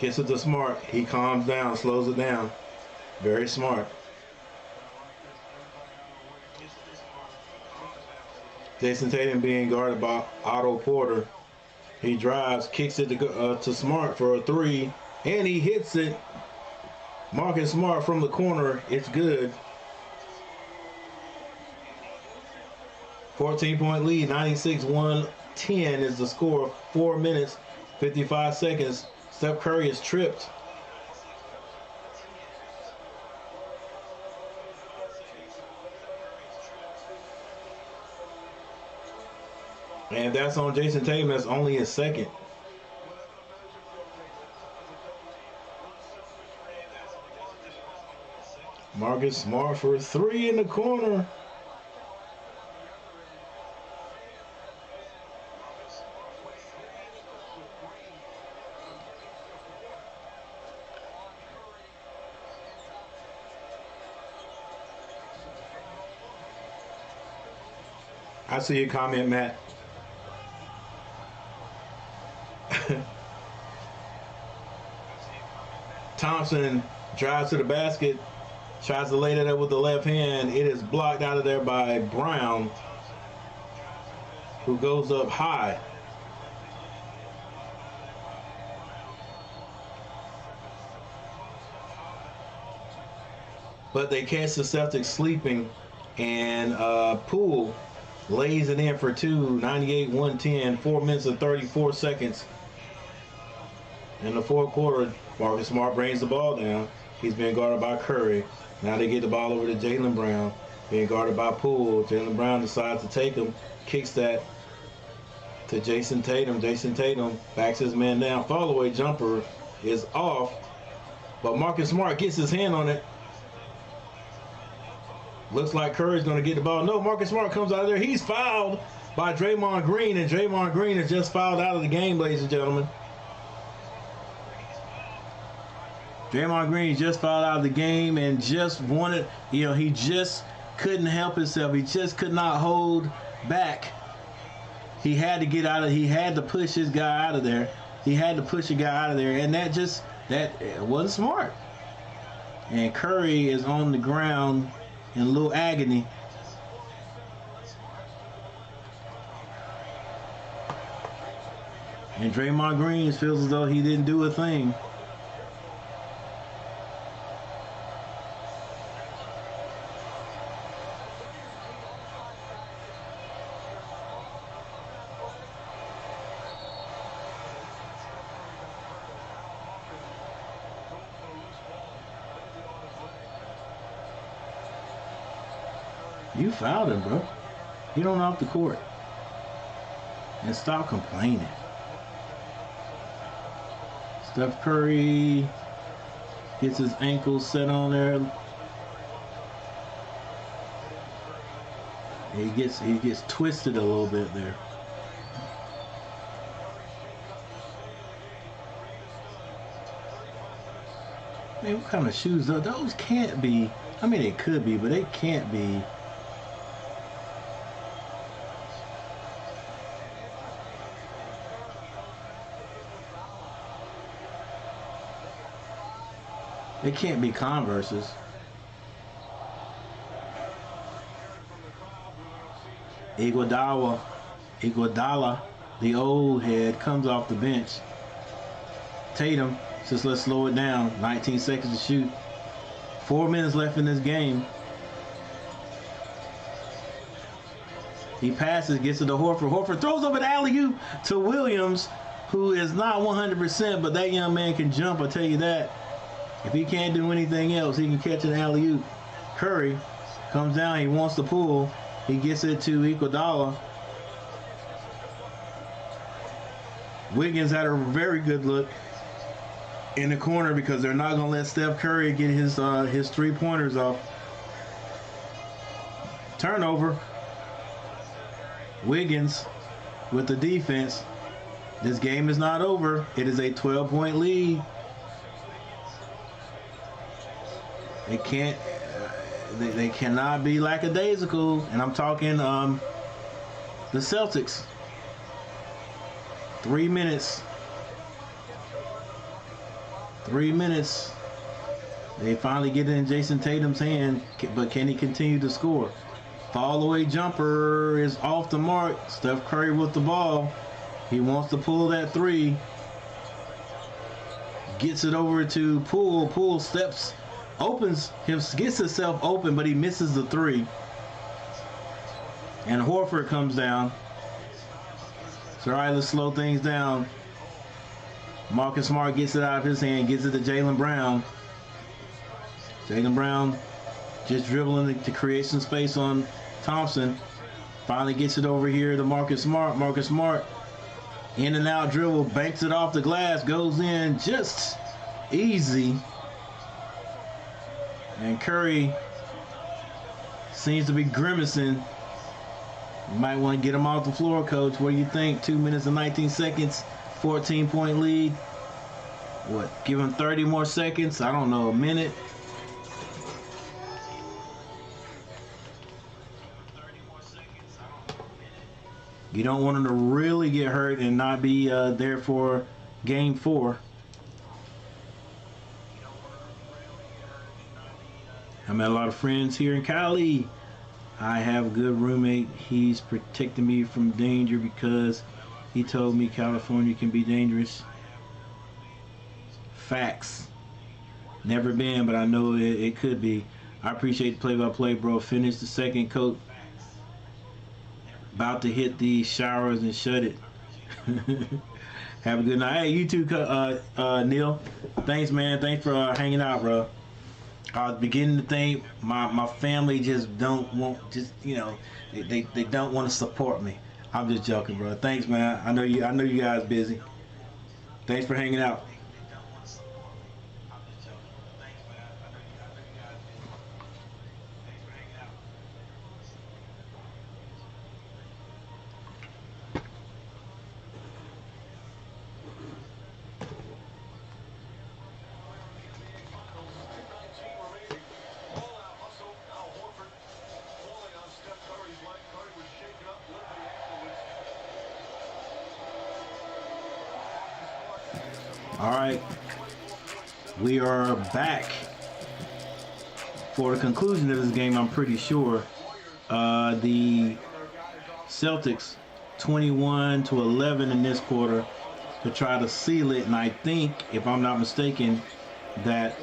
Gets it to Smart. He calms down, slows it down. Very smart. Jason Tatum being guarded by Otto Porter. He drives, kicks it to Smart for a three, and he hits it. Marcus Smart from the corner. It's good. 14-point lead, 96-110 is the score. 4 minutes, 55 seconds. Steph Curry is tripped. And that's on Jason Tatum. That's only his second. Marcus Smart for a three in the corner. I see your comment, Matt. Thompson drives to the basket, tries to lay that up with the left hand. It is blocked out of there by Brown, who goes up high. But they catch the Celtics sleeping, and Poole lays it in for two, 98-110, 4 minutes and 34 seconds. In the fourth quarter, Marcus Smart brings the ball down. He's being guarded by Curry. Now they get the ball over to Jaylen Brown, being guarded by Poole. Jaylen Brown decides to take him, kicks that to Jason Tatum. Jason Tatum backs his man down. Fall away jumper is off, but Marcus Smart gets his hand on it, Looks like Curry's going to get the ball. No, Marcus Smart comes out of there. He's fouled by Draymond Green, and Draymond Green is just fouled out of the game, ladies and gentlemen. Draymond Green just fouled out of the game and just wanted, he just couldn't help himself. He just could not hold back. He had to get out of, he had to push his guy out of there. He had to push a guy out of there, and that wasn't smart. And Curry is on the ground in a little agony. And Draymond Green feels as though he didn't do a thing. You fouled him, bro. Get on off the court. And stop complaining. Steph Curry gets his ankles set on there. He gets twisted a little bit there. Man, what kind of shoes are those? Can't be. I mean, they could be, but they can't be. It can't be Converses. Iguodala, the old head, comes off the bench. Tatum says, let's slow it down. 19 seconds to shoot. 4 minutes left in this game. He passes, gets it to Horford. Horford throws up an alley-oop to Williams, who is not 100%, but that young man can jump, I'll tell you that. If he can't do anything else, he can catch an alley-oop. Curry comes down. He wants to pull. He gets it to Iguodala. Wiggins had a very good look in the corner because they're not going to let Steph Curry get his three-pointers off. Turnover. Wiggins with the defense. This game is not over. It is a 12-point lead. They cannot be lackadaisical, and I'm talking the Celtics. 3 minutes. 3 minutes. They finally get it in Jason Tatum's hand, but can he continue to score? Fall away jumper is off the mark. Steph Curry with the ball. He wants to pull that three. Gets it over to Poole. Poole steps. Gets himself open, but he misses the three. And Horford comes down. So, all right, let's slow things down. Marcus Smart gets it out of his hand, gives it to Jaylen Brown. Jaylen Brown just dribbling to create some space on Thompson. Finally gets it over here to Marcus Smart. Marcus Smart, in and out dribble, banks it off the glass, goes in just easy. And Curry seems to be grimacing. You might want to get him off the floor, coach. What do you think? 2 minutes and 19 seconds, 14-point lead. What, give him 30 more seconds? I don't know, a minute? You don't want him to really get hurt and not be there for game 4. I met a lot of friends here in Cali. I have a good roommate. He's protecting me from danger because he told me California can be dangerous. Facts. Never been, but I know it could be. I appreciate the play-by-play, bro. Finish the second coat. About to hit the showers and shut it. Have a good night. Hey, you too, Neil. Thanks, man. Thanks for hanging out, bro. I was beginning to think my family just don't want, they don't want to support me. I'm just joking, bro. Thanks, man. I know you guys busy. Thanks for hanging out. All right, we are back for the conclusion of this game. I'm pretty sure the Celtics 21-11 in this quarter to try to seal it, and I think, if I'm not mistaken, that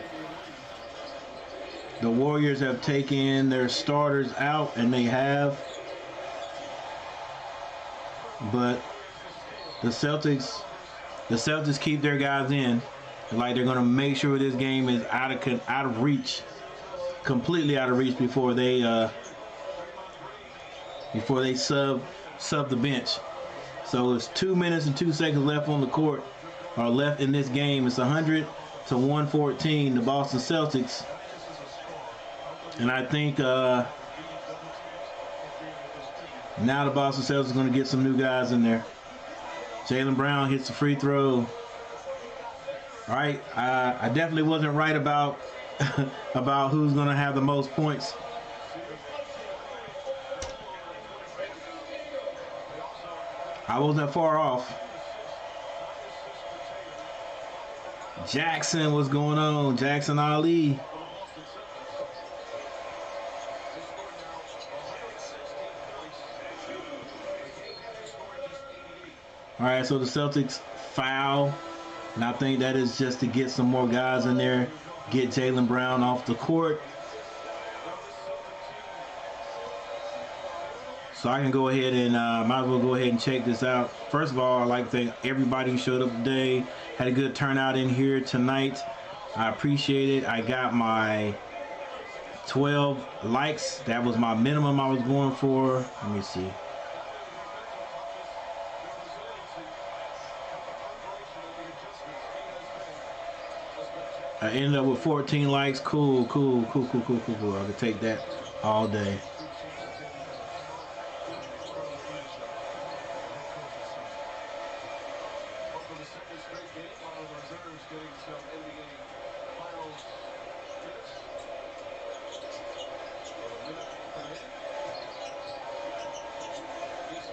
the Warriors have taken their starters out, and they have, but the Celtics keep their guys in. Like, they're going to make sure this game is out of reach, completely out of reach before they sub the bench. So it's 2 minutes and 2 seconds left on the court, or left in this game. It's 100-114, the Boston Celtics. And I think now the Boston Celtics are going to get some new guys in there. Jaylen Brown hits the free throw. All right, I definitely wasn't right about about who's going to have the most points. I wasn't far off. Jackson, what's going on? Jackson Ali. All right, so the Celtics foul, and I think that is just to get some more guys in there, get Jaylen Brown off the court. So I can go ahead and might as well go ahead and check this out. First of all, I'd like to thank everybody who showed up today. Had a good turnout in here tonight. I appreciate it. I got my 12 likes. That was my minimum I was going for. Let me see. I ended up with 14 likes. Cool. I could take that all day.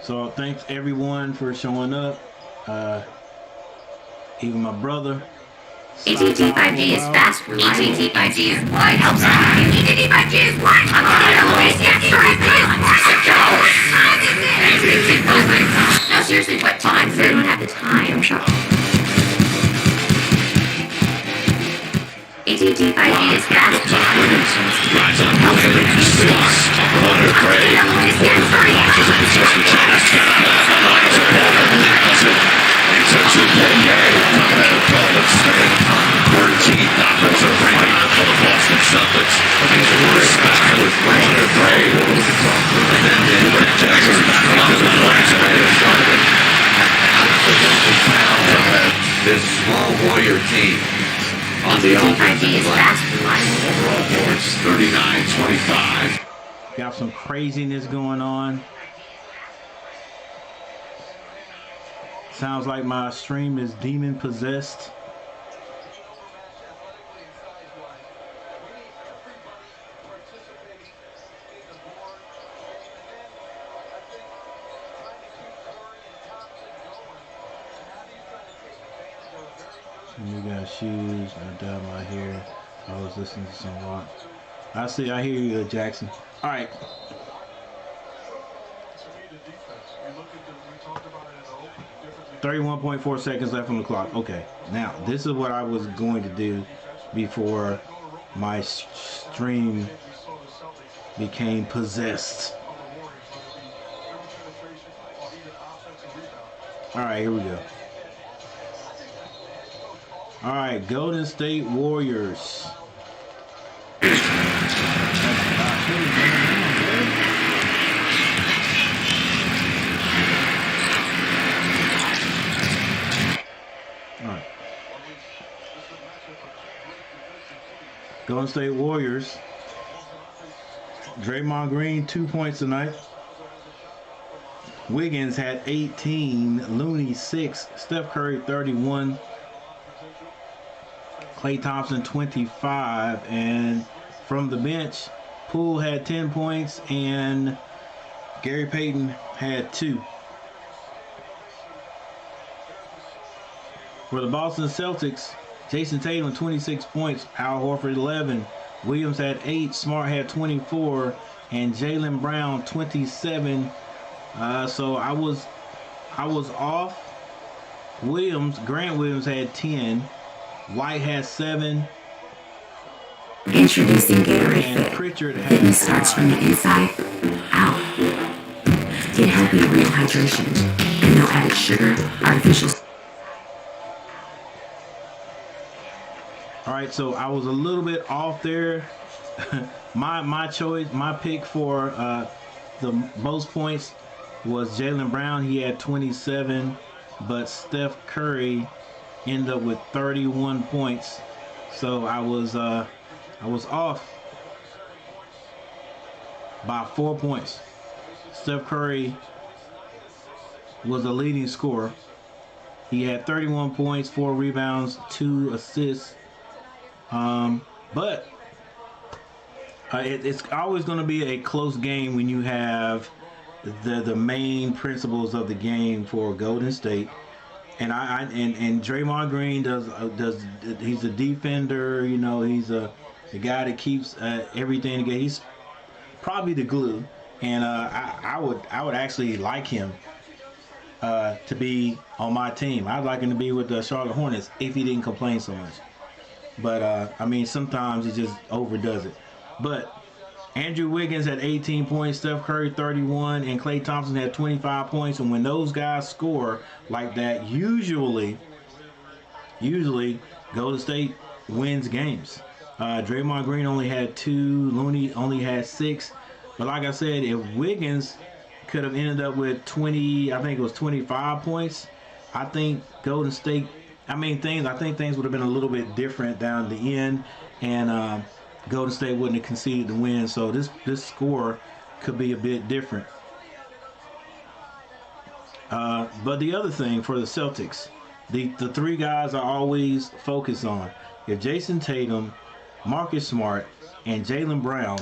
So thanks everyone for showing up. Even my brother. AT&T 5G is fast. AT&T 5G is wide. Helps out. AT&T 5G is wide. I'm on the elevator. AT&T 5G. No, seriously, what time? They don't have the time. AT&T 5G is fast. Rise on elevator. Water gray. This small warrior team on the offensive line. Overall points 39-25. Got some craziness going on. Sounds like my stream is demon possessed. Some new guys' shoes. I dyed my hair. I was listening to some rock. I hear you, Jackson. All right. 31.4 seconds left on the clock. Okay, now this is what I was going to do before my stream became possessed. All right, here we go. All right, Golden State Warriors. Golden State Warriors. Draymond Green, 2 points tonight. Wiggins had 18. Looney, 6. Steph Curry, 31. Klay Thompson, 25. And from the bench, Poole had 10 points and Gary Payton had 2. For the Boston Celtics, Jason Tatum 26 points, Al Horford 11, Williams had 8, Smart had 24, and Jaylen Brown 27. So I was off. Grant Williams had 10, White had 7, Introducing Gatorade and Fit. Pritchard Fitness had starts from 5. the inside out. Get healthy real hydration and no added sugar, artificial. All right, so I was a little bit off there. my pick for the most points was Jaylen Brown. He had 27, but Steph Curry ended up with 31 points. So I was off by 4 points. Steph Curry was the leading scorer. He had 31 points, 4 rebounds, 2 assists. But it's always going to be a close game when you have the main principles of the game for Golden State. And and Draymond Green does he's a defender, you know, he's the guy that keeps everything together. He's probably the glue, and I would actually like him to be on my team. I'd like him to be with the Charlotte Hornets if he didn't complain so much. But I mean, sometimes he just overdoes it. But Andrew Wiggins had 18 points, Steph Curry 31, and Klay Thompson had 25 points. And when those guys score like that, usually Golden State wins games. Draymond Green only had 2, Looney only had 6. But like I said, if Wiggins could have ended up with 20, I think it was 25 points, I think Golden State, I think things would have been a little bit different down the end, and Golden State wouldn't have conceded the win. So this score could be a bit different. But the other thing for the Celtics, the 3 guys I always focus on, if Jason Tatum, Marcus Smart, and Jaylen Brown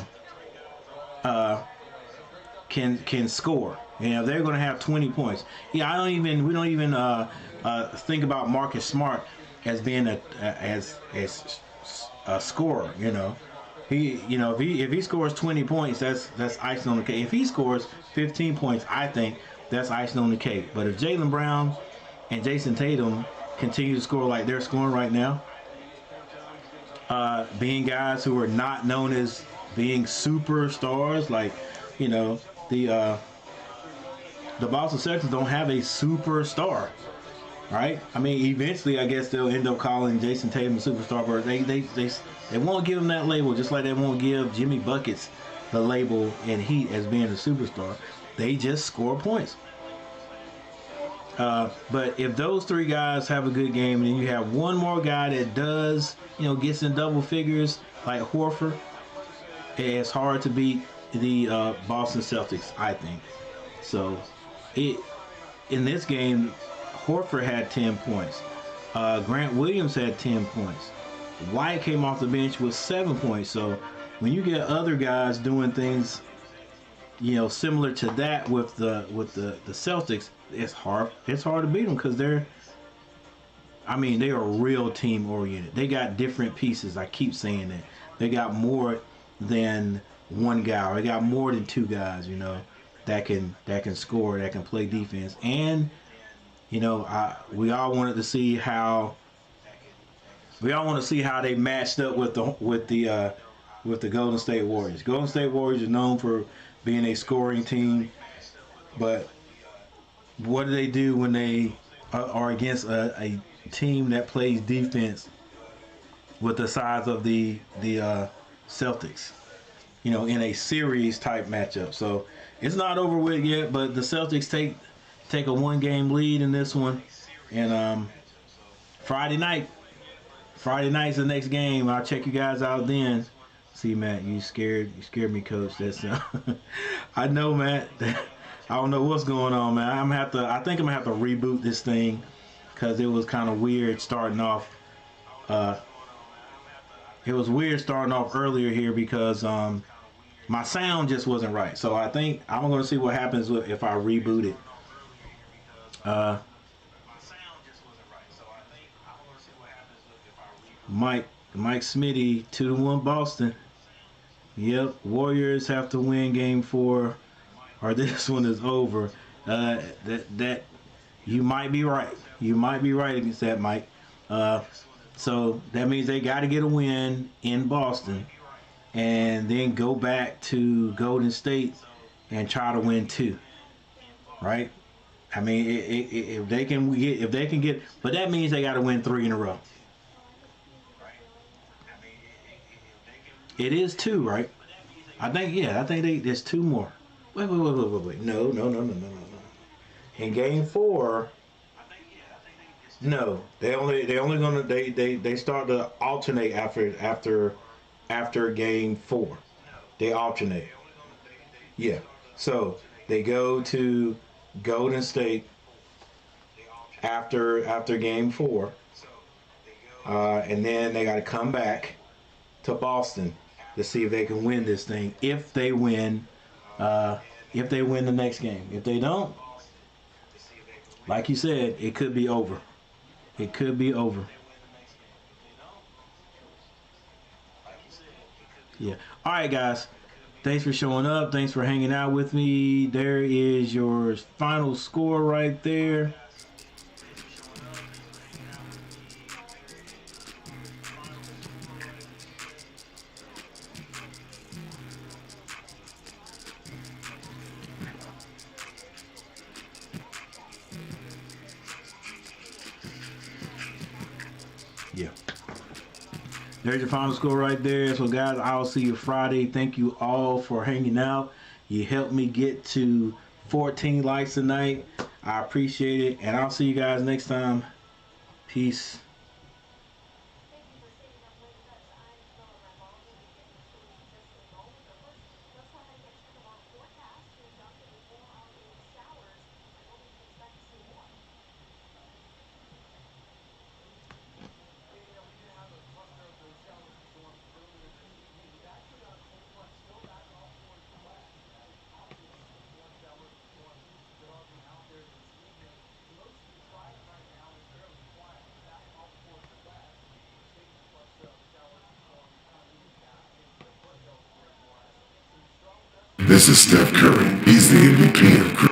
can score, you know, they're going to have 20 points. Yeah, we don't even think about Marcus Smart as being a scorer. You know, if he scores 20 points, that's icing on the cake. If he scores 15 points, I think that's icing on the cake. But if Jaylen Brown and Jason Tatum continue to score like they're scoring right now, being guys who are not known as being superstars, like, you know, the Boston Celtics don't have a superstar, right? I mean, eventually, I guess they'll end up calling Jason Tatum a superstar, but they won't give him that label, just like they won't give Jimmy Buckets the label in Heat as being a superstar. They just score points. But if those 3 guys have a good game, and then you have one more guy that does, you know, gets in double figures, like Horford, it's hard to beat the Boston Celtics, I think. So, in this game, Horford had 10 points. Grant Williams had 10 points. White came off the bench with 7 points. So, when you get other guys doing things, you know, similar to that with the Celtics, it's hard to beat them, because they are real team oriented. They got different pieces. I keep saying that. They got more than one guy, or they got more than 2 guys, you know, that can score, that can play defense. And, you know, we all wanted to see how they matched up with the Golden State Warriors. Golden State Warriors are known for being a scoring team, but what do they do when they are against a team that plays defense with the size of the Celtics? You know, in a series type matchup. So it's not over with yet, but the Celtics take a 1-game lead in this one. And Friday night's the next game. I'll check you guys out then. See, Matt, you scared me, Coach. That's I know, Matt. I don't know what's going on, man. I think I'm gonna have to reboot this thing, because it was kind of weird starting off. It was weird starting off earlier here, because my sound just wasn't right. So I think I'm going to see what happens if I reboot it. Mike Smitty 2-1 Boston. Yep, Warriors have to win Game 4, or this one is over. That you might be right. You might be right against that, Mike. Uh, so that means they got to get a win in Boston, and then go back to Golden State and try to win 2. Right? I mean, if they can get, but that means they got to win 3 in a row. It is 2, right? I think there's 2 more. Wait. No. In Game 4, no, they only gonna they start to alternate after Game 4. They alternate. Yeah. So they go to Golden State after Game 4, and then they got to come back to Boston to see if they can win this thing. If they win the next game. If they don't, like you said, it could be over. It could be over. Yeah. All right, guys. Thanks for showing up. Thanks for hanging out with me. There is your final score right there. Yeah. There's your final score right there. So, guys, I'll see you Friday. Thank you all for hanging out. You helped me get to 14 likes tonight. I appreciate it. And I'll see you guys next time. Peace. This is Steph Curry. He's the MVP of